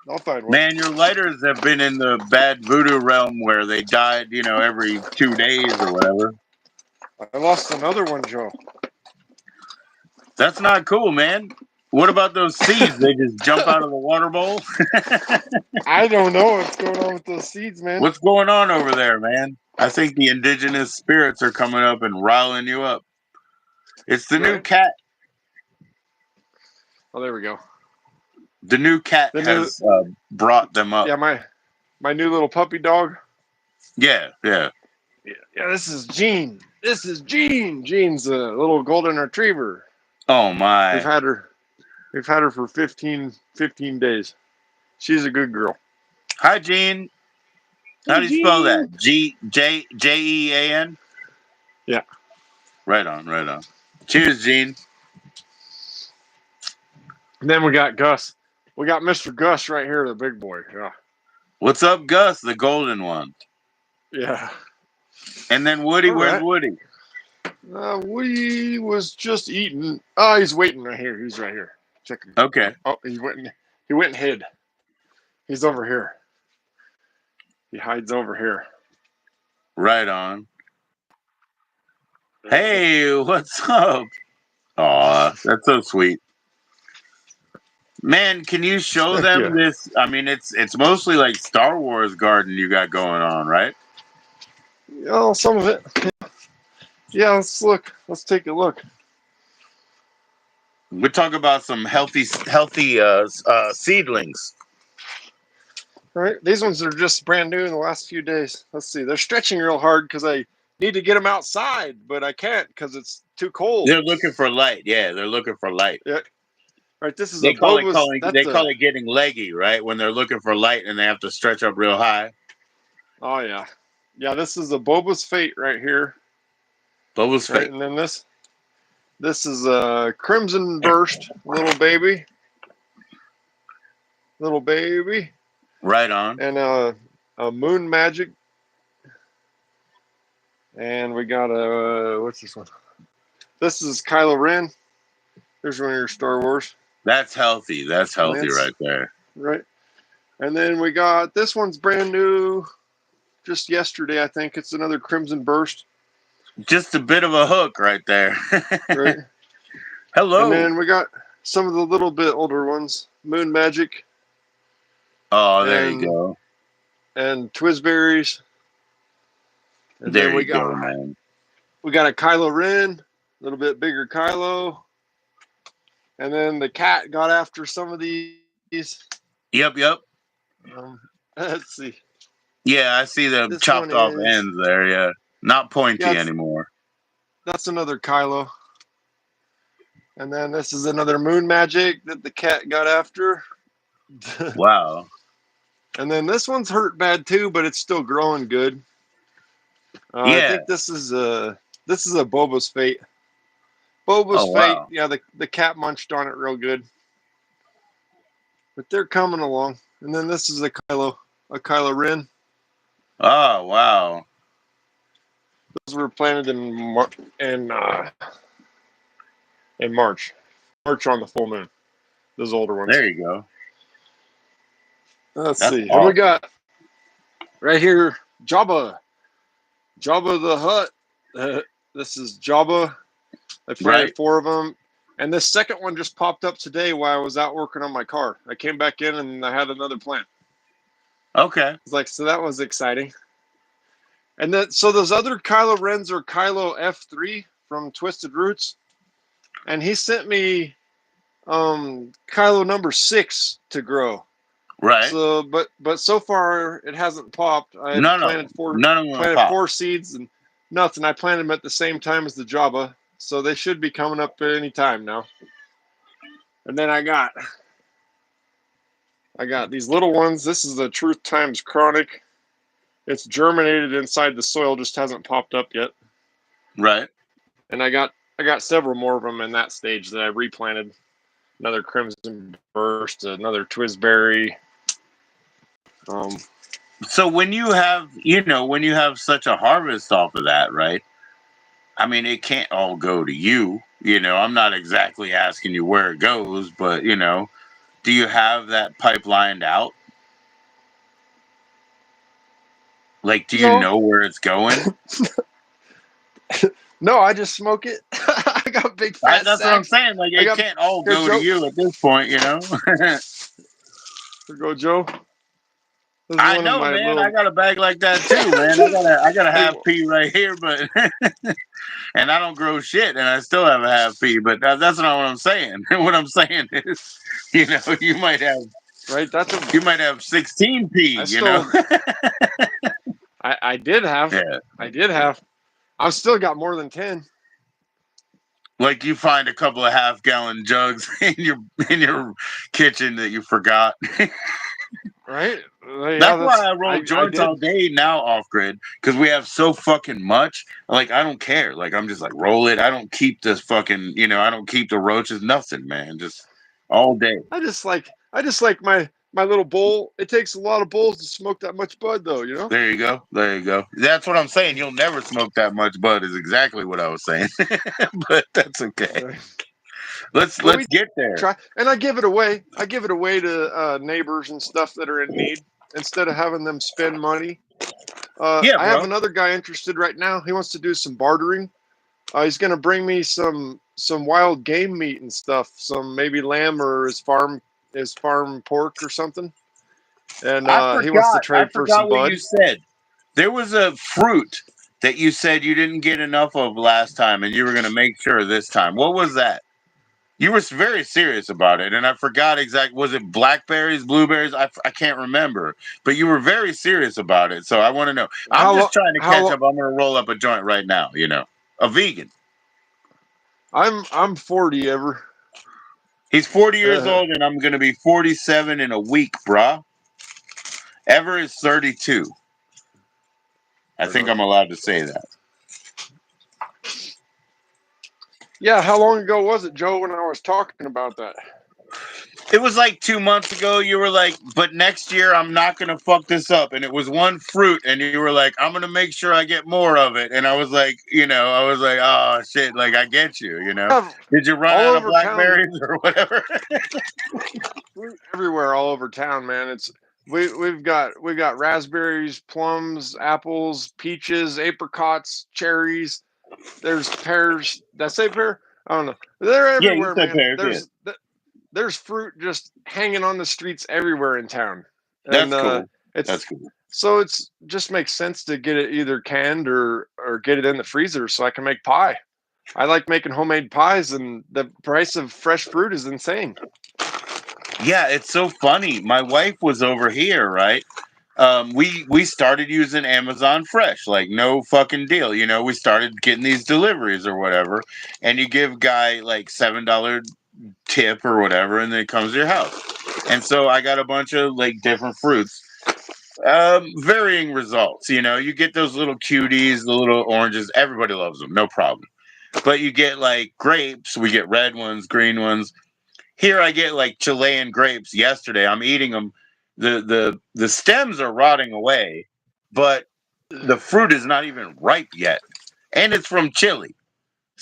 I'll find one. man, your lighters have been in the bad voodoo realm where they died, every 2 days or whatever. I lost another one, Joe. That's not cool, man. What about those seeds? They just jump out of the water bowl? I don't know what's going on with those seeds, man. What's going on over there, man? I think the indigenous spirits are coming up and riling you up. It's the new Right? cat. Oh, there we go. The new cat The new, has brought them up. yeah, my new little puppy dog. Yeah. Yeah, this is Jean. This is Jean. Jean's a little golden retriever. Oh We've my. had her. We've had her for 15 days. She's a good girl. Hi, Jean. How Hey, do you spell that? Jean. Jean? Yeah. Right on. Cheers, Jean. And then we got Gus. We got Mr. Gus right here, the big boy. Yeah. What's up, Gus, the golden one? Yeah. And then Woody, All where's right. Woody? Woody was just eating. Oh, he's waiting right here. He's right here. Check him. Okay. Oh, he went and hid. He's over here. He hides over here. Right on. Hey, what's up? Aw, that's so sweet. Man, can you show Heck them yeah. this? I mean, it's mostly like Star Wars garden you got going on, right? Oh, some of it. Yeah, let's look. Let's take a look. We talk about some healthy seedlings. All right, these ones are just brand new in the last few days. Let's see. They're stretching real hard because I need to get them outside, but I can't because it's too cold. They're looking for light. Yeah, they're looking for light. Yeah. All right, this is a They call bulbous. they call it getting leggy, right? When they're looking for light and they have to stretch up real high. Oh yeah, yeah. This is a bulbous fate right here. Bubbles Right, fake. and then this is a crimson burst, little baby, Right on. and a moon magic, and we got a what's this one? This is Kylo Ren. There's one of your Star Wars. That's healthy. That's healthy Lance. right there. Right. And then we got this one's brand new, just yesterday, I think. It's another Crimson Burst. Just a bit of a hook right there. Right. Hello. And then we got some of the little bit older ones, Moon Magic. Oh, there you go. And Twizzberries. And There then we you got go, man. we got a Kylo Ren, a little bit bigger Kylo. And then the cat got after some of these. Yep. Let's see. Yeah, I see the This chopped one off is ends there. Yeah, not pointy anymore. That's another Kylo. And then this is another Moon Magic that the cat got after. Wow. And then this one's hurt bad too, but it's still growing good. Yeah. I think this is a Boba's Fate. Boba's Oh, Fate. wow. Yeah, the cat munched on it real good. But they're coming along. And then this is a Kylo Ren. Oh, wow. Those were planted in March on the full moon. Those older ones. There you go. Let's That's see. And we awesome. got right here Jabba the Hutt. This is Jabba. I planted Right. 4 of them. And this second one just popped up today while I was out working on my car. I came back in and I had another plant. Okay. It's like, so that was exciting. And then, so those other Kylo Rens are Kylo F3 from Twisted Roots. And he sent me Kylo number 6 to grow. Right. So, but so far it hasn't popped. I had None of planted them. None of them planted pop. 4 seeds and nothing. I planted them at the same time as the Jabba, so they should be coming up at any time now. And then I got these little ones. This is the Truth Times Chronic. It's germinated inside the soil, just hasn't popped up yet. Right. And I got several more of them in that stage that I replanted. Another Crimson Burst, another Twisberry. So when you have, when you have such a harvest off of that, right? I mean, it can't all go to you. I'm not exactly asking you where it goes, but do you have that pipelined out? Like, do you No. know where it's going? No, I just smoke it. I got big fat That's what I'm sacks. saying. Like, it can't all go to you at this point, Here go Joe. This is I one of know, my man. I little. got a bag like that too, man. I got a half pea right here, but and I don't grow shit, and I still have a half pea. But that's not what I'm saying. What I'm saying is, you might have Right, you might have 16 pea. I did have. Yeah. I did have. I've still got more than 10. Like you find a couple of half-gallon jugs in your kitchen that you forgot. Right? Yeah, That's why I roll I joints did. all day now off grid, because we have so fucking much. Like, I don't care. Like, I'm just like, roll it. I don't keep this fucking, I don't keep the roaches, nothing, man. Just all day. I just like my little bowl. It takes a lot of bowls to smoke that much bud, though. There you go. There you go. That's what I'm saying. You'll never smoke that much bud is exactly what I was saying. But that's okay. Right. Let's get there. Try, and I give it away. I give it away to neighbors and stuff that are in need instead of having them spend money. Yeah, I bro. have another guy interested right now. He wants to do some bartering. He's going to bring me some wild game meat and stuff, some maybe lamb or his farm pork or something. And he wants to trade for some what bud. you said. There was a fruit that you said you didn't get enough of last time, and you were going to make sure this time. What was that? You were very serious about it, and I forgot exactly. Was it blackberries, blueberries? I can't remember, but you were very serious about it. So I want to know. I'm just trying to catch up. I'm going to roll up a joint right now. A vegan. I'm 40 ever. He's 40 years old, and I'm going to be 47 in a week, brah. Ever is 32. I think I'm allowed to say that. Yeah, how long ago was it, Joe, when I was talking about that? It was like 2 months ago. You were like, but next year I'm not going to fuck this up. And it was one fruit. And you were like, I'm going to make sure I get more of it. And I was like, oh, shit. Like, I get you, Did you run out of blackberries or whatever? Everywhere, all over town, man. We've got raspberries, plums, apples, peaches, apricots, cherries. There's pears. Did I say pear? I don't know. They're everywhere, man. Pears, there's fruit just hanging on the streets everywhere in town. And, that's cool. That's cool. So it's just makes sense to get it either canned or get it in the freezer so I can make pie. I like making homemade pies, and the price of fresh fruit is insane. Yeah, it's so funny. My wife was over here, right? We started using Amazon Fresh, like no fucking deal. We started getting these deliveries or whatever, and you give guy like $7 tip or whatever, and then it comes to your house. And so I got a bunch of like different fruits, varying results. You get those little cuties, the little oranges. Everybody loves them, no problem. But you get like grapes. We get red ones, green ones. Here I get like Chilean grapes. Yesterday I'm eating them. The stems are rotting away, but the fruit is not even ripe yet, and it's from Chile.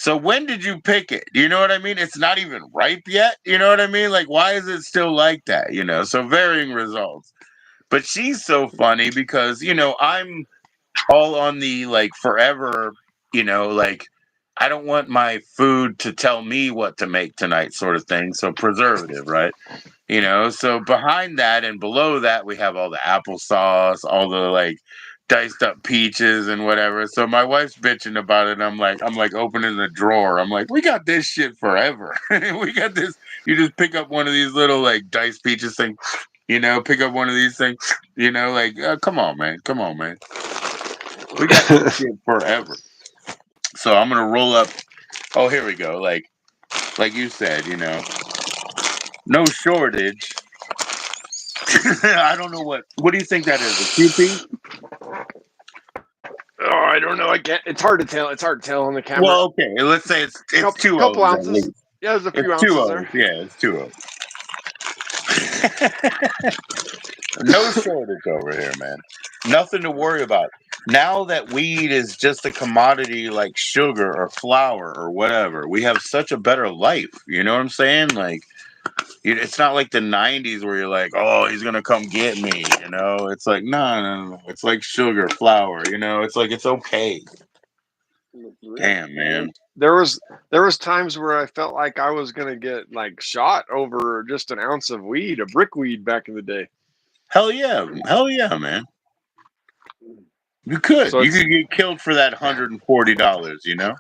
So when did you pick it? You know what I mean? It's not even ripe yet. You know what I mean? Like, why is it still like that? You know, so varying results. But she's so funny because, you know, I'm all on the like forever, you know, like I don't want my food to tell me what to make tonight sort of thing. So preservative, right? You know, so behind that and below that we have all the applesauce, all the like diced up peaches and whatever. So my wife's bitching about it. I'm like opening the drawer. I'm like, we got this shit forever. We got this. You just pick up one of these little like diced peaches thing, you know, pick up one of these things, you know, like come on, man. Come on, man. We got this shit forever. So I'm gonna roll up. Oh, here we go. Like you said, you know, no shortage. I don't know what. What do you think that is? A QP? Oh, I don't know. I get. It's hard to tell. It's hard to tell on the camera. Well, okay. Let's say it's two Couple O's at ounces. least. Yeah, there's a It's few two ounces O's. there. Yeah, it's two O's. No shortage over here, man. Nothing to worry about. Now that weed is just a commodity like sugar or flour or whatever, we have such a better life. You know what I'm saying? Like, it's not like the '90s where you're like, "Oh, he's gonna come get me." You know, it's like, no. It's like sugar, flour. You know, it's like it's okay. Damn, man. There was times where I felt like I was gonna get like shot over just an ounce of weed, a brick weed back in the day. Hell yeah, man. You could. So You it's could get killed for that $140, you know?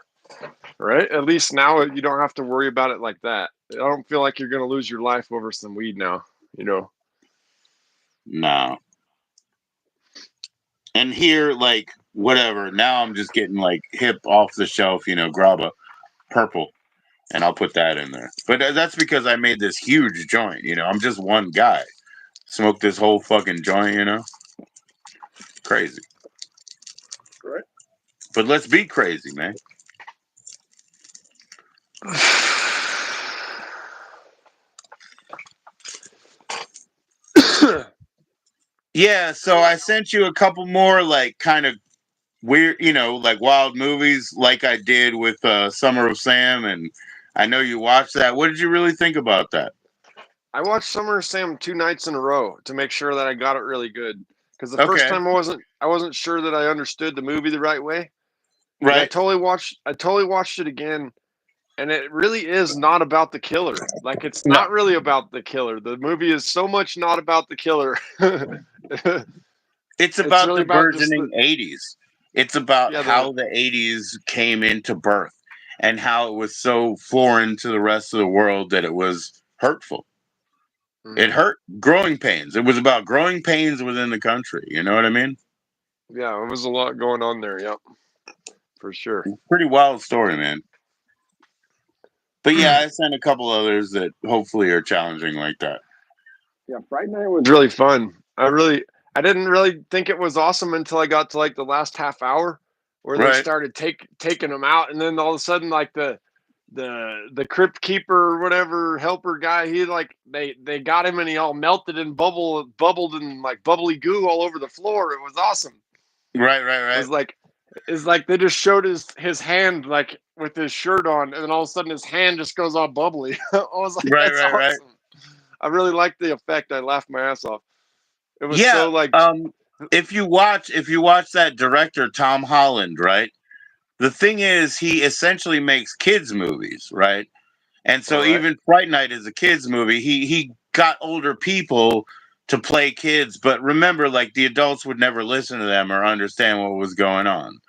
right. At least now you don't have to worry about it like that. I don't feel like you're gonna lose your life over some weed now. You know. No. And here, like, whatever. Now I'm just getting like hip off the shelf, you know, grabba purple. And I'll put that in there. But that's because I made this huge joint, you know. I'm just one guy. Smoked this whole fucking joint, you know? Crazy. Right. But let's be crazy, man. Yeah, so I sent you a couple more like kind of weird, you know, like wild movies like I did with Summer of Sam, and I know you watched that. What did you really think about that? I watched Summer of Sam 2 nights in a row to make sure that I got it really good. Because the first Okay. time I wasn't sure that I understood the movie the right way. And Right. I totally watched it again, and it really is not about the killer. Like it's No. not really about the killer. The movie is so much not about the killer. It's It's about really the about just burgeoning 80s. It's about yeah, how the 80s came into birth and how it was so foreign to the rest of the world that it was hurtful. It mhm. hurt growing pains. It was about growing pains within the country. You know what I mean? Yeah, it was a lot going on there. Yep, for sure. Pretty wild story, man. But yeah, I sent a couple others that hopefully are challenging like that. Yeah, Fright Night was really fun. I didn't really think it was awesome until I got to like the last half hour where they Right. started taking them out, and then all of a sudden like the crypt keeper or whatever helper guy, he like they got him and he all melted and bubbled and like bubbly goo all over the floor. It was awesome. Right, It right, was like it's like they just showed his hand like with his shirt on, and then all of a sudden his hand just goes all bubbly. I was like, right. that's Right, right. awesome. I really liked the effect. I laughed my ass off. It was Yeah. so like If you watch that director Tom Holland, right? The thing is he essentially makes kids movies, right? And all so right. even Fright Night is a kids movie. He got older people to play kids, but remember, like the adults would never listen to them or understand what was going on.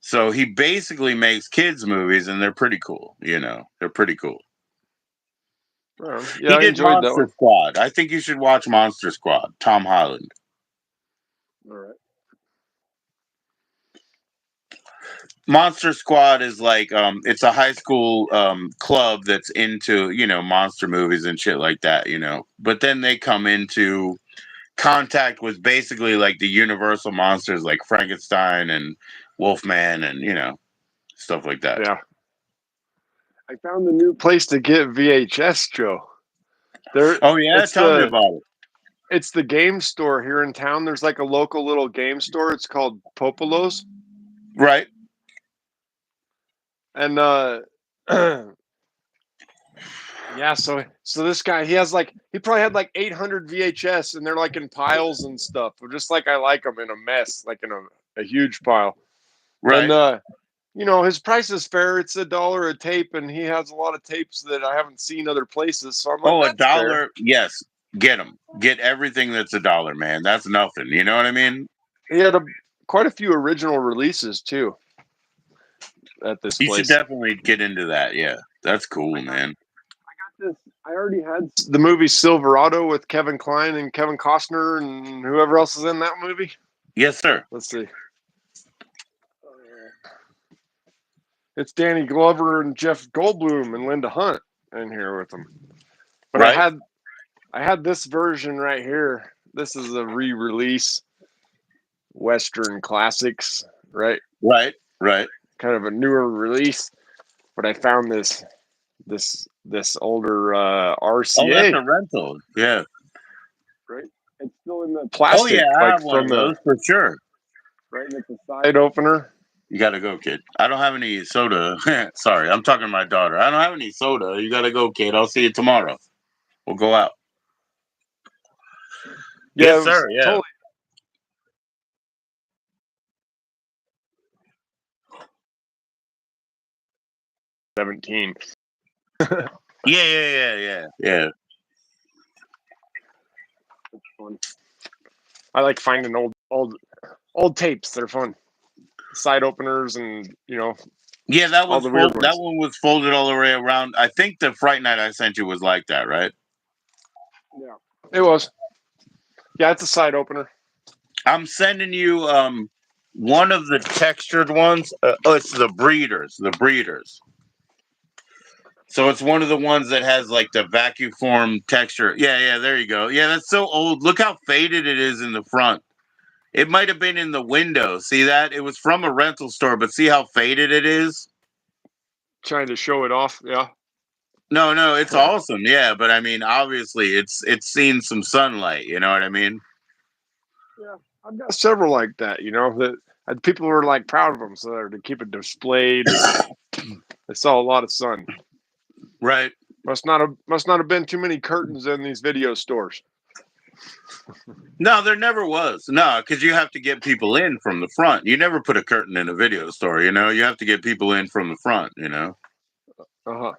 So he basically makes kids movies, and they're pretty cool. You know, they're pretty cool. Yeah, He I did enjoyed that Monster one. Squad. I think you should watch Monster Squad. Tom Holland. All right. Monster Squad is like it's a high school club that's into, you know, monster movies and shit like that, you know. But then they come into contact with basically like the universal monsters like Frankenstein and Wolfman and, you know, stuff like that. Yeah. I found the new place to get VHS, Joe. There Oh yeah, it's tell me the about it. it's the game store here in town. There's like a local little game store. It's called Popolo's. Right. And Yeah, so this guy, he probably had like 800 VHS, and they're like in piles and stuff, just like I like them, in a mess, like in a huge pile. Right. And you know, his price is fair. It's $1 a tape, and he has a lot of tapes that I haven't seen other places. So I'm like, Oh, that's fair. $1. Yes. Get them. Get everything that's $1, man. That's nothing. You know what I mean? He had quite a few original releases too at this You should place. definitely get into that. Yeah. That's cool, man. I already had the movie Silverado with Kevin Kline and Kevin Costner and whoever else is in that movie. Yes, sir. Let's see. It's Danny Glover and Jeff Goldblum and Linda Hunt in here with them. But Right. I had this version right here. This is a re-release, Western Classics, right? Right. Kind of a newer release. But I found this older RCA. Oh, that's a rental. Yeah. Right? It's still in the plastic. Oh, yeah. I like have one of those for sure. Right at the side opener. You got to go, kid. I don't have any soda. Sorry. I'm talking to my daughter. I don't have any soda. You got to go, kid. I'll see you tomorrow. We'll go out. Yeah, yes, sir. Yeah. Totally. $17. Yeah. It's fun. I like finding old tapes. They're fun. Side openers and, you know. Yeah, that all was the weird that ones. one was folded all the way around. I think the Fright Night I sent you was like that, right? Yeah, it was. Yeah, it's a side opener. I'm sending you one of the textured ones. It's the breeders. So it's one of the ones that has like the vacuum form texture. Yeah, there you go. Yeah, that's so old. Look how faded it is in the front. It might have been in the window. See that? It was from a rental store, but see how faded it is? Trying to show it off, yeah. No, it's awesome. Yeah, but I mean, obviously it's seen some sunlight, you know what I mean? Yeah, I've got several like that, you know, that people were like proud of them, so they're to keep it displayed. They saw a lot of sun. Right. Must not have been too many curtains in these video stores. No, there never was. No, because you have to get people in from the front. You never put a curtain in a video store, you know? You have to get people in from the front, you know? Uh-huh.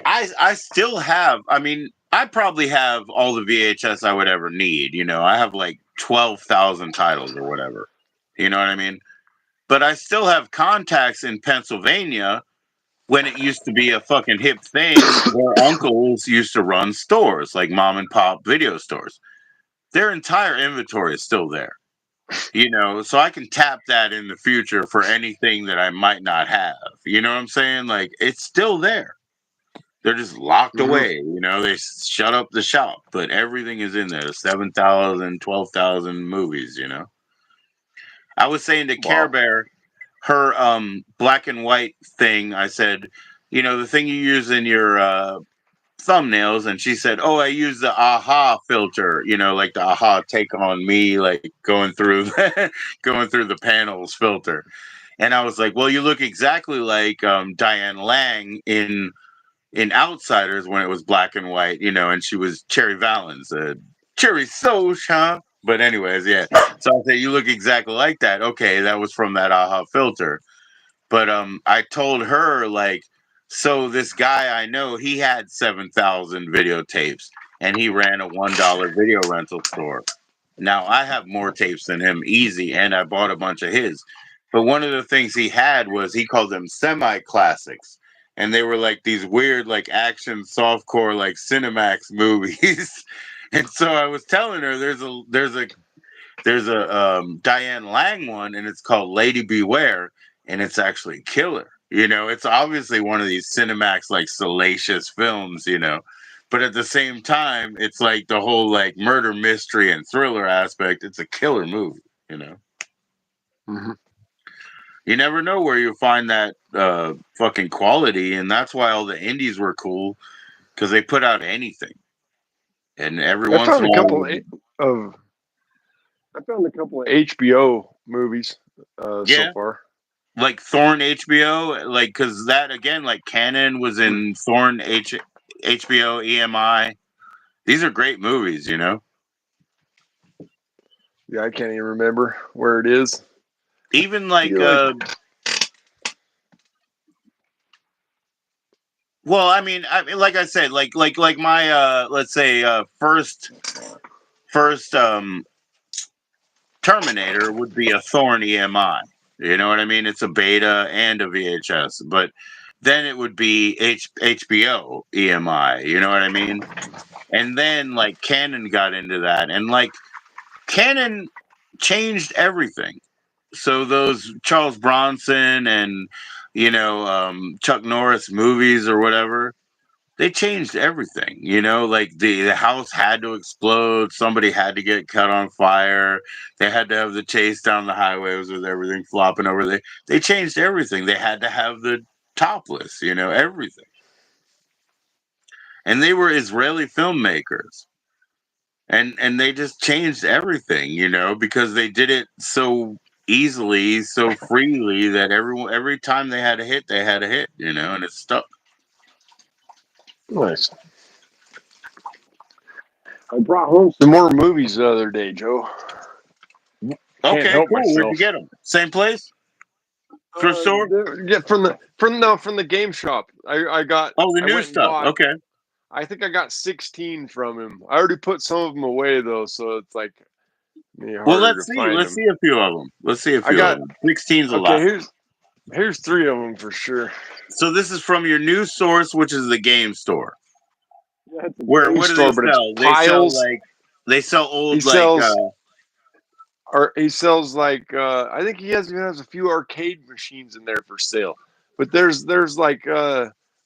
I still have, I mean, I probably have all the VHS I would ever need, you know? I have like 12,000 titles or whatever. You know what I mean? But I still have contacts in Pennsylvania when it used to be a fucking hip thing where uncles used to run stores, like mom and pop video stores. Their entire inventory is still there, you know, so I can tap that in the future for anything that I might not have. You know what I'm saying? Like, it's still there. They're just locked away, you know, they shut up the shop, but everything is in there. 7,000, 12,000 movies, you know. I was saying to Care Bear, her black and white thing, I said, you know, the thing you use in your thumbnails, and she said, oh, I use the aha filter, you know, like the aha take on me, like going through the panels filter. And I was like, well, you look exactly like Diane Lang in Outsiders when it was black and white, you know, and she was Cherry Valens, Cherry Soch, huh? But anyways, yeah. So I said, you look exactly like that. Okay, that was from that aha filter. But I told her, like, so this guy I know, he had 7,000 videotapes and he ran a $1 video rental store. Now I have more tapes than him, easy, and I bought a bunch of his. But one of the things he had was he called them semi-classics. And they were like these weird, like action softcore, like Cinemax movies. And so I was telling her there's a Diane Lang one, and it's called Lady Beware, and it's actually killer. You know, it's obviously one of these Cinemax like salacious films, you know, but at the same time, it's like the whole like murder mystery and thriller aspect. It's a killer movie, you know. Mm-hmm. You never know where you'll find that fucking quality, and that's why all the indies were cool because they put out anything, and every I once found in a a while, couple of HBO movies so Yeah. far. Like Thorn HBO, like because that again, like Canon was in Thorn HBO EMI. These are great movies, you know. Yeah, I can't even remember where it is. Even like well, I mean, like I said, like my let's say first Terminator would be a Thorn EMI. You know what I mean? It's a beta and a VHS, but then it would be HBO EMI. You know what I mean? And then like Canon got into that, and like Canon changed everything. So those Charles Bronson and Chuck Norris movies or whatever, they changed everything. You know, like the house had to explode, somebody had to get cut on fire, they had to have the chase down the highways with everything flopping over there. They changed everything. They had to have the topless, everything. And they were Israeli filmmakers. And they just changed everything, because they did it so easily, so freely that every time they had a hit, and it stuck. Nice. I brought home some more movies the other day, Joe. Can't Okay, help cool. Where'd you myself. get them? Same place? Thrift store? Yeah, from the game shop. I got. Oh, the I new went and stuff. bought. Okay. I think I got 16 from him. I already put some of them away though, so it's like Well, harder let's to see. find Let's them. see a few of them. I got 16's a okay. lot. Here's 3 of them for sure. So this is from your new source, which is the game store. Yeah, it's a Where? game What do they store, but it's sell? piles. They sell He old sells, he sells like I think he even has a few arcade machines in there for sale. But there's like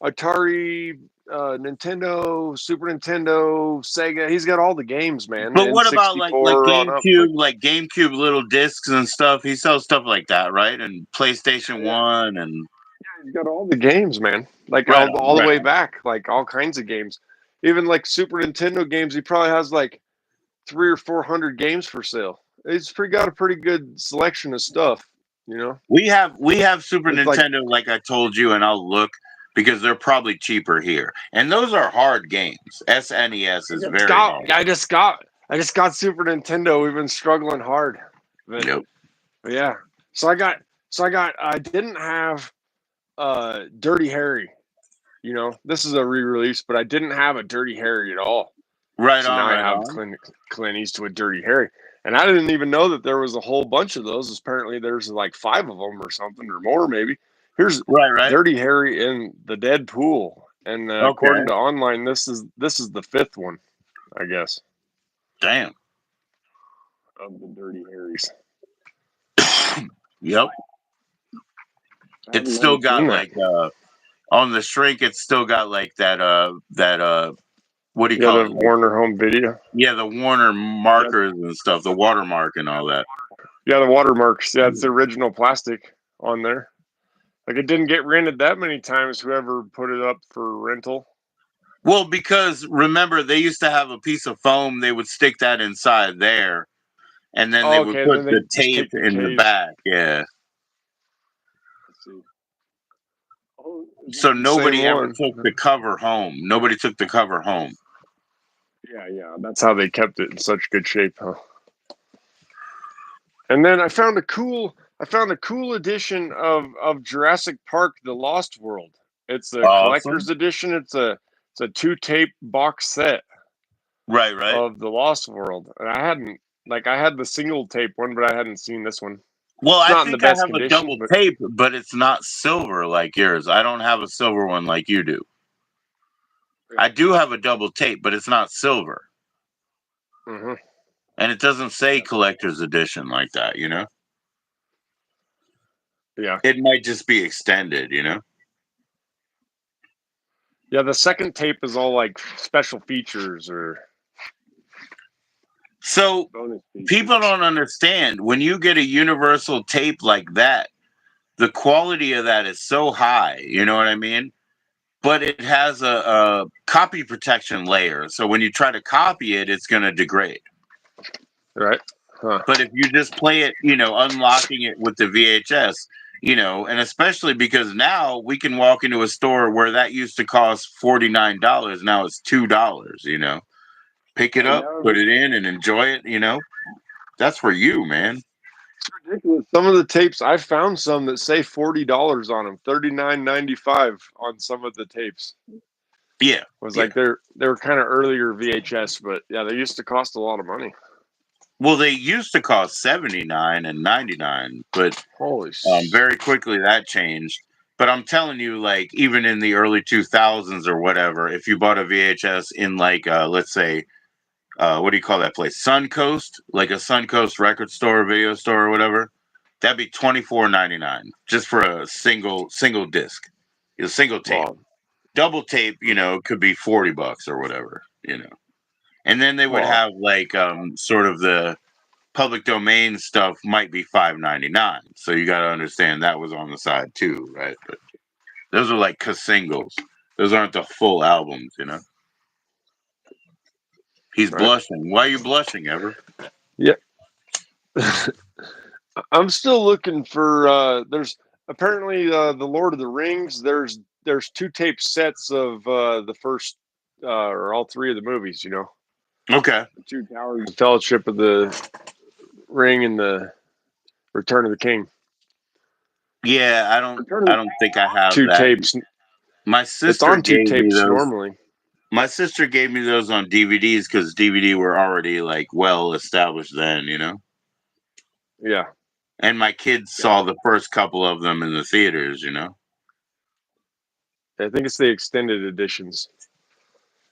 Atari, Nintendo, Super Nintendo, Sega. He's got all the games, man. But what about like N64 on up. GameCube little discs and stuff? He sells stuff like that, right? And PlayStation Yeah, 1 and he's got all the games, man. Like right on, all the right way on. back, like all kinds of games. Even like Super Nintendo games, he probably has like 300 or 400 games for sale. He's got a pretty good selection of stuff, you know. We have Super It's like Nintendo, like I told you, and I'll look because they're probably cheaper here. And those are hard games. SNES is very hard. I just got Super Nintendo. We've been struggling hard, but Yep. yeah. I didn't have Dirty Harry. You know, this is a re-release, but I didn't have a Dirty Harry at all. Right So on, now I right have on. Clint Eastwood Dirty Harry, and I didn't even know that there was a whole bunch of those. Apparently, there's like 5 of them or something or more, maybe. Here's Right. Dirty Harry in the Dead Pool, and Okay. according to online, this is the 5th one, I guess, Damn. of the Dirty Harrys. Yep. It's still got like on the shrink. It's still got like that what do you call the it? Warner Home Video. Yeah, the Warner markers and stuff, the watermark and all that. Yeah, the watermarks. Yeah, it's the original plastic on there. Like it didn't get rented that many times. Whoever put it up for rental. Well, because remember, they used to have a piece of foam. They would stick that inside there, and then they would Okay, put then they the just tape take the in the case. back. Yeah. Let's see. Oh, So nobody ever one. took the cover home. Nobody took the cover home. Yeah. That's how they kept it in such good shape, huh? And then I found a cool edition of Jurassic Park: The Lost World. It's a Awesome. collector's edition. It's a 2-tape box set Right. of The Lost World. And I had the single tape one, but I hadn't seen this one. Well, It's I not in the think I best have a condition, double but tape, but it's not silver like yours. I don't have a silver one like you do. I do have a double tape, but it's not silver. mm-hmm. And it doesn't say collector's edition like that, Yeah. It might just be extended, Yeah, the second tape is all like special features or So bonus features. people don't understand when you get a universal tape like that, the quality of that is so high, you know what I mean? But it has a copy protection layer. So when you try to copy it, it's going to degrade. Right. Huh. But if you just play it, unlocking it with the VHS, and especially because now we can walk into a store where that used to cost $49. Now it's $2, pick it up, put it in and enjoy it, that's for you, man. It's ridiculous. Some of the tapes, I found some that say $40 on them, $39.95 on some of the tapes. Yeah. It was like they were kind of earlier VHS, but yeah, they used to cost a lot of money. Well, they used to cost $79 and $99, but Holy very quickly that changed. But I'm telling you, like, even in the early 2000s or whatever, if you bought a VHS in, like, let's say, what do you call that place? Suncoast, like a Suncoast record store, video store, or whatever. That'd be $24.99 just for a single disc, a single tape. Wow. Double tape, could be $40 or whatever, And then they would have like sort of the public domain stuff might be $5.99. So you got to understand that was on the side too, right? But those are like singles. Those aren't the full albums, He's Right. blushing. Why are you blushing, Ever? Yeah. I'm still looking for. There's apparently the Lord of the Rings. There's 2 tape sets of the first or all 3 of the movies. Okay. The 2 Towers, the Fellowship of the Ring, and the Return of the King. Yeah, I don't think I have 2 that. tapes. My It's sister on 2 gave me tapes those. normally. My sister gave me those on DVDs because DVD were already like well established then, Yeah. And my kids saw the first couple of them in the theaters, I think it's the extended editions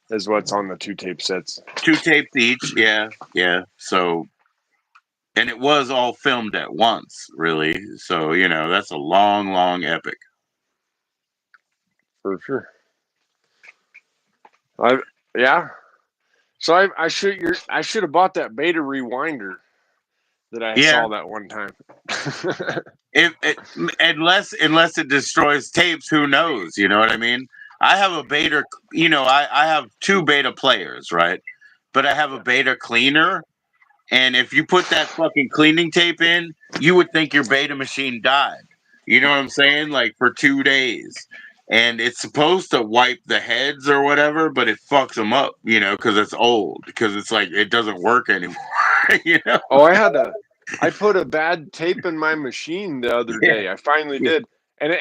is what's on the 2 tape sets. 2 tapes each, yeah. So, and it was all filmed at once, really. So, that's a long, long epic. For sure. Yeah. So I should have bought that beta rewinder that I saw that one time. Unless it destroys tapes, who knows? You know what I mean? I have a beta, I have 2 beta players, right? But I have a beta cleaner. And if you put that fucking cleaning tape in, you would think your beta machine died. You know what I'm saying? Like for 2 days. And it's supposed to wipe the heads or whatever, but it fucks them up, because it's old. Because it's like, it doesn't work anymore, Oh, I put a bad tape in my machine the other day. I finally did. And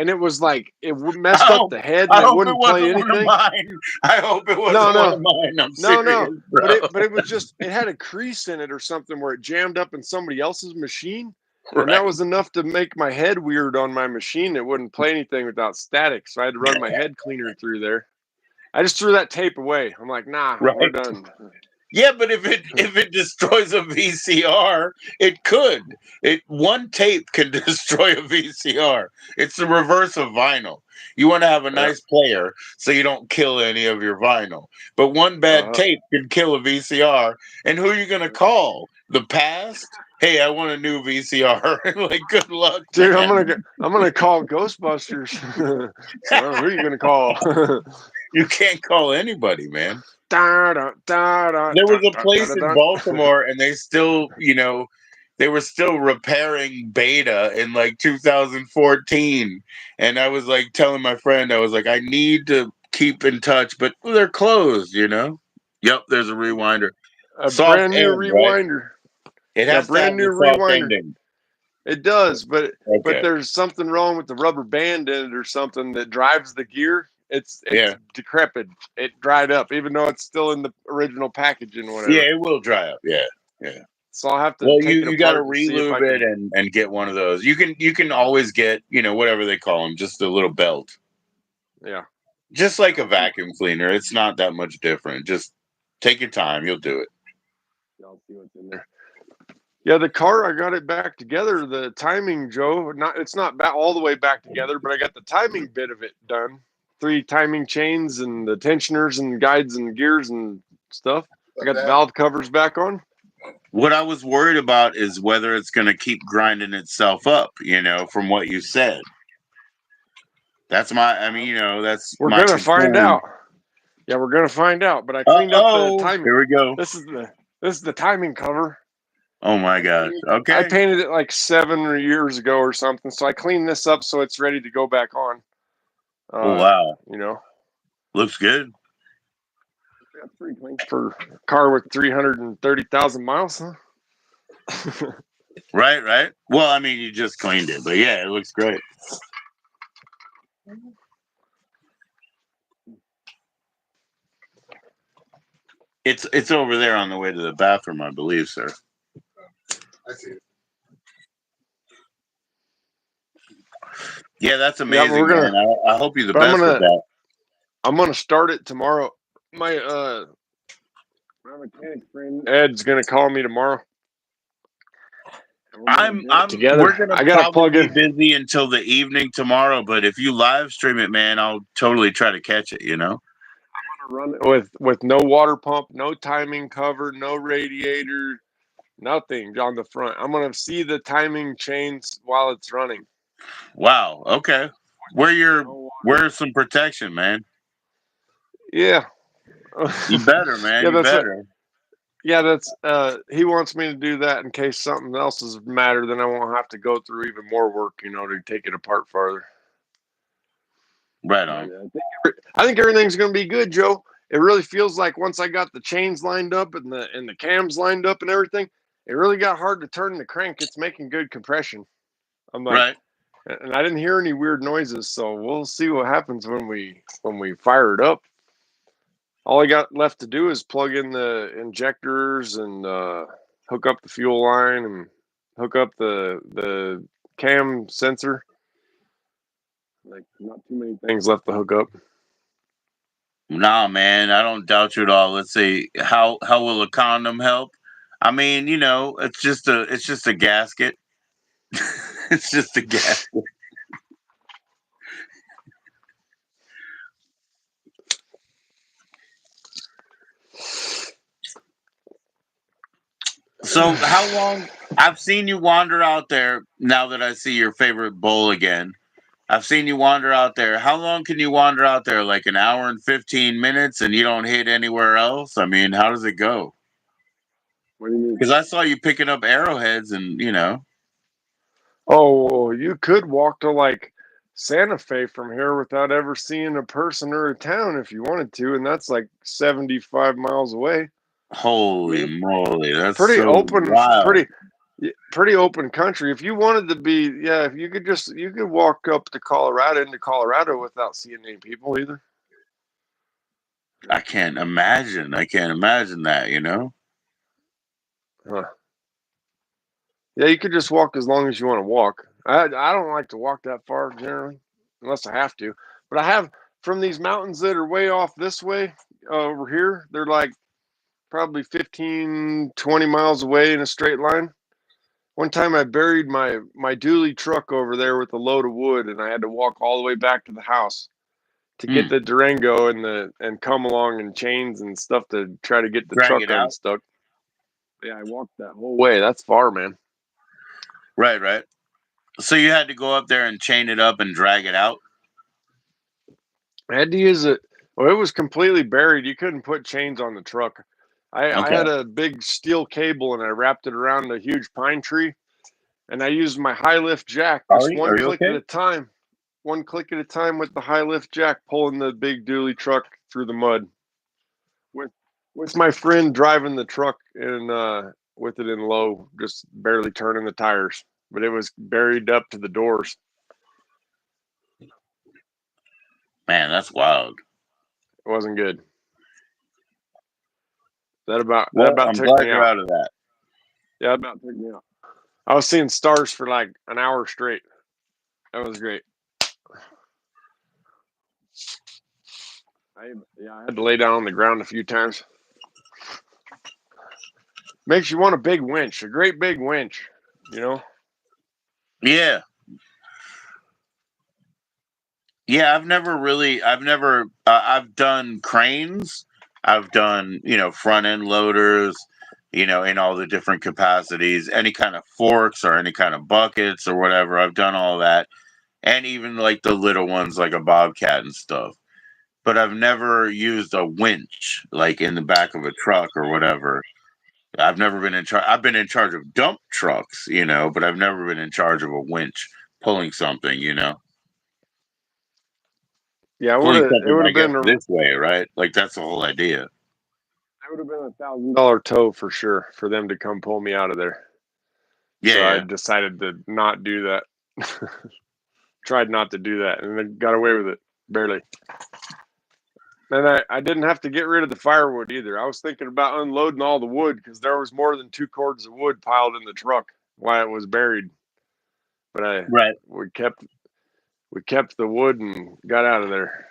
it was like, it messed up the head and it wouldn't play anything. I hope it wasn't one of mine. I'm serious, bro. But it was just, it had a crease in it or something where it jammed up in somebody else's machine. Right. And that was enough to make my head weird on my machine. It wouldn't play anything without static. So I had to run my head cleaner through there. I just threw that tape away. I'm like, nah, we're done. Yeah, but if it destroys a VCR, it could. One tape can destroy a VCR. It's the reverse of vinyl. You want to have a nice player so you don't kill any of your vinyl. But one bad tape can kill a VCR. And who are you going to call? The past? Hey, I want a new VCR. Like, good luck, dude. man. I'm gonna call Ghostbusters. So, who are you gonna call? You can't call anybody, man. There was a place in Baltimore, and they still, they were still repairing beta in like 2014. And I was like telling my friend, I was like, I need to keep in touch, but they're closed, Yep, there's a rewinder. A Soft brand new end, rewinder. Right? It has to have brand new the soft rewinder. ending. It does, but there's something wrong with the rubber band in it or something that drives the gear. It's decrepit. It dried up, even though it's still in the original packaging or whatever. Yeah, it will dry up. Yeah. So I'll have to. Well, take you got to relube it and get one of those. You can always get whatever they call them, just a little belt. Yeah. Just like a vacuum cleaner, it's not that much different. Just take your time, you'll do it. I'll see what's in there. Yeah, the car, I got it back together. The timing, Joe, it's not all the way back together, but I got the timing bit of it done. 3 timing chains and the tensioners and guides and gears and stuff. I got the valve covers back on. What I was worried about is whether it's going to keep grinding itself up, from what you said. That's that's we're going to find out. Yeah, we're going to find out, but I cleaned up the timing. Here we go. This is the timing cover. Oh my gosh. Okay. I painted it like 7 years ago or something, so I cleaned this up so it's ready to go back on. Oh wow. You know, Looks good. that's pretty clean for a car with 330,000 miles. Huh? Right, right. Well, I mean, you just cleaned it, but yeah, it looks great. It's over there on the way to the bathroom, I believe, sir. I see it. Yeah, that's Yeah, amazing, we're gonna. man. I hope you the But best with that. I'm gonna start it tomorrow. My my mechanic friend Ed's gonna call me tomorrow. Together. We're gonna I gotta probably plug be in. busy until the evening tomorrow, but if you live stream it, man, I'll totally try to catch it, you know? Run it with no water pump, no timing cover, no radiator, nothing on the front. I'm gonna see the timing chains while it's running. Wow, okay. Where's some protection, man? Yeah. You better, man. Yeah, You that's better. that's he wants me to do that in case something else is matter, then I won't have to go through even more work, to take it apart farther. Right on. I think everything's gonna be good, Joe. It really feels like once I got the chains lined up and the cams lined up and everything, it really got hard to turn the crank. It's making good compression. I'm like, Right. and I didn't hear any weird noises, so we'll see what happens when we fire it up. All I got left to do is plug in the injectors and hook up the fuel line and hook up the cam sensor. Like, not too many things left to hook up. Nah, man, I don't doubt you at all. Let's see. How will a condom help? I mean, it's just a gasket. It's just a gasket. So how long? I've seen you wander out there now that I see your favorite bowl again. I've seen you wander out there. How long can you wander out there? Like an hour and 15 minutes and you don't hit anywhere else? I mean, how does it go? What do you mean? Because I saw you picking up arrowheads and, Oh, you could walk to like Santa Fe from here without ever seeing a person or a town if you wanted to, and that's like 75 miles away. holy moly, that's Pretty so open, wild. pretty open country. If you wanted to be, yeah, if you could walk up to Colorado into Colorado without seeing any people either. I can't imagine. I can't imagine that, Huh. Yeah, you could just walk as long as you want to walk. I don't like to walk that far generally, unless I have to. But I have from these mountains that are way off this way over here. They're like probably 15, 20 miles away in a straight line. One time I buried my dually truck over there with a load of wood, and I had to walk all the way back to the house to get the Durango and come along in chains and stuff to try to get the Drag truck it out. unstuck. Yeah, I walked that whole way. That's far, man. Right, right. So you had to go up there and chain it up and drag it out? I had to use it. Well, it was completely buried. You couldn't put chains on the truck. I had a big steel cable and I wrapped it around a huge pine tree, and I used my high lift jack, just one click at a time. One click at a time with the high lift jack, pulling the big dually truck through the mud. With my friend driving the truck and with it in low, just barely turning the tires, but it was buried up to the doors. Man, that's wild. It wasn't good. That about I'm took glad me you're out. out of that. Yeah, that about took me out. I was seeing stars for like an hour straight. That was great. I had to lay down on the ground a few times. Makes you want a big winch, a great big winch, Yeah. Yeah, I've done cranes. I've done, front end loaders, in all the different capacities, any kind of forks or any kind of buckets or whatever. I've done all that. And even like the little ones like a bobcat and stuff. But I've never used a winch like in the back of a truck or whatever. I've never been in charge. I've been in charge of dump trucks, you know, but I've never been in charge of a winch pulling something, you know, Yeah, it pulling would something, I have guess, been this way, right? Like that's the whole idea. it would have been $1,000 tow for sure for them to come pull me out of there. Yeah, So I yeah. decided to not do that. Tried not to do that, and then got away with it barely. And I didn't have to get rid of the firewood either. I was thinking about unloading all the wood because there was more than 2 cords of wood piled in the truck while it was buried. But Right. we kept the wood and got out of there.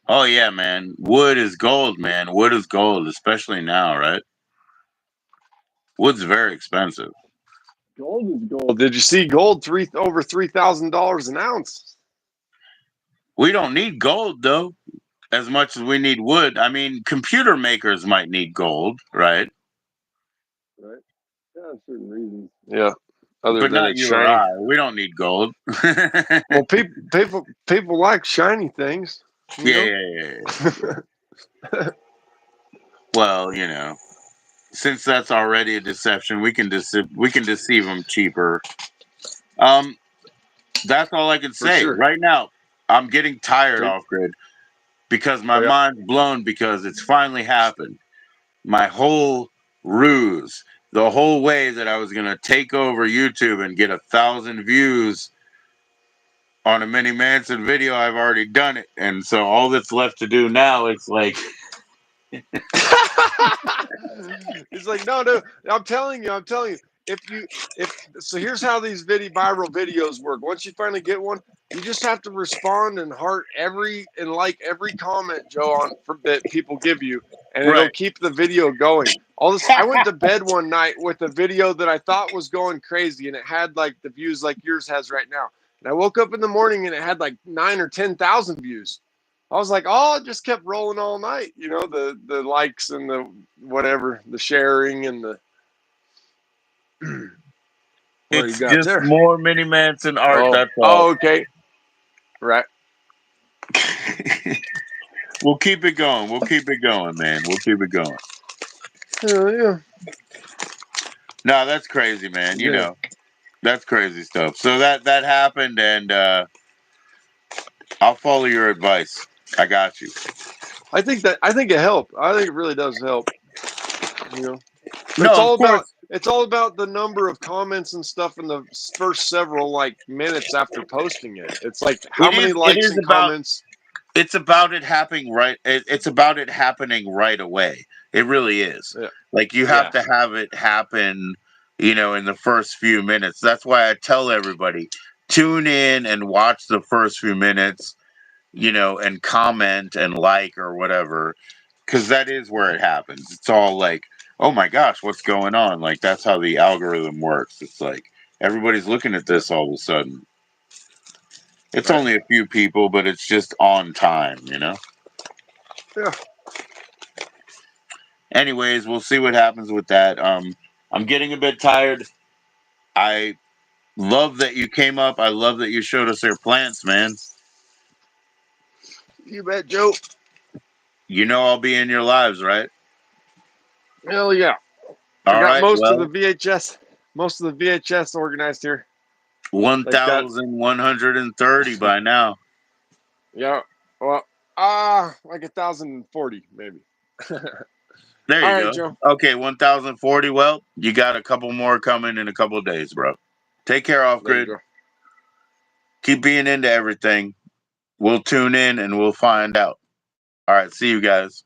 Oh yeah, man. Wood is gold, man. Wood is gold, especially now, right? Wood's very expensive. Gold is gold. Did you see gold over $3,000 an ounce? We don't need gold though, as much as we need wood. I mean, computer makers might need gold, right? Right. Yeah, certain reasons. Yeah. Other But than not it's you or shiny. I. We don't need gold. Well, people like shiny things. You Yeah, know? yeah. Well, you know, since that's already a deception, we can deceive them cheaper. That's all I can For say sure. right now. I'm getting tired off grid because my Oh, yeah. mind's blown because it's finally happened. My whole ruse, the whole way that I was gonna take over YouTube and get 1,000 views on a Mini Manson video, I've already done it, and so all that's left to do now, it's like. He's like, no, I'm telling you, so here's how these viral videos work. Once you finally get one, you just have to respond and heart and like every comment, Joe, that people give you, and it'll Right. keep the video going. All this, I went to bed one night with a video that I thought was going crazy, and it had like the views like yours has right now. And I woke up in the morning and it had like 9 or 10,000 views. I was like, oh, it just kept rolling all night. You know, the likes and the whatever, the sharing and the. What do you It's got just there? more Mini Manson art. That's all. Oh, okay, right. We'll keep it going. We'll keep it going, man. We'll keep it going. Hell yeah. No, that's crazy, man. You Yeah. know, that's crazy stuff. So that happened, and I'll follow your advice. I got you. I think it helped. I think it really does help. You know, but No, of course. it's all about the number of comments and stuff in the first several like minutes after posting it. It's like how It many is. It likes is and about. comments. It's about it happening right. It's about it happening right away. It really is. Yeah. Like you have to have it happen, you know, in the first few minutes. That's why I tell everybody tune in and watch the first few minutes, you know, and comment and like or whatever, because that is where it happens. It's all like, oh my gosh, what's going on? Like that's how the algorithm works. It's like everybody's looking at this all of a sudden. It's Right. only a few people, but it's just on time, you know? Yeah. Anyways, we'll see what happens with that. I'm getting a bit tired. I love that you came up. I love that you showed us your plants, man. You bet, Joe. You know I'll be in your lives, right? Hell yeah. I All got right. most of the Well, VHS organized here. Like that. 1,130 by now. Yeah. Well, like 1,040 maybe. There All you right, go. Joe. Okay, 1,040. Well, you got a couple more coming in a couple of days, bro. Take care, Off There you Grid. go. Keep being into everything. We'll tune in and we'll find out. All right. See you guys.